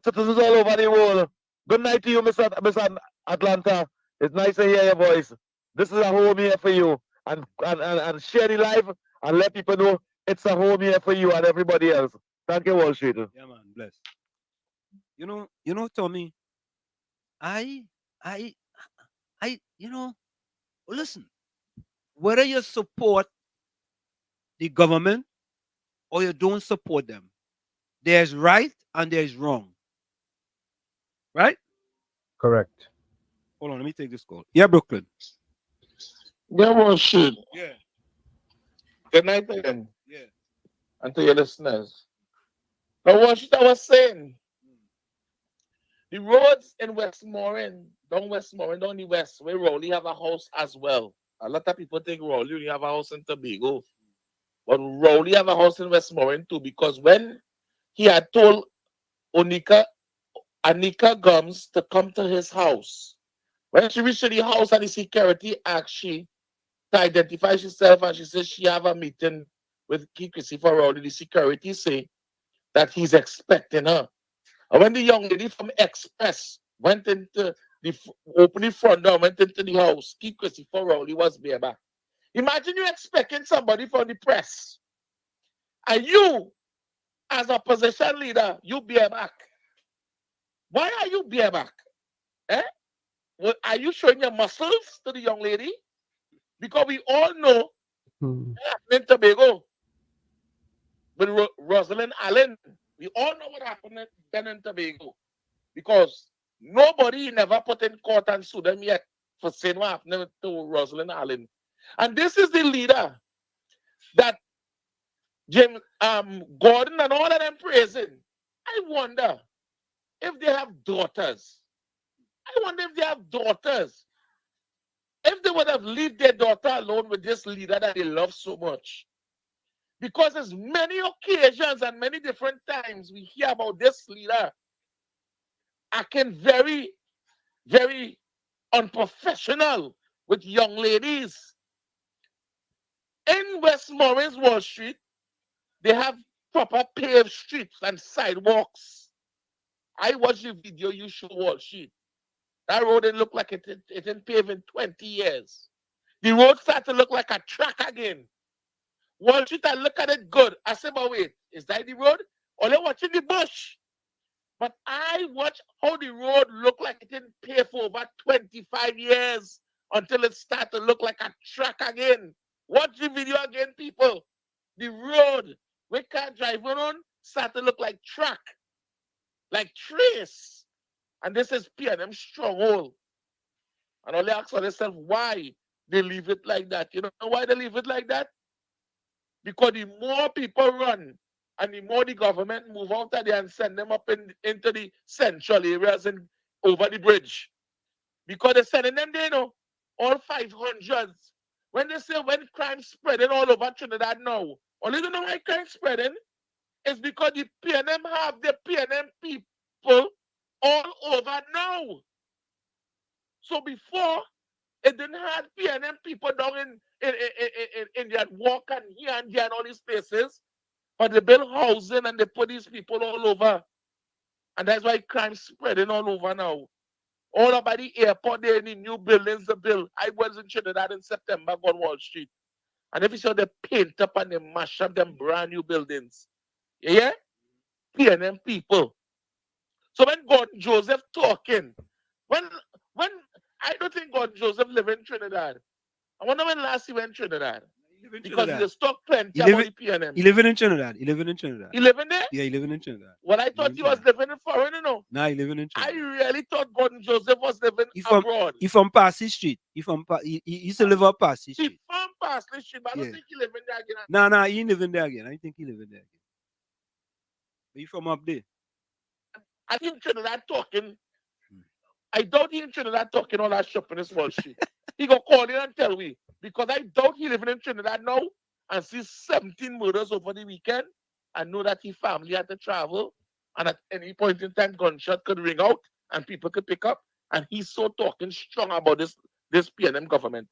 Citizens all over the world. Good night to you, Mr. Atlanta. It's nice to hear your voice. This is a home here for you. And share the life and let people know it's a home here for you and everybody else. Thank you, Wall Street. Yeah, man, bless. You know, Tommy, listen, whether you support the government or you don't support them, there's right and there's wrong. Right? Correct. Hold on, let me take this call. Yeah, Brooklyn. Yeah, Wall Street. Yeah. Good night again. Yeah. And to your listeners. Now, what I was saying, the roads in Westmoreland, down the west, where Rowley have a house as well. A lot of people think Rowley only have a house in Tobago. But Rowley have a house in Westmoreland too, because when he had told Anika Gums to come to his house, when she reached the house and the security asked she to identify herself, and she said she have a meeting with Christopher Rowley, the security say that he's expecting her. And when the young lady from Express went into opened the front door, went into the house, Christopher Rowley was bareback. Imagine you expecting somebody from the press, and you, as a opposition leader, you bareback. Why are you bareback? Well, are you showing your muscles to the young lady? Because we all know in Tobago with Rosalind Allen, we all know what happened then in Tobago. Because nobody never put in court and sued them yet for saying what happened to Rosalind Allen. And this is the leader that James Gordon and all of them praising. I wonder if they have daughters. If they would have left their daughter alone with this leader that they love so much. Because there's many occasions and many different times we hear about this leader acting very, very unprofessional with young ladies. In Westmoreland, Wall Street, they have proper paved streets and sidewalks. I watched the video you show Wall Street. That road didn't look like it didn't pave in 20 years. The road started to look like a track again. Wall Street, I look at it good. I said, but wait, is that the road? Or they watching the bush? But I watch how the road looked like it didn't pave for over 25 years until it started to look like a track again. Watch the video again, people. The road we can't drive on start to look like track, like trace. And this is P&M stronghold. And only ask themselves why they leave it like that. You know why they leave it like that? Because the more people run and the more the government move out of there and send them up into the central areas and over the bridge. Because they're sending them there, all 500s. When they say when crime spreading all over Trinidad now, only don't know why crime spreading is because the P&M have the P&M people all over now. So before, it didn't have P&M people down in that walk and here and there and all these places. But they build housing and they put these people all over. And that's why crime spreading all over now. All about the airport, there any new buildings to build. I was in Trinidad in September on Wall Street. And if you saw they paint up and they mash up them brand new buildings. Yeah? P&M people. So when Gordon Joseph talking, when I don't think Gordon Joseph live in Trinidad. I wonder when last he went to Trinidad. Because he just talk plenty about the P&M. He living in Trinidad. He living in Trinidad. He living there? Yeah, he living in Trinidad. Well, I thought he was living in foreign, Nah, he living in Trinidad. I really thought Gordon Joseph was living abroad. He from Passy Street. He used to live up Passy Street. He from Passy Street, but I don't think he living there again. Nah, he ain't living there again. I think he living there again. But he from up there. I think Trinidad talking. I doubt he in Trinidad talking all that shop in this Wall Street. He go call in and tell me. Because I doubt he living in Trinidad now and see 17 murders over the weekend. I know that his family had to travel. And at any point in time, gunshot could ring out and people could pick up. And he's so talking strong about this P&M government.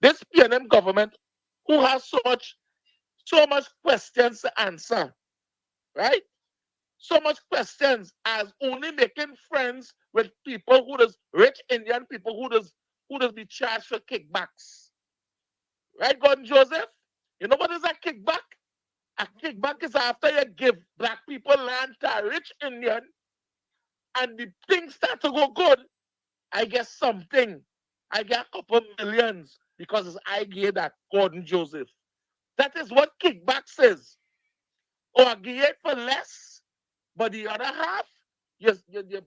This P&M government who has so much questions to answer. Right? So much questions as only making friends with people who does rich Indian people who does be charged for kickbacks. Right, Gordon Joseph? You know what is a kickback? A kickback is after you give black people land to a rich Indian and the things start to go good. I get something. I get a couple millions because I gave that Gordon Joseph. That is what kickbacks is. Or I give it for less, but the other half, you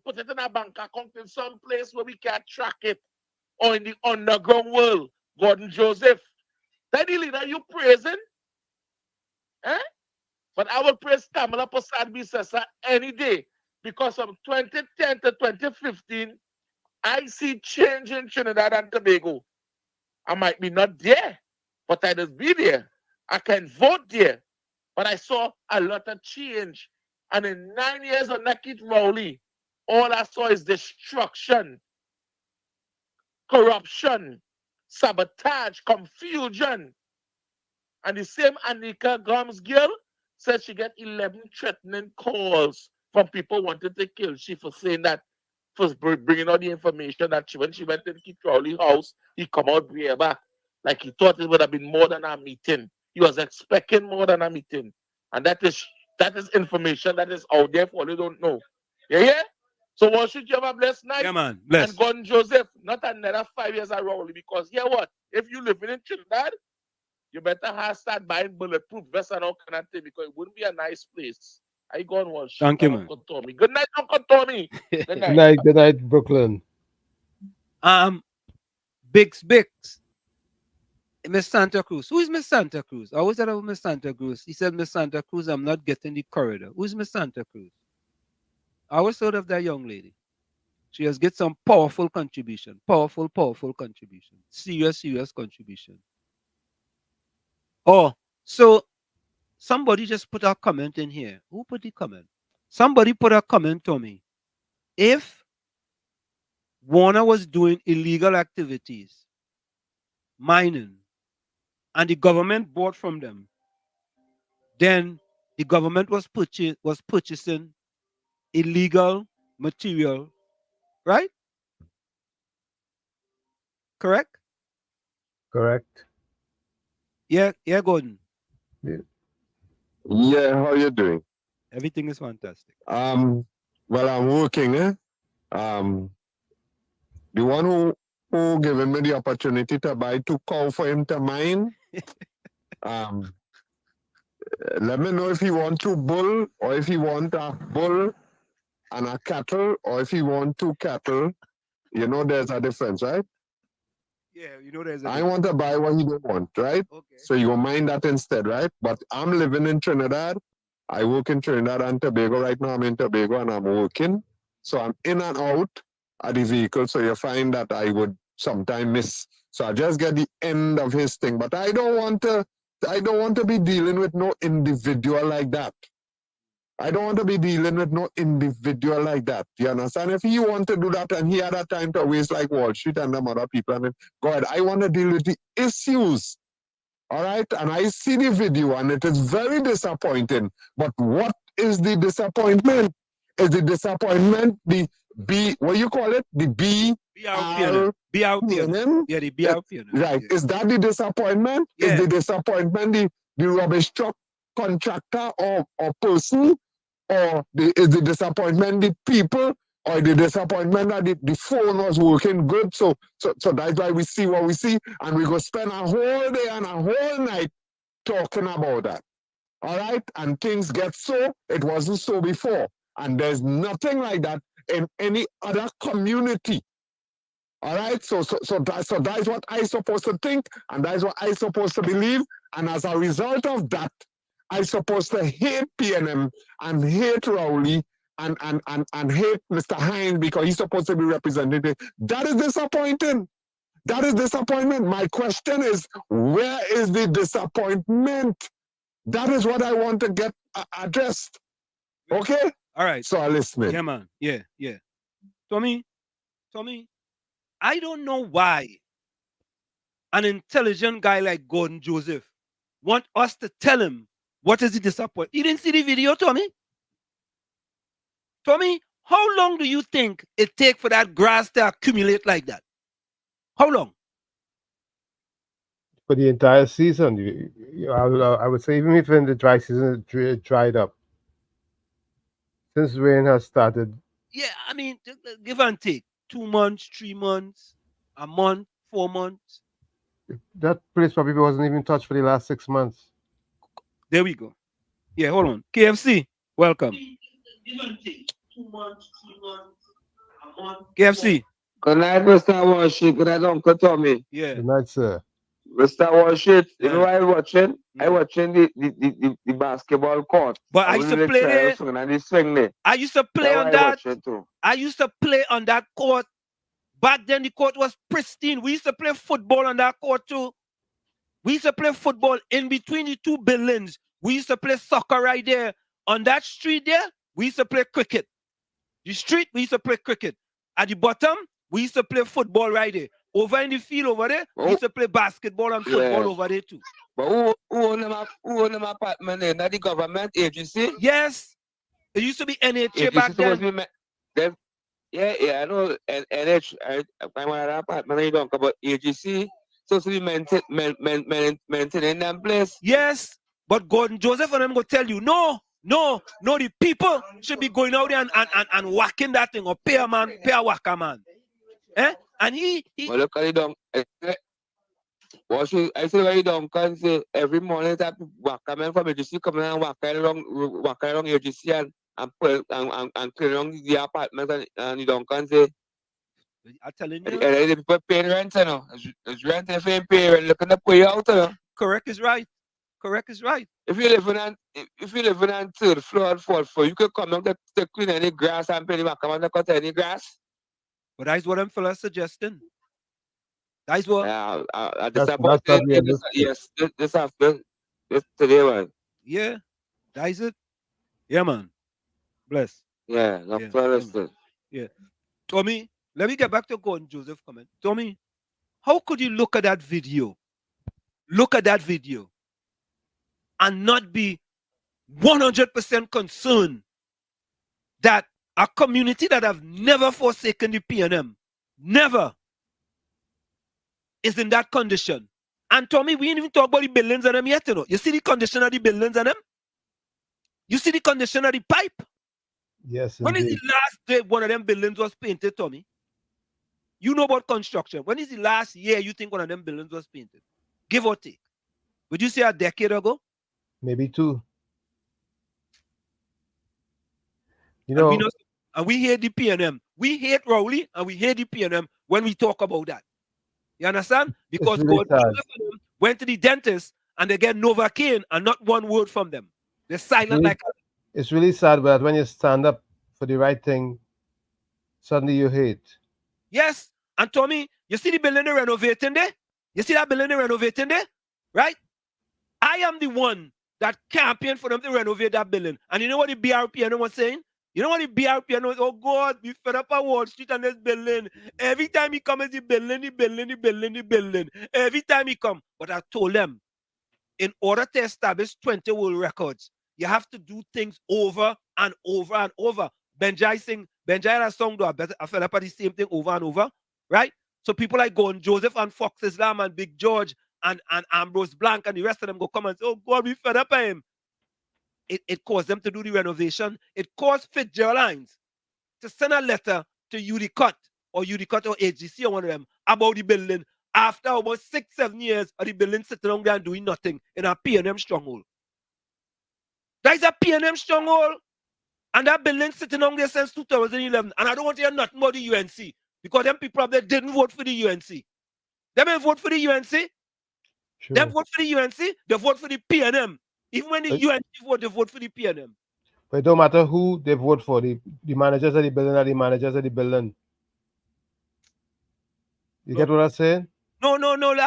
put it in a bank account in some place where we can't track it. Or in the underground world, Gordon Joseph. That the leader you praising? Eh? But I will praise Kamala Prasad Bisesa any day. Because from 2010 to 2015, I see change in Trinidad and Tobago. I might be not there, but I just be there. I can vote there. But I saw a lot of change. And in 9 years of Nakit Rowley, all I saw is destruction, corruption, sabotage, confusion. And the same Anika Gomes girl said she get 11 threatening calls from people wanting to kill she for saying that, for bringing out the information that when she went to Kit Rowley house, he come out way back. Like he thought it would have been more than a meeting. He was expecting more than a meeting. And that is information that is out there for you don't know. Yeah? So what should you have a blessed night? Yeah, man. Bless. And Gordon Joseph, not another 5 years at Rowley. Because hear what? If you live in Trinidad, you better start buying bulletproof vests and all kind of thing because it wouldn't be a nice place. I go on one. Thank you, man. Tommy. Good night, Uncle Tommy. Good night. Good night, Brooklyn. Bix. Miss Santa Cruz. Who is Miss Santa Cruz? I always said about Miss Santa Cruz. He said, Miss Santa Cruz, I'm not getting the corridor. Who's Miss Santa Cruz? I always heard of that young lady. She has get some powerful contribution. Powerful contribution. Serious contribution. Oh, so somebody just put a comment in here. Who put the comment? Somebody put a comment to me. If Warner was doing illegal activities, mining, and the government bought from them, then the government was purchasing illegal material, right? Correct? Correct. Yeah, Gordon. Yeah, how you doing? Everything is fantastic. Well, I'm working, the one who given me the opportunity to buy 2 cows for him to mine, let me know if he want 2 bull or if he want a bull and a cattle or if he want 2 cattle. You know there's a difference, right? Yeah, you know there's a I difference. want to buy what he don't want, right? Okay. So you mine that instead, right? But I'm living in Trinidad. I work in Trinidad and Tobago. Right now I'm in Tobago and I'm working. So I'm in and out of the vehicle. So you find that I would sometime miss. So I just get the end of his thing. But I don't want to be dealing with no individual like that. I don't want to be dealing with no individual like that. You understand? If he want to do that and he had a time to waste like Wall Street and them other people, and then, God, I want to deal with the issues. All right? And I see the video and it is very disappointing. But what is the disappointment? Is the disappointment the B, what you call it? The BRPNM. Yeah, the BRPNM. Right. Yeah. Is that the disappointment? Yeah. Is the disappointment the rubbish truck contractor or person? Or is the disappointment the people? Or the disappointment that the phone was working good? So that's why we see what we see. And we go spend a whole day and a whole night talking about that. All right? And things get so, it wasn't so before. And there's nothing like that in any other community. All right, so that is what I supposed to think, and that is what I supposed to believe, and as a result of that, I supposed to hate PNM and hate Rowley and hate Mr. Hines because he's supposed to be representative. That is disappointing. That is disappointment. My question is, where is the disappointment? That is what I want to get addressed. Okay? All right. So I listen. Yeah, man. Yeah. Tommy, I don't know why an intelligent guy like Gordon Joseph want us to tell him what is the disappointment. You didn't see the video, Tommy? Tommy, how long do you think it take for that grass to accumulate like that? How long? For the entire season, I would say even if in the dry season it dried up. Since rain has started. Yeah, I mean, give and take. 2 months, 3 months, a month, 4 months. That place probably wasn't even touched for the last 6 months. There we go. Yeah, hold on. KFC, welcome. Give and take. 2 months, 3 months, a month. KFC. Good night, Mr. Worship. Good night, Uncle Tommy. Yeah. Good night, sir. Mr. Worship, you know what I'm watching? I'm watching the basketball court. But I used to play there. And the swing there. I used to play on that. I used to play on that court. Back then, the court was pristine. We used to play football on that court too. We used to play football in between the 2 buildings. We used to play soccer right there. On that street there, we used to play cricket. The street, we used to play cricket. At the bottom, we used to play football right there. Over in the field over there, we used to play basketball and football over there too. But who own them apartment there? Not the government agency? Yes. It used to be NHA back then. Yeah, I know. NH, I'm on an apartment, you don't about AGC. So to be maintaining them place. Yes, but Gordon Joseph and them go tell you, no, the people should be going out there and whacking that thing or pay a whacker man. Eh? And he well, look at it down. I say where you don't can say every morning that whacker man from AGC coming and whacker along AGC and clear along the apartment and you don't can say. I'm telling you. And the people paying rent, you know. It's rent if you pay rent, looking to pay out, you know. Correct is right. If you live on third floor and fourth floor, you could come down to clean any grass and pay the back to cut any grass. But that's what I'm fellas suggesting. That's what. That's not realistic. Yes, this after this today one. Yeah, that's it. Yeah, man. Bless. Yeah, no Yeah, listen. yeah. Tommy, let me get back to Gordon Joseph comment. Tommy, how could you look at that video? Look at that video and not be 100% concerned that a community that have never forsaken the PNM, never, is in that condition. And Tommy, we ain't even talk about the buildings and them yet, you know. You see the condition of the buildings and them? You see the condition of the pipe? Yes, When is indeed. the last day one of them buildings was painted, Tommy? You know about construction. When is the last year you think one of them buildings was painted? Give or take. Would you say a decade ago? Maybe 2. You And know, we hate the PNM. We hate Rowley and we hate the PNM when we talk about that. You understand? Because really God sad. went to the dentist and they get Novocaine and not one word from them. They're silent really, like it's really sad, but when you stand up for the right thing, suddenly you hate. yes. And Tommy, you see the building they're renovating there? You see that building they're renovating there? Right? I am the one that campaigned for them to renovate that building. And you know what the BRPN was saying? You know what the BRPN was? Oh God, we fed up on Wall Street and this building. Every time he comes, the building. Every time he come. But I told them, in order to establish 20 world records, you have to do things over and over and over. Benjai had a song though, I fell up at the same thing over and over, right? So people like Gordon Joseph and Fox Islam and Big George and Ambrose Blanc and the rest of them go come and say, oh God, we fed up at him. It caused them to do the renovation. It caused Fitzgerald to send a letter to UDCOT or AGC or one of them about the building after about 6-7 years of the building sitting down there and doing nothing in a PNM stronghold. That is a PNM stronghold. And that building sitting down there since 2011. And I don't want to hear nothing about the UNC because them people up there didn't vote for the UNC. They didn't vote for the UNC. Sure. They vote for the UNC, they vote for the PNM. Even when the UNC vote, they vote for the PNM. But it don't matter who they vote for. The managers of the building are the managers of the building. You get what I'm saying? No,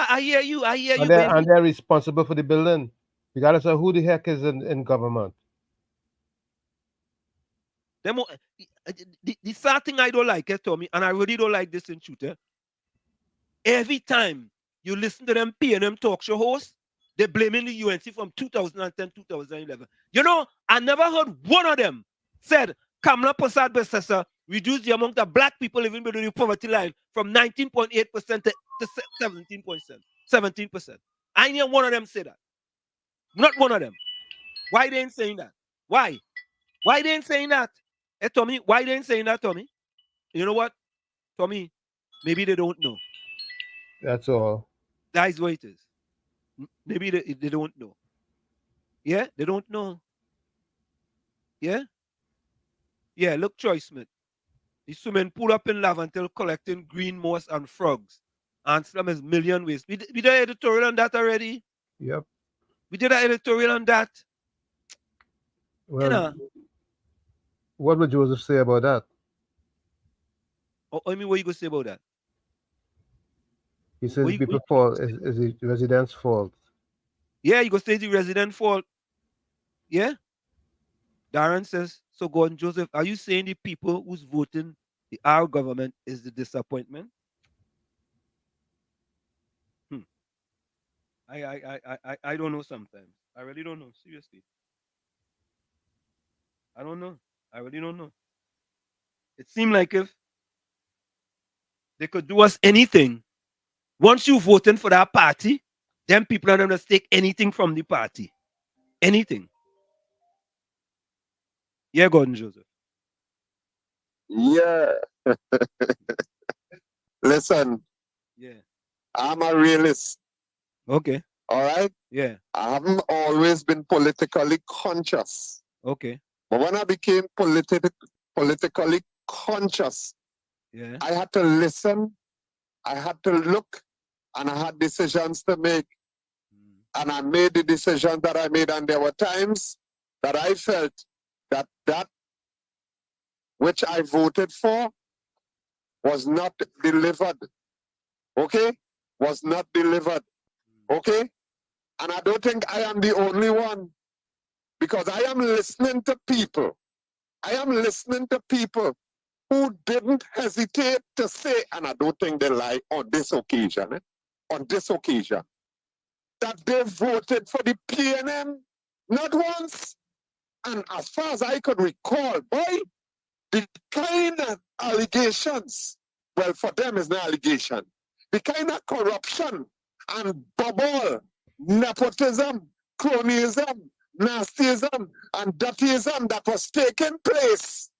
I hear you. And they're responsible for the building, regardless of who the heck is in government. The sad thing I don't like, Tommy, and I really don't like this in shooter. Every time you listen to them PNM talk show hosts, they're blaming the UNC from 2010, 2011. You know, I never heard one of them said Kamala Prasad Besessa reduced the amount of black people living below the poverty line from 19.8% to 17%. I ain't hear one of them say that. Not one of them. Why they ain't saying that? Why? Why they ain't saying that? Hey, Tommy, why they ain't saying that, Tommy? You know what, Tommy? Maybe they don't know. That's all. That's what it is. Maybe they don't know. Yeah, they don't know. Yeah? Yeah, look, Troy Smith. The swimming pool up in Lavantil collecting green moss and frogs. Anslam is million ways. We did an editorial on that already. Yep. We did an editorial on that. Well, you know. What would Joseph say about that? I mean, what you going to say about that? He says people's fault is the residents' fault. Yeah, you go say the resident fault. Yeah? Darren says, so Gordon Joseph, are you saying the people who's voting our government is the disappointment? I don't know sometimes. I really don't know. Seriously. I don't know. I really don't know. It seemed like if they could do us anything, once you voting for that party, then people are going to take anything from the party. Anything. Yeah, Gordon Joseph. Yeah. Listen. Yeah. I'm a realist. Okay. All right? Yeah. I haven't always been politically conscious. Okay. But when I became politically conscious, yeah, I had to listen, I had to look, and I had decisions to make. And I made the decisions that I made, and there were times that I felt that which I voted for was not delivered. Okay? Was not delivered. Okay? And I don't think I am the only one, because I am listening to people. I am listening to people who didn't hesitate to say, and I don't think they lie on this occasion, on this occasion, that they voted for the PNM not once. And as far as I could recall, boy, the kind of allegations, well, for them is no allegation, the kind of corruption and bubble, nepotism, cronyism, nastyism, and dirtyism that was taking place.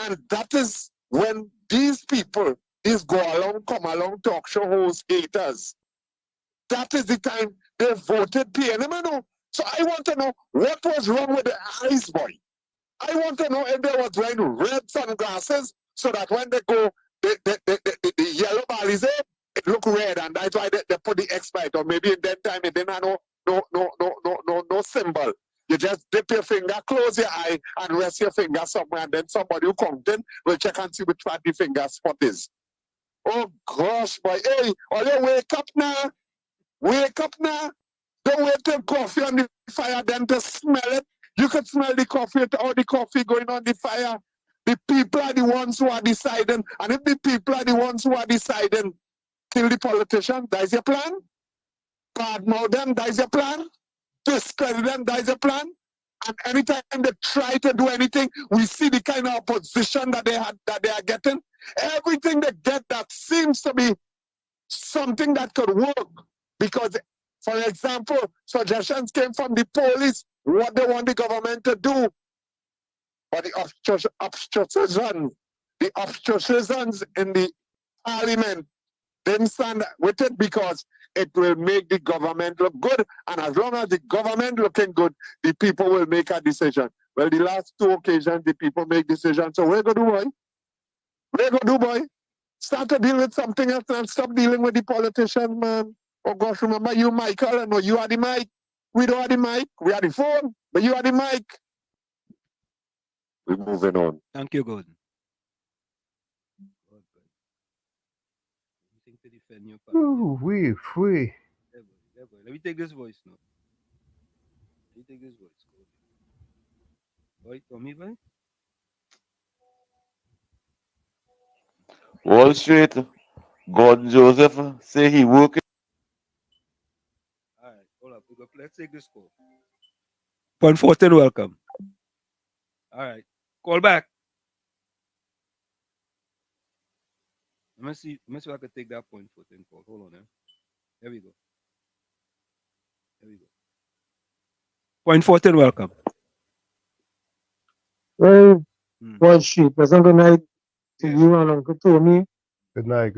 And that is when these people, these go along, come along, talk show host haters, that is the time they voted PNM. No. So I want to know what was wrong with the eyes, boy. I want to know if they were wearing red sunglasses so that when they go, the yellow ball is there, it look red, and that's why they put the expite. Or maybe in that time it didn't have no symbol. You just dip your finger, close your eye, and rest your finger somewhere, and then somebody who counting will check and see which part the finger spot is. Oh gosh, boy. Hey, all you wake up now. Wake up now. Don't wait till coffee on the fire, then to smell it. You could smell the coffee or the coffee going on the fire. The people are the ones who are deciding. And if the people are the ones who are deciding, kill the politician, that is your plan. Badmouth them, that is your plan. Discredit them, that is your plan. And anytime they try to do anything, we see the kind of opposition that they are getting. Everything they get that seems to be something that could work. Because, for example, suggestions came from the police, what they want the government to do. But the obstructions in the parliament didn't stand with it because it will make the government look good. And as long as the government looking good, the people will make a decision. Well, the last two occasions, the people make decisions. So we're going to do, boy. We're going to do, boy. Start to deal with something else and stop dealing with the politician, man. Oh gosh, remember you, Michael? I know you are the mic. We don't have the mic. We are the phone, but you are the mic. We're moving on. Thank you, Gordon. Ooh, free. Let me take this voice now. Let me take this voice. Boy, Tommy, boy. Wall Street, Gordon Joseph say he working. All right, hold up. Let's take this call. Point 14, welcome. All right, call back. Let me see if I can take that point 14 call. Hold on, There we go. Point 14, welcome. Well, Wall Street, pleasant good night to you and Uncle Tommy. Good night.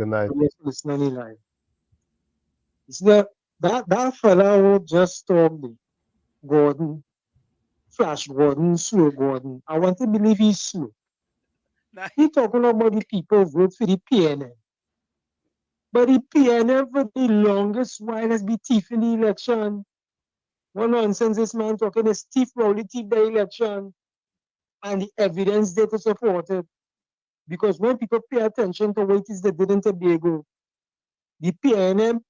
Listening live. It's that fella who just told me, Gordon, Flash Gordon, Slow Gordon. I want to believe he's slow. He talking about the people vote for the PNM. But the PNM for the longest while has been thief in the election. What nonsense this man talking is thief probably thief the election. And the evidence there to support it. Because when people pay attention to what it is they did in Tobago, the PNM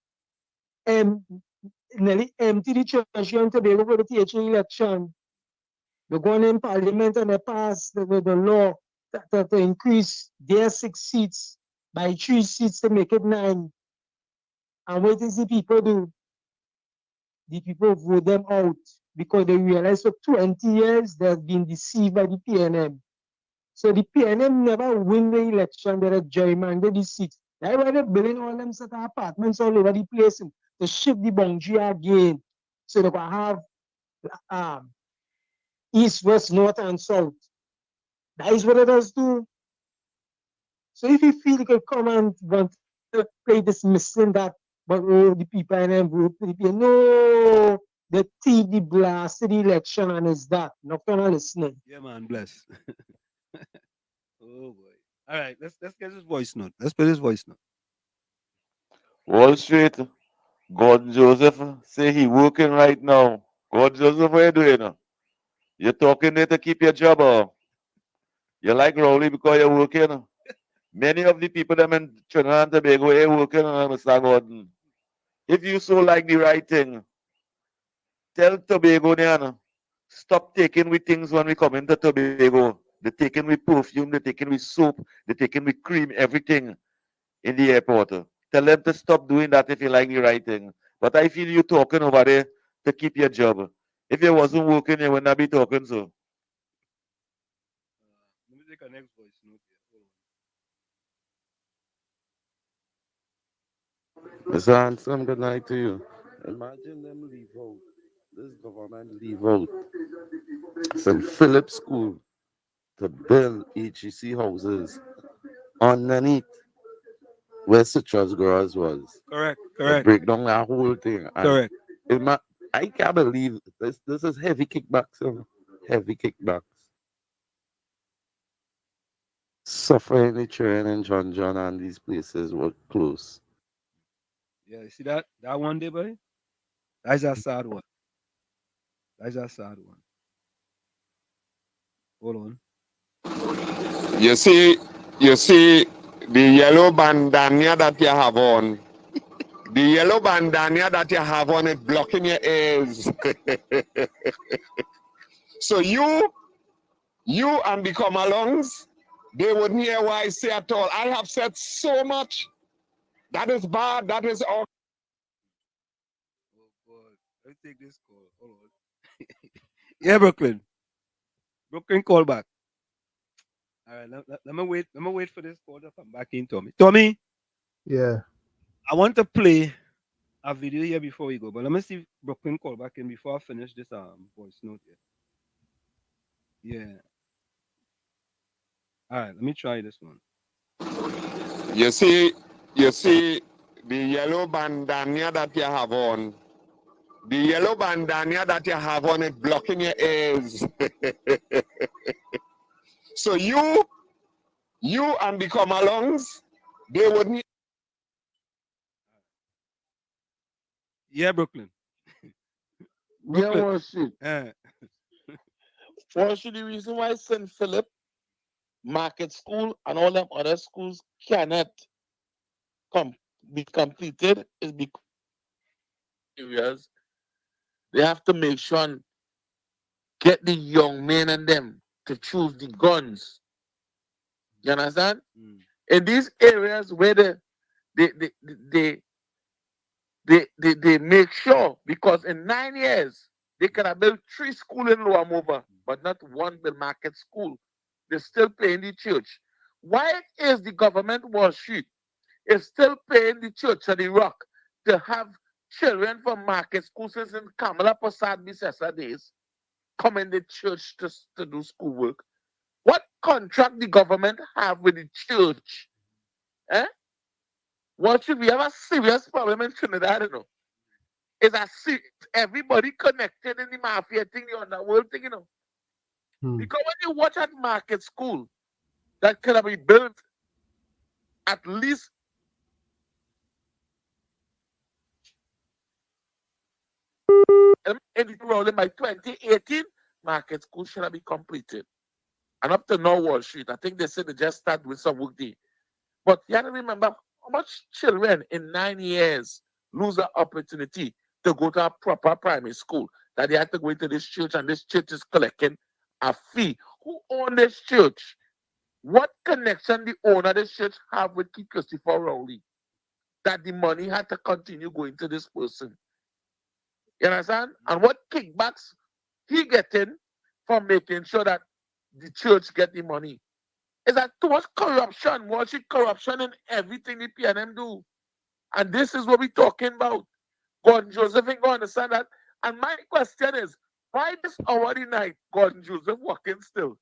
nearly empty the treasury in Tobago for the THA election. They go in parliament and they pass the law to increase their 6 seats by 3 seats to make it 9. And what does the people do? The people vote them out because they realize for 20 years they have been deceived by the PNM. So the PNM never win the election, they gerrymander the seats. That's why they're building all them set of apartments all over the place to shift the boundary again. So they can have east, west, north, and south. That is what it does do. So if you feel you can come and want to play this missing that, but the people and vote for the people, no, they take the blast of the election and it's that. Not gonna listening. Yeah, man, bless. Oh boy. All right, let's get his voice note. Let's put his voice note. Wall Street, Gordon Joseph say he working right now. Gordon Joseph, what you doing now? You talking there to keep your job or you like Rowley because you're working? Many of the people them in Trinidad and Tobago are working on Mr. Gordon. If you so like the right thing, tell Tobagonian, stop taking with things when we come into Tobago. They're taking with perfume, they're taking with soap, they're taking with cream, everything in the airport. Tell them to stop doing that if you like the right thing. But I feel you talking over there to keep your job. If you wasn't working, you would not be talking so. Let me take a next voice note here. Mr. Handsome, good night to you. Imagine them leave out. This government leave out St. Philip School to build HEC houses underneath where citrus growers was. Correct, They correct. break down that whole thing. And Correct. I can't believe this. This is heavy kickbacks, you know? Heavy kickbacks. Suffering the train in John and these places were close. Yeah, you see that one day, buddy? That's a sad one. That's a sad one. Hold on. You see the yellow bandana that you have on. The yellow bandana that you have on it blocking your ears. So you and the come-alongs, they wouldn't hear what I say at all. I have said so much. That is bad. That is all. Oh boy. Let me take this call. Hold on. Yeah, Brooklyn. Brooklyn, call back. All right, let me wait. Let me wait for this call to come back in, Tommy. Tommy, Yeah. I want to play a video here before we go, but let me see if Brooklyn call back in before I finish this voice note here. Yeah. All right, let me try this one. You see the yellow bandana that you have on. The yellow bandana that you have on it blocking your ears. So you and the come-alongs, they wouldn't. Yeah, Brooklyn. Yeah, worship. Yeah. Worship, the reason why St. Philip Market School and all them other schools cannot be completed is because areas they have to make sure and get the young men and them to choose the guns. You understand? In these areas where they make sure, because in 9 years they can have built 3 schools in Lower Mova, but not one Bill Market School. They're still paying the church. Why is the government Wall Street is still paying the church of the Rock to have children from market schools since in Kamala Prasad Bisesa days come in the church to do schoolwork? What contract the government have with the church? Eh? What should we have a serious problem in Trinidad, you know? Is everybody connected in the mafia thing, the underworld thing, you know? Because when you watch at market school, that can be built at least by 2018, market school should be completed. And up to now, Wall Street, I think they said they just start with some work there. But you have to remember how much children in 9 years lose the opportunity to go to a proper primary school, that they have to go into this church and this church is collecting a fee. Who owns this church? What connection the owner of this church have with Keith Christopher Rowley that the money had to continue going to this person? You understand? And what kickbacks he getting from making sure that the church get the money? Is that too much corruption? Much corruption in everything the PNM do. And this is what we're talking about. Gordon Joseph ain't going to understand that. And my question is, why this hour of the night Gordon Joseph working still?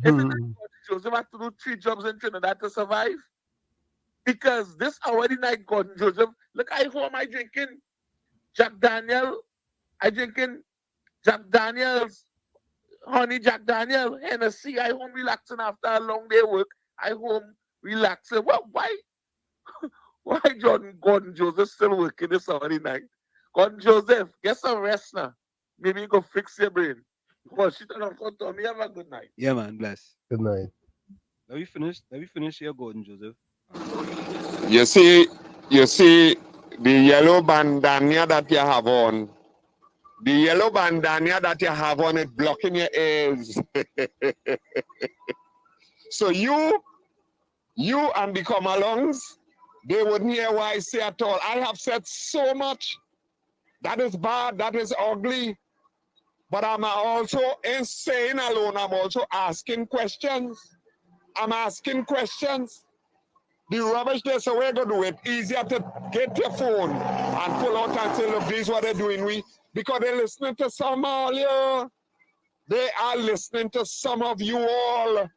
Is it that Gordon Joseph had to do 3 jobs in Trinidad to survive? Because this hour of the night Gordon Joseph, look, who am I drinking? Jack Daniel. I drinking Jack Daniels, honey Jack Daniel, Hennessy. I home relaxing after a long day work. I home relaxing. Well, why Gordon Joseph still working this hour of the night? Gordon Joseph, get some rest now. Maybe you go fix your brain. Well, she don't know. Tommy, have a good night. Yeah, man. Bless. Good night. Let me finish here, Gordon Joseph. You see the yellow bandana that you have on. The yellow bandana that you have on it blocking your ears. So you and the come-alongs, they wouldn't hear what I say at all. I have said so much. That is bad, that is ugly. But I'm also in saying alone, I'm also asking questions. I'm asking questions. The rubbish there, so we're going to do it. Easier to get your phone and pull out and say, look, this is what they're doing. Because they're listening to some of you. They are listening to some of you all.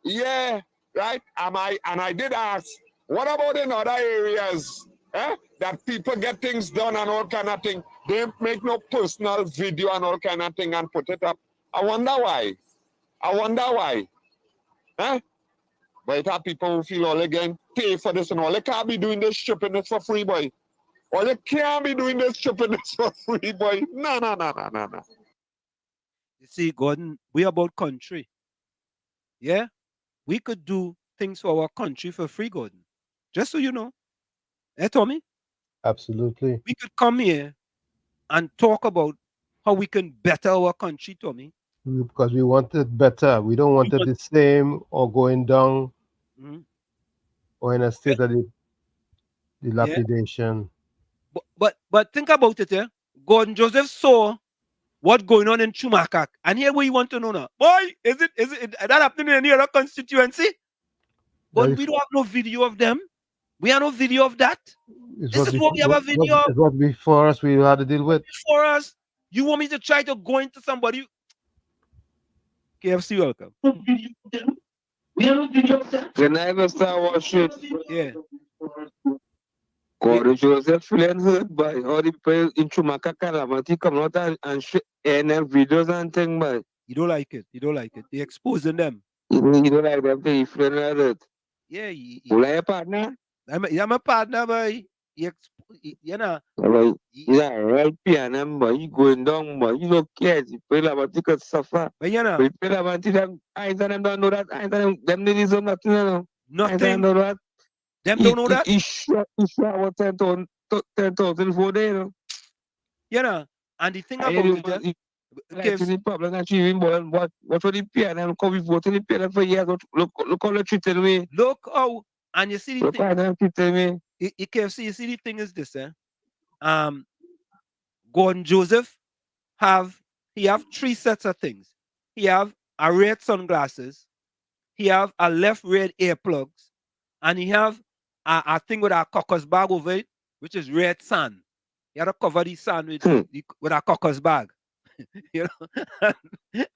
Yeah, right? And I did ask, what about in other areas? That people get things done and all kind of thing. They make no personal video and all kind of thing and put it up. I wonder why. But it have people who feel all again pay for this and all. They can't be doing this stupidness for free, boy. Or they can't be doing this stupidness for free, boy. No. You see, Gordon, we about country. Yeah? We could do things for our country for free, Gordon. Just so you know. Tommy? Absolutely. We could come here and talk about how we can better our country, Tommy. Because we want it better. We don't want it the same or going down or in a state of dilapidation. But think about it, yeah? Gordon Joseph saw what's going on in Chumakak. And here we want to know now. Boy, is it that happening in any other constituency? But we don't have no video of them. We have no video of that. This is what we have a video of. It's what before us we had to deal with. For us, you want me to try to go into somebody? KFC, welcome. Can I ever start watching? Yeah. Gordon Joseph feeling hurt by all the people in Chumaka Calamity come out and them videos and things, but you don't like it. They're exposing them. You don't like them, they feeling hurt. Yeah. You like a partner? I'm a partner, boy. You know. He's a real piano, boy. You going down, boy. You don't care. You feel about you could suffer. But you know. You feel about them. I don't know that. I don't them ladies don't nothing, you know. Nothing. I don't know that. Them don't know that. He shot about 10,000 for there, you know. You know. And the thing about it, the problem that you even what for the piano come we vote in the piano for years. Look how they treated me. Look how, and you see the look how they treated me. You see the thing is this, Gordon Joseph have 3 sets of things. He have a red sunglasses, he have a left red earplugs, and he have a thing with a caucus bag over it, which is red sand. He had to cover the sand with a caucus bag. You know,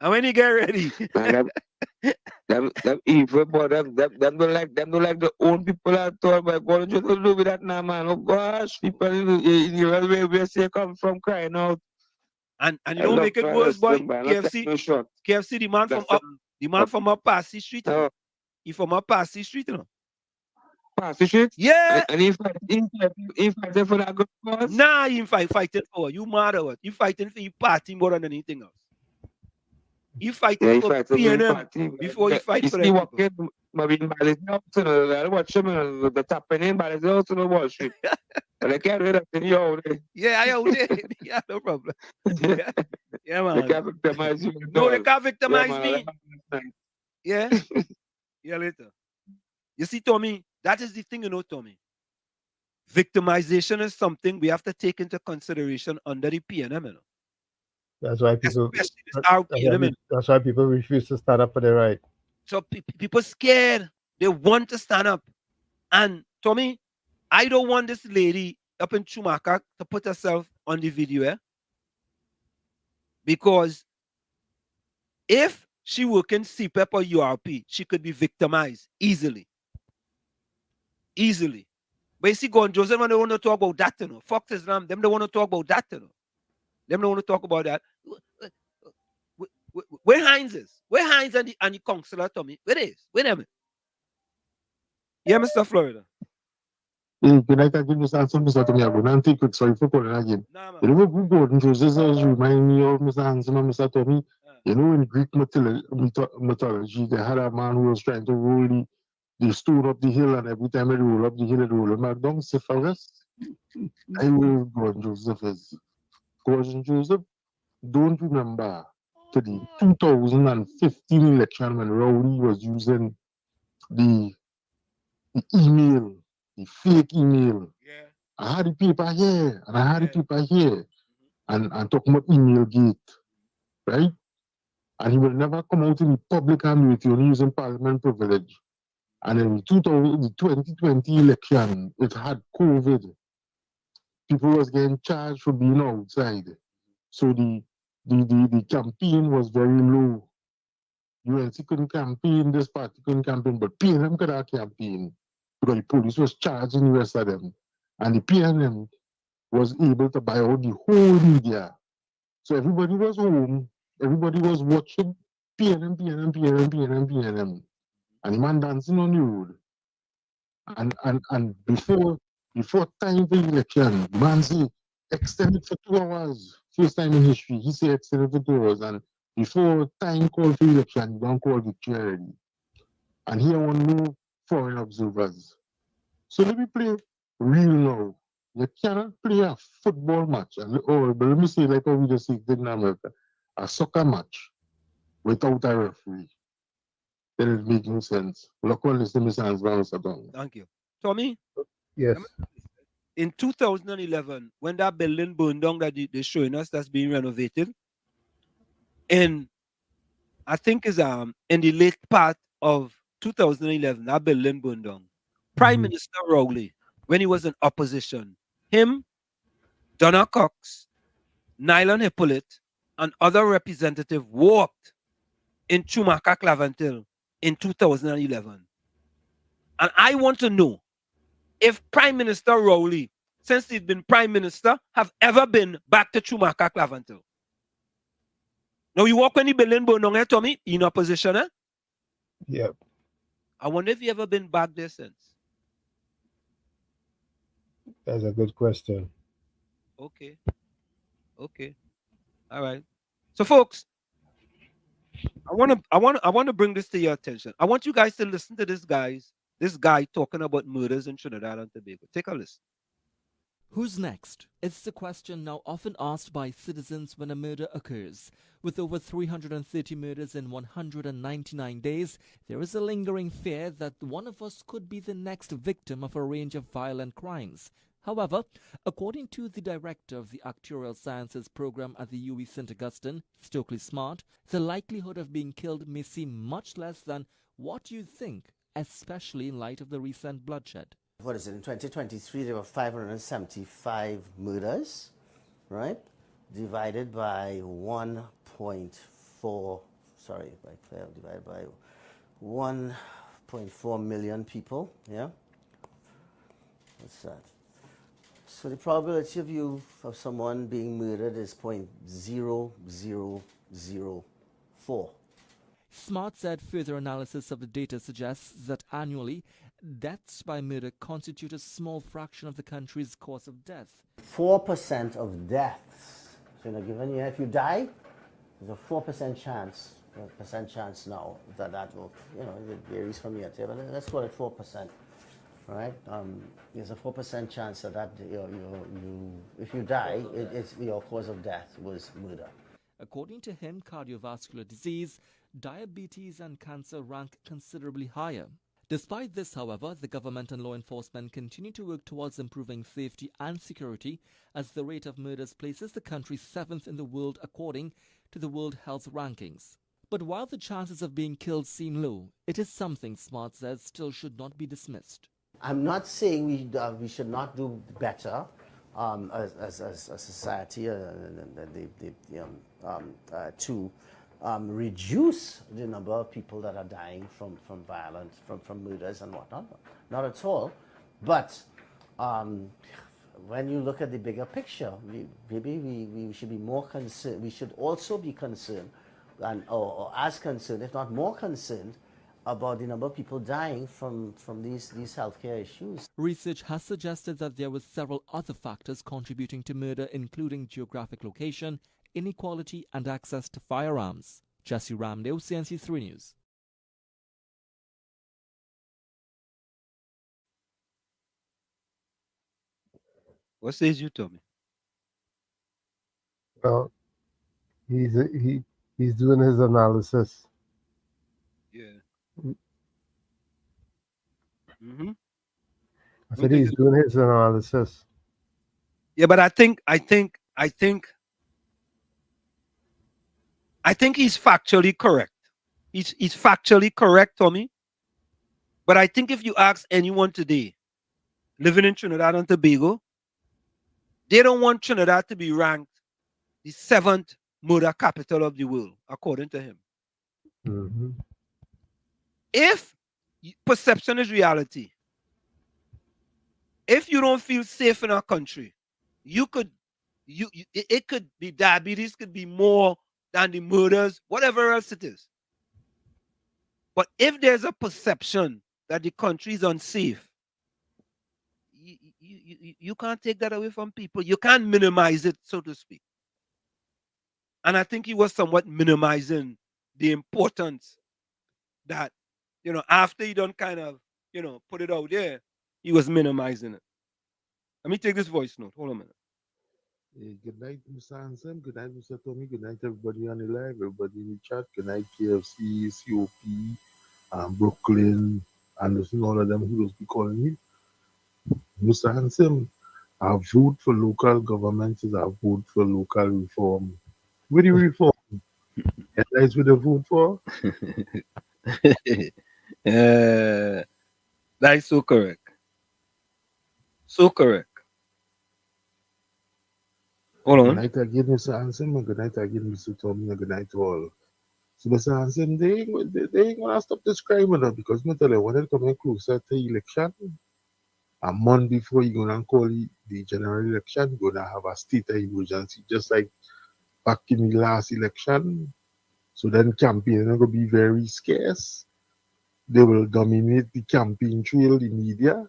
and when you get ready, them evil, but them don't like the own people at all. But God, just don't do with that now, man. Oh gosh, people in the where they come from crying out. And you don't make it worse, boy. KFC, the man from up past the street. He from up past the street, you know. Past the street? Yeah. And he fighting for that good cause? Nah, he fighting for you mad or what? He fighting for your party more than anything else. He fighting for PNM before he fight for them. The tapping in by the house to the Wall Street. And they can't read up in your Yeah, I own it. Yeah, no problem. Yeah, man. They can't victimize you. No, they can't victimize me. Yeah. Yeah, later. You see, Tommy, that is the thing, you know, Tommy. Victimization is something we have to take into consideration under the PNM, you know. That's why people refuse to stand up for their right. So people scared. They want to stand up. And Tommy, I don't want this lady up in Chumaka to put herself on the video, because if she work in CPEP or URP, she could be victimized easily. Easily. But you see, Gordon Joseph, they want to talk about that, you know. Fox Islam, them don't want to talk about that, you know. Them don't want to talk about that. Where Hines is? Where Hines and the counselor, Tommy? Where is? Where them? Yeah, Mr. Florida. Can I give you answer, Mr. Tommy? I'm going to quick. Sorry for calling again. You know, Gordon Joseph remind me of Mr. Hansen and Mr. Tommy. You know, in Greek mythology, they had a man who was trying to roll the stone up the hill, and every time he roll up the hill, it roll him back down. Syphilis. I will Gordon Joseph is. Gordon Joseph don't remember to the 2015 election when Rowley was using the email, the fake email. Yeah. I had the paper here, and I had the paper here, and talking about email gate, right? And he will never come out in the public and only using parliament privilege. And in the 2020 election, it had COVID. People was getting charged for being outside. So the campaign was very low. UNC couldn't campaign, this party couldn't campaign, but PNM could have campaign because the police was charging the rest of them. And the PNM was able to buy out the whole media. So everybody was home, everybody was watching PNM. And the man dancing on the road. And before time for the election, the man say extended for 2 hours. First time in history, he said extended for 2 hours. And before time called for election, he don't call victory already. And here on no foreign observers. So let me play real now. You cannot play a football match, but let me say like how we just did in America, a soccer match without a referee. Then it makes no sense. Look on this, Thank you. Tommy? Yes. In 2011, when that building burned down that they're showing us that's being renovated, and I think is in the late part of 2011, that building burned down. Prime Minister Rowley, when he was in opposition, him, Donna Cox, Nylon Hippolyte, and other representatives walked in Chumaka Clavantil in 2011. And I want to know if Prime Minister Rowley, since he's been Prime Minister, have ever been back to Chumaka Clavantil. Now you walk when the building burned down here, Tommy, in opposition, eh? Yep. I wonder if you ever been back there since. That's a good question. Okay. All right. So folks, I want to bring this to your attention. I want you guys to listen to this guy talking about murders in Trinidad and Tobago. Take a listen. Who's next? It's the question now often asked by citizens when a murder occurs. With over 330 murders in 199 days, there is a lingering fear that one of us could be the next victim of a range of violent crimes. However, according to the director of the Actuarial Sciences program at the UE St. Augustine, Stokely Smart, the likelihood of being killed may seem much less than what you think, especially in light of the recent bloodshed. What is it, in 2023 there were 575 murders, right? Divided by 1.4, sorry, divided by 1.4 million people, yeah? What's that? So the probability of someone being murdered is 0.0004. Smart said further analysis of the data suggests that annually, deaths by murder constitute a small fraction of the country's cause of death. 4% of deaths. So in a given year, if you die, there's a 4% chance, now that will, it varies from year to year, but let's call it 4%, right? There's a 4% chance that if you die, your cause of death was murder. According to him, cardiovascular disease, diabetes and cancer rank considerably higher. Despite this, however, the government and law enforcement continue to work towards improving safety and security as the rate of murders places the country 7th in the world according to the World Health Rankings. But while the chances of being killed seem low, it is something Smart says still should not be dismissed. I'm not saying we should not do better as a society to reduce the number of people that are dying from violence, from murders and whatnot. Not at all. But when you look at the bigger picture, maybe we should be more concerned. We should also be concerned, or as concerned, if not more concerned, about the number of people dying from these healthcare issues. Research has suggested that there were several other factors contributing to murder, including geographic location, inequality and access to firearms. Jesse Ramdale, CNC3 News. What says you, Tommy? Well, he's doing his analysis. Yeah. I said he's doing his analysis. Yeah, but I think he's factually correct. He's factually correct, Tommy. But I think if you ask anyone today living in Trinidad and Tobago, they don't want Trinidad to be ranked the 7th murder capital of the world, according to him. Mm-hmm. If perception is reality, if you don't feel safe in our country, it could be diabetes, could be more than the murders, whatever else it is. But if there's a perception that the country is unsafe, you can't take that away from people. You can't minimize it, so to speak. And I think he was somewhat minimizing the importance that, after he done kind of, put it out there, he was minimizing it. Let me take this voice note. Hold on a minute. Hey, good night, Mr. Hansen. Good night, Mr. Tommy. Good night, everybody on the live, everybody in the chat. Good night, KFC, COP, Brooklyn, Anderson, all of them who will be calling me. Mr. Hansen, our vote for local government is our vote for local reform. What do you reform? Headlights with a vote for? That is so correct. So correct. Hold on. Good night again, Mr. Hansen. Good night again, Mr. Tommy. Good night to all. So, Mr. Hansen, they ain't going to stop this crime because I tell you, when it comes closer to election, a month before you're going to call the general election, you're going to have a state of emergency, just like back in the last election. So then campaign is going to be very scarce. They will dominate the campaign trail, the media,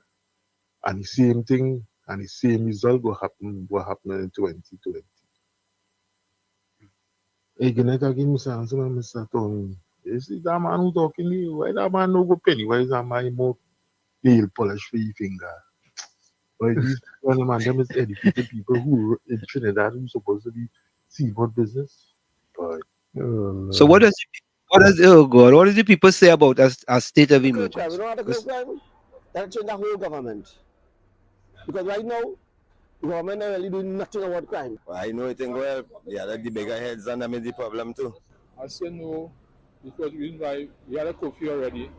and the same thing and the same result will happen in 2020. Hey, good night again, Mr. Hansen and Mr. Tommy. You see that man who talking to you? Why that man no go penny? Why is that man more nail polish for your finger? Why these people, man, them is educated people who in Trinidad who supposed to be seaboard business? But, So what does the people say about a state of emergency? We don't have to go crime. That'll change the whole government. Because right now, the government is really doing nothing about crime. Well, I know it ain't well. Yeah, like the bigger heads and them is the problem too. I say no, because reason why we had a curfew already,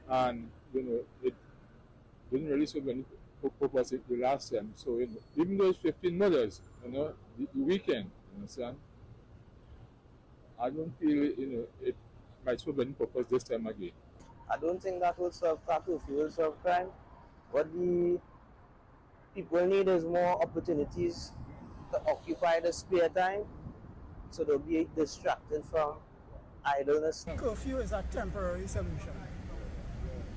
and it didn't really serve any purpose the last time. So even though it's 15 murders, the weekend, you understand? I don't feel it might serve any purpose this time again. I don't think that will serve curfew, will serve crime. What the people need is more opportunities to occupy the spare time, so they'll be distracted from idleness. Curfew is a temporary solution.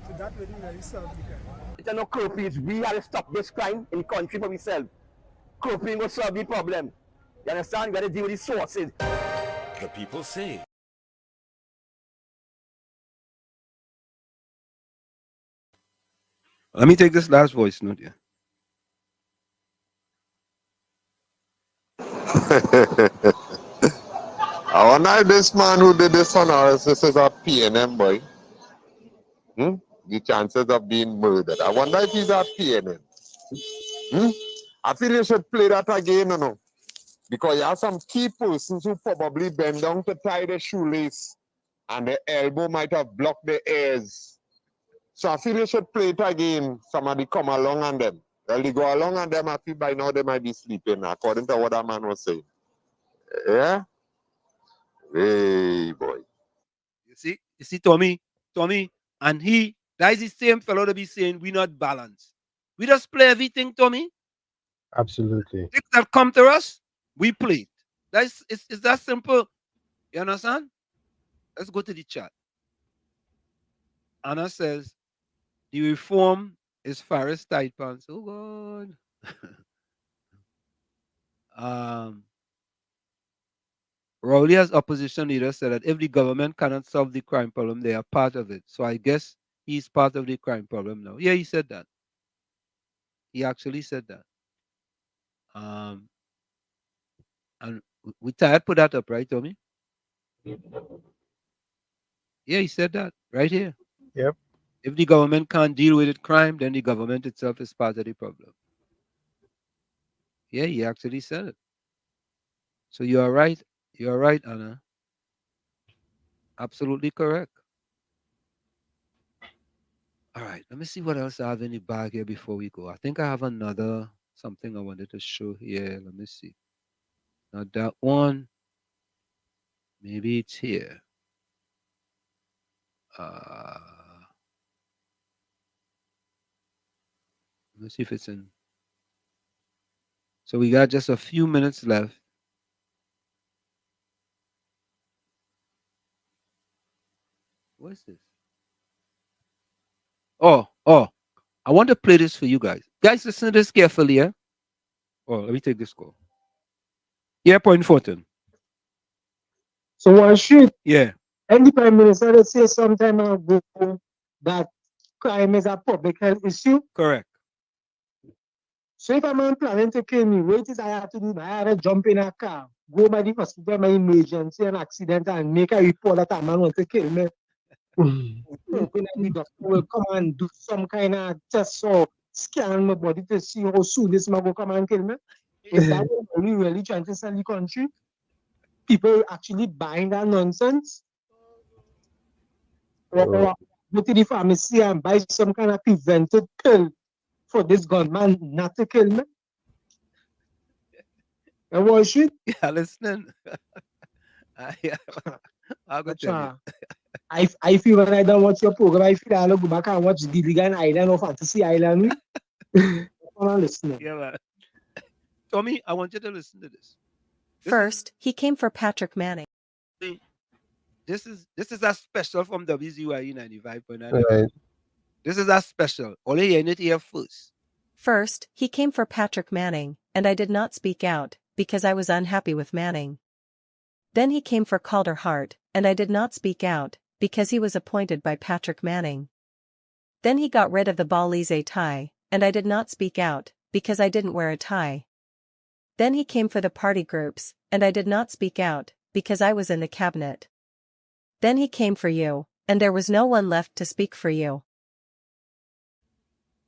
So that really solve the crime. It's no curfew. We have to stop this crime in the country for ourselves. Curfew will solve the problem. You understand? We got to deal with the sources. The people say. Let me take this last voice note here. I wonder if this man who did this analysis is a PNM boy. The chances of being murdered. I wonder if he's a PNM. I feel you should play that again, because you have some key persons who probably bend down to tie the shoelace and the elbow might have blocked the ears. So I feel you should play it again. Somebody come along on them. Well, they go along on them, I feel by now they might be sleeping, according to what that man was saying. Yeah? Hey, boy. You see, Tommy, and that is the same fellow to be saying we not balanced. We just play everything, Tommy. Absolutely. Things that come to us, we play it. It's that simple. You understand? Let's go to the chat. Anna says, the reform is Faris tight pants. Oh God. Rowley, as opposition leader, said that if the government cannot solve the crime problem, they are part of it. So I guess he's part of the crime problem now. Yeah, he said that. He actually said that. And we tired put that up, right, Tommy? Yeah, he said that right here. Yep. If the government can't deal with it, crime, then the government itself is part of the problem. Yeah, he actually said it. So you are right. You are right, Anna. Absolutely correct. All right, let me see what else I have in the bag here before we go. I think I have another something I wanted to show here. Let me see. Not that one. Maybe it's here. Let me see if it's in. So we got just a few minutes left. What is this? Oh, I want to play this for you guys. Guys, listen to this carefully, yeah? Oh, let me take this call. Yeah, Point Fortin. So one should, Yeah. and the Prime Minister did say some time ago that crime is a public health issue. Correct. So if a man planning to kill me, what is I have to do? I have to jump in a car, go by the hospital, my emergency, an accident, and make a report that a man want to kill me. Hoping that the doctor will come and do some kind of test or scan my body to see how soon this man will come and kill me. Is that what we really trying to sell the country? People actually buying that nonsense? Or go to the pharmacy and buy some kind of preventive pill for this gunman not to kill me? And what should? Yeah, listening. I'll go tell you. I feel when I don't watch your program, I feel I'll go back and watch Gilligan Island or Fantasy Island. I'm listening. Yeah, man. Tommy, I want you to listen to this. First, he came for Patrick Manning. This is a special from WZYE 95.9. Right. This is a special. Only hearing it here first. First, he came for Patrick Manning, and I did not speak out, because I was unhappy with Manning. Then he came for Calder Hart, and I did not speak out, because he was appointed by Patrick Manning. Then he got rid of the Balize tie, and I did not speak out, because I didn't wear a tie. Then he came for the party groups, and I did not speak out, because I was in the cabinet. Then he came for you, and there was no one left to speak for you.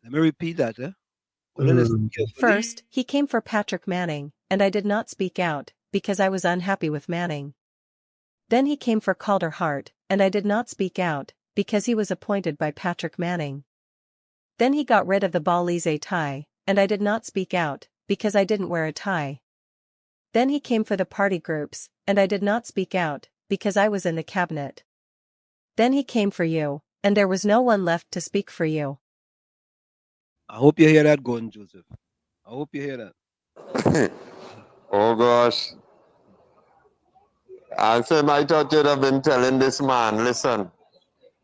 Let me repeat that, eh? First, he came for Patrick Manning, and I did not speak out, because I was unhappy with Manning. Then he came for Calder Hart, and I did not speak out, because he was appointed by Patrick Manning. Then he got rid of the Balize tie, and I did not speak out, because I didn't wear a tie. Then he came for the party groups, and I did not speak out, because I was in the cabinet. Then he came for you, and there was no one left to speak for you. I hope you hear that going, Joseph. I hope you hear that. Oh gosh. I said, I thought you'd have been telling this man, listen,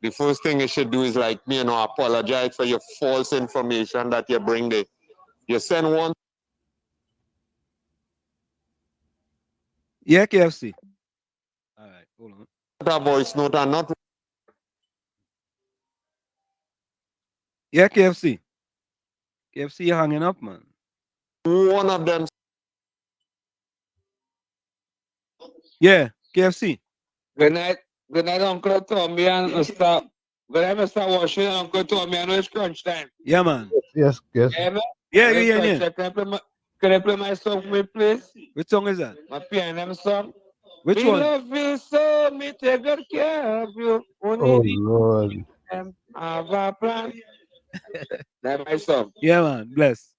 the first thing you should do is like me, apologize for your false information that you bring there. You send one. Yeah, KFC. All right, hold on. A voice note and not. Yeah, KFC. KFC, you're hanging up, man. One of them. Yeah, KFC. Good night, Uncle Tommy and Mr. Good night, Mr. Washington, Uncle Tommy. I know it's crunch time. Yeah, man. Yes. Yeah, man? Yeah. Can I play my song for me, please? Which song is that? My piano song. Which me one? Love you so, me take good care of you. Oh, Lord. Have a plan. That's my song. Yeah, man. Bless.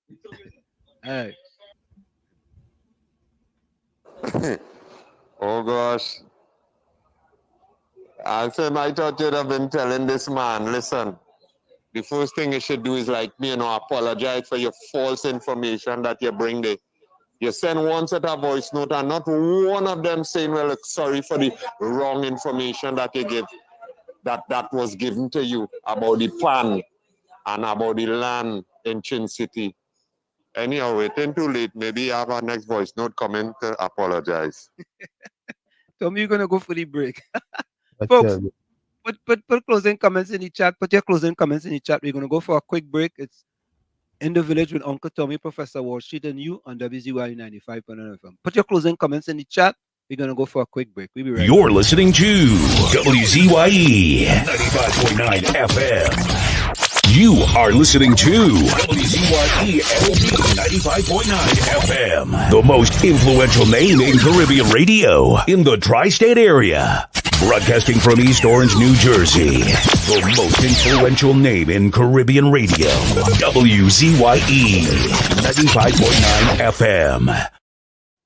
All right. Oh gosh. I said, I thought you'd have been telling this man, listen, the first thing you should do is like me, apologize for your false information that you bring there. You send one set of voice note and not one of them saying, well, sorry for the wrong information that you give, that was given to you about the plan and about the land in Chin City. Anyhow, waiting too late. Maybe you have our next voice note coming to apologize. Tommy, you're gonna go for the break. I Folks, tell you. put closing comments in the chat. Put your closing comments in the chat. We're gonna go for a quick break. It's In the Village with Uncle Tommy, Professor Wall Street, and you on WZYE 95.9 FM. Put your closing comments in the chat. We're gonna go for a quick break. We'll be right You're back. listening to WZYE 95.9 FM. You are listening to WZYE 95.9 FM, the most influential name in Caribbean radio in the tri-state area. Broadcasting from East Orange, New Jersey, the most influential name in Caribbean radio, WZYE 95.9 FM.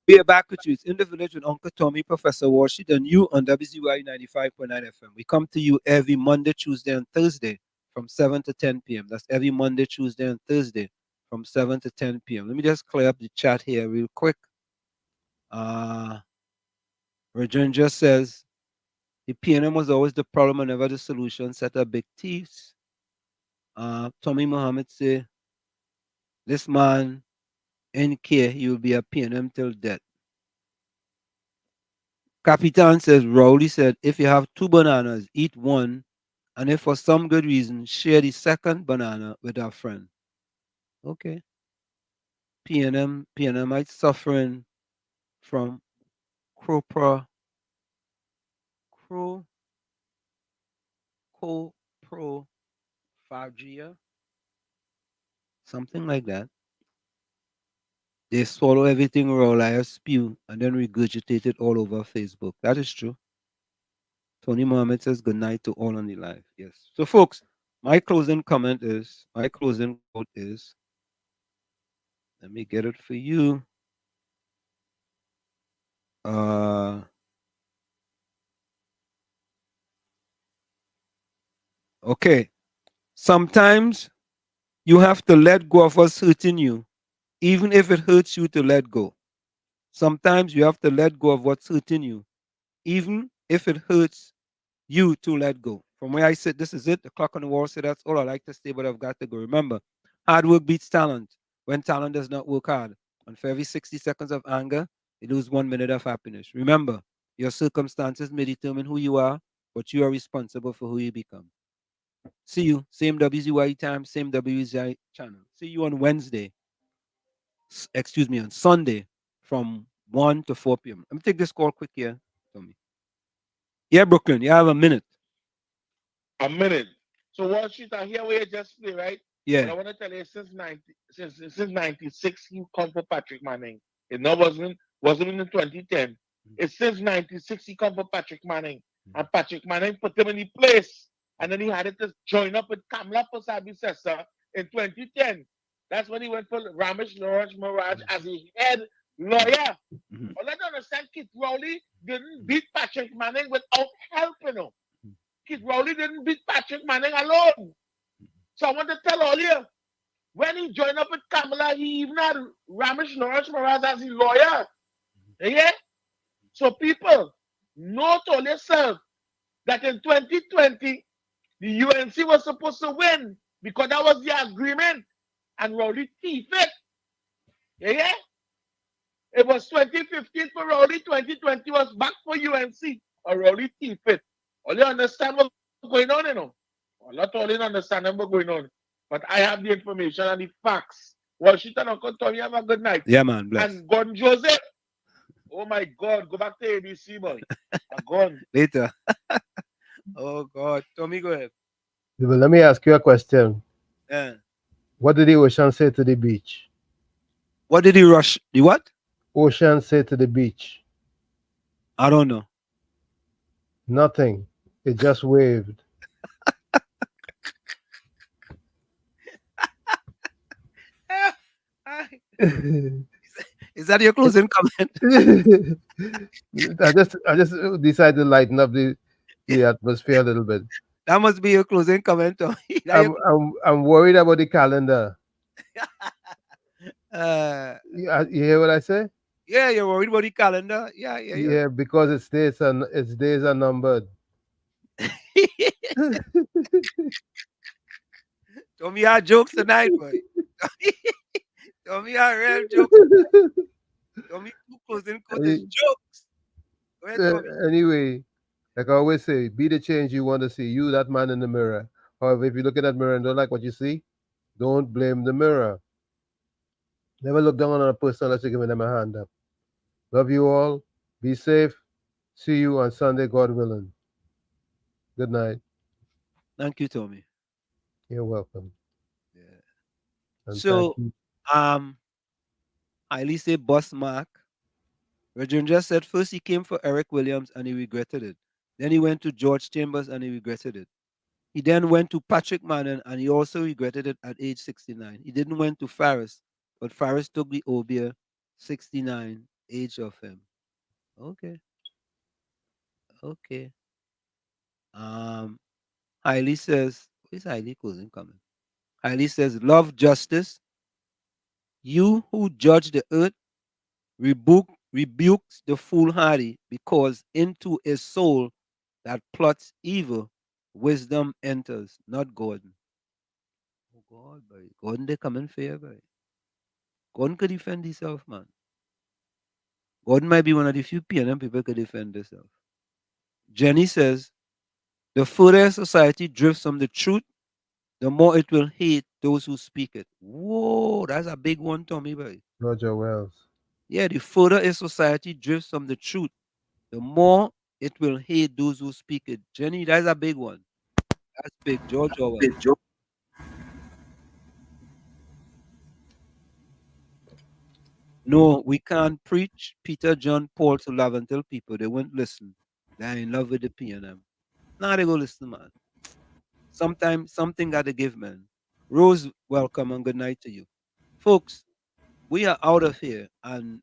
We are back with you. It's In the Village with Uncle Tommy, Professor Wall Street, and you on WZYE 95.9 FM. We come to you every Monday, Tuesday, and Thursday from 7 to 10 p.m. That's every Monday, Tuesday, and Thursday from 7 to 10 p.m. Let me just clear up the chat here real quick. Regina just says, the PNM was always the problem and never the solution. Set up big thieves. Tommy Muhammad say, this man in care, he will be a PNM till death. Capitan says, Rowley said, if you have 2 bananas, eat one, and if for some good reason, share the second banana with a friend. Okay. PNMites suffering from coprophagia, something like that. They swallow everything raw like a spew and then regurgitate it all over Facebook. That is true. Tony Mohammed says good night to all on the live. Yes. So, folks, my closing quote is, let me get it for you. Okay. Sometimes you have to let go of what's hurting you, even if it hurts you to let go. Sometimes you have to let go of what's hurting you, even if it hurts you to let go. From where I sit, this is it. The clock on the wall said that's all I like to say, but I've got to go. Remember, hard work beats talent when talent does not work hard. And for every 60 seconds of anger, you lose 1 minute of happiness. Remember, your circumstances may determine who you are, but you are responsible for who you become. See you, same WZYE time, same WZYE channel. See you on Wednesday. On Sunday from 1 to 4 p.m. Let me take this call quick here, Tommy. Yeah, Brooklyn, you have a minute. A minute. So Wall Street, I hear where you just play, right? Yeah. But I want to tell you, since 96, he come for Patrick Manning. It no wasn't in 2010. It's since 96 he come for Patrick Manning. And Patrick Manning put him in the place. And then he had it to join up with Kamla Pasabi Sessa in 2010. That's when he went for Ramesh Lawrence Mirage as a head lawyer. Well, I don't understand, Kit Rowley didn't beat Patrick Manning without helping him. Kit Rowley didn't beat Patrick Manning alone. So I want to tell all you, when he joined up with Kamala, he even had Ramesh Lawrence Mirage as his lawyer. Yeah? So people, note all yourself that in 2020, the UNC was supposed to win because that was the agreement. And Rowley thief it. Yeah? It was 2015 for Rowley, 2020 was back for UNC. Or Rowley thief it. All you understand what's going on, you know? Well, not all you understand what's going on. But I have the information and the facts. Washington, Uncle Tommy, have a good night. Yeah, man. Bless. And Gordon Joseph. Oh my God, go back to ABC, boy. I'm gone. Later. Oh God. Tommy, go ahead. Well, let me ask you a question. Yeah. What did the ocean say to the beach? What did he rush? The what? Ocean say to the beach. I don't know. Nothing. It just waved. Is that your closing comment? I just decided to lighten up the atmosphere a little bit. That must be your closing comment, Tommy. I'm worried about the calendar. You hear what I say? Yeah, you're worried about the calendar. Yeah. Because its days are numbered. Tommy had jokes tonight, boy. Tommy had real jokes. Tommy closing quote is jokes. Go ahead, Tommy. Anyway, like I always say, be the change you want to see. You, that man in the mirror. However, if you look in that mirror and don't like what you see, don't blame the mirror. Never look down on a person unless you're giving them a hand up. Love you all. Be safe. See you on Sunday, God willing. Good night. Thank you, Tommy. You're welcome. Yeah. And So, thank you. I say Boss Mark. Regent just said first he came for Eric Williams and he regretted it. Then he went to George Chambers and he regretted it. He then went to Patrick Manning and he also regretted it at age 69. He didn't went to Farris, but Farris took the Obia 69 age of him. Okay. Okay. Hailey says, where's Hailey cousin coming? Hailey says, love justice. You who judge the earth, rebukes the foolhardy, because into a soul that plots evil, wisdom enters, not Gordon. Oh God, boy. Gordon, they come in fair, boy. Gordon could defend himself, man. Gordon might be one of the few PNM people could defend themselves. Jenny says, the further society drifts from the truth, the more it will hate those who speak it. Whoa, that's a big one, Tommy, boy. Roger Wells. Yeah, the further a society drifts from the truth, the more it will hate those who speak it. Jenny, that's a big one. That's big. George Orwell. No, we can't preach Peter, John, Paul to love and tell people they won't listen. They're in love with the PNM. Now they go listen, man. Sometimes something got to give, man. Rose, welcome and good night to you. Folks, we are out of here, and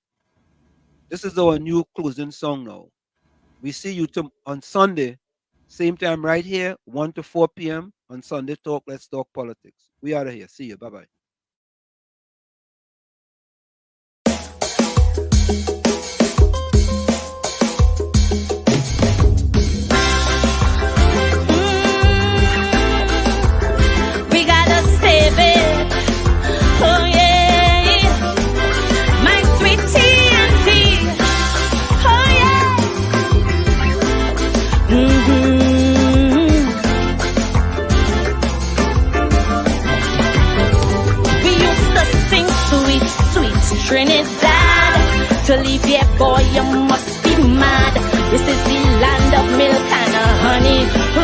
this is our new closing song now. We see you on Sunday, same time right here, 1 to 4 p.m. on Sunday Talk. Let's talk politics. We out of here. See you. Bye-bye. We gotta save it. Oh yeah, my sweet TNT. Oh yeah. We used to sing sweet, sweet Trinidad. To leave here, boy, you must be mad. This is the land of milk and honey,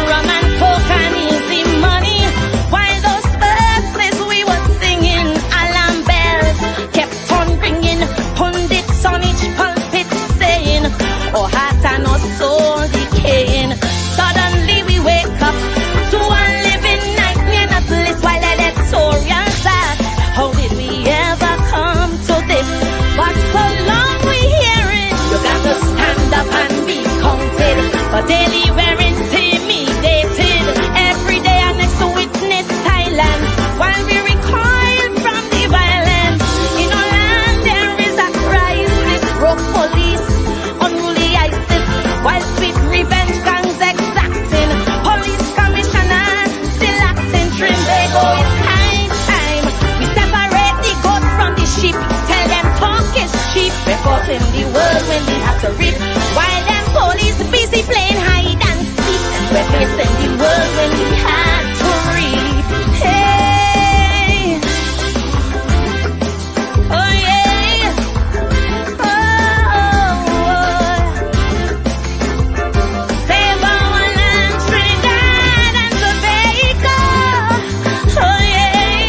rum and coke and easy money. While those verses we were singing, alarm bells kept on ringing. Pundits on each pulpit saying, oh heart and our soul decaying. Suddenly we wake up to a living nightmare, not bliss while editorials ask, how did we ever come to this? But so long we hearing, you got to stand up and be counted. But daily we're intimidated. Every day our next witness silence, while we recoil from the violence. In our land there is a crisis, broke police, unruly ISIS, while sweet revenge gangs exacting. Police commissioner still acting trim. They go, it's high time we separate the goat from the sheep. Tell them talk is cheap, reporting the world when they have to reap. While them police busy playing hide and seek, we're facing the world when we had to reap. Hey, oh yeah, save our land, Trinidad and Tobago. Oh yeah,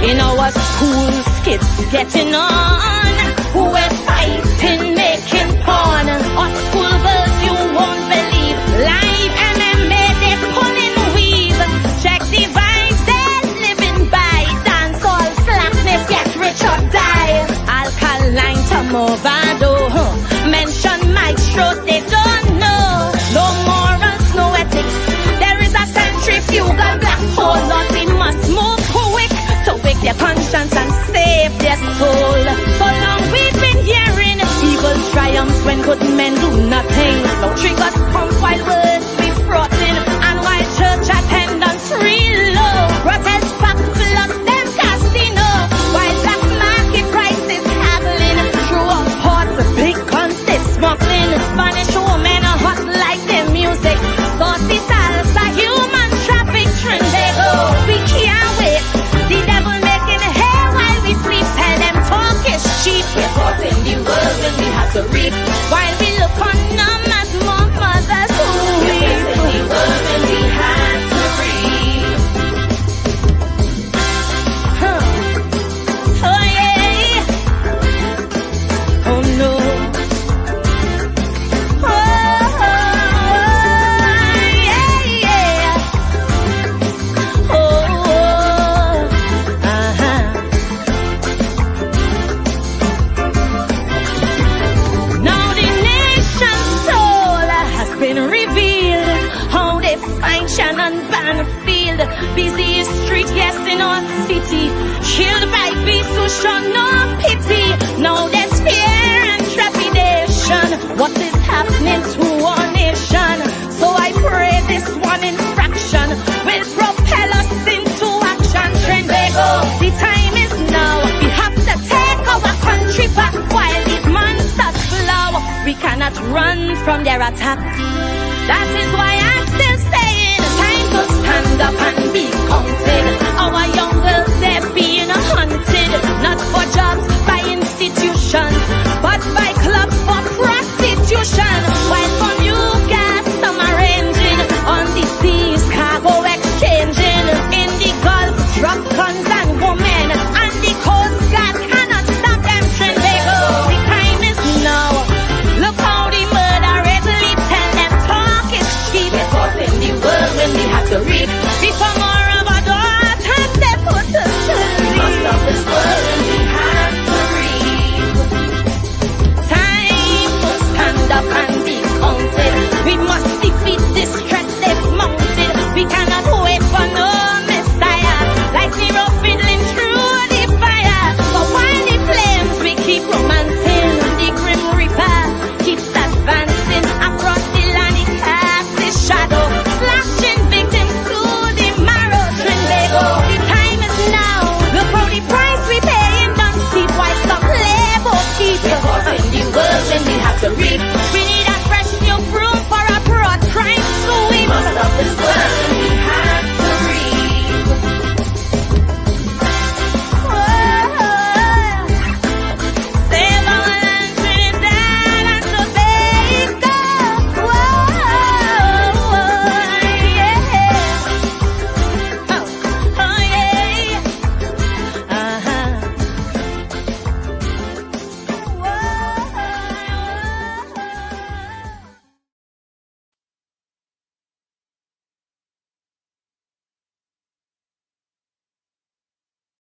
in our schools, kids getting on. We're fighting, making porn. Our school girls, you won't believe. Live MMA, they're pulling weave. Check the vibes, they're living by. Dance all slackness, get rich or die. Alkaline to Movado. Mention maestro, they don't know. No morals, no ethics. There is a centrifugal black hole. Lord, we must move quick to wake their conscience and save their soul. So long we've been hearing evil triumphs when good men do nothing. No triggers pump while words be frothin', and while church attendance real low. Protest back plus them casting cannot run from their attack. That is why I'm still saying, time to stand up and be counted. Our young girls, they're being hunted, not for jobs by institutions, but by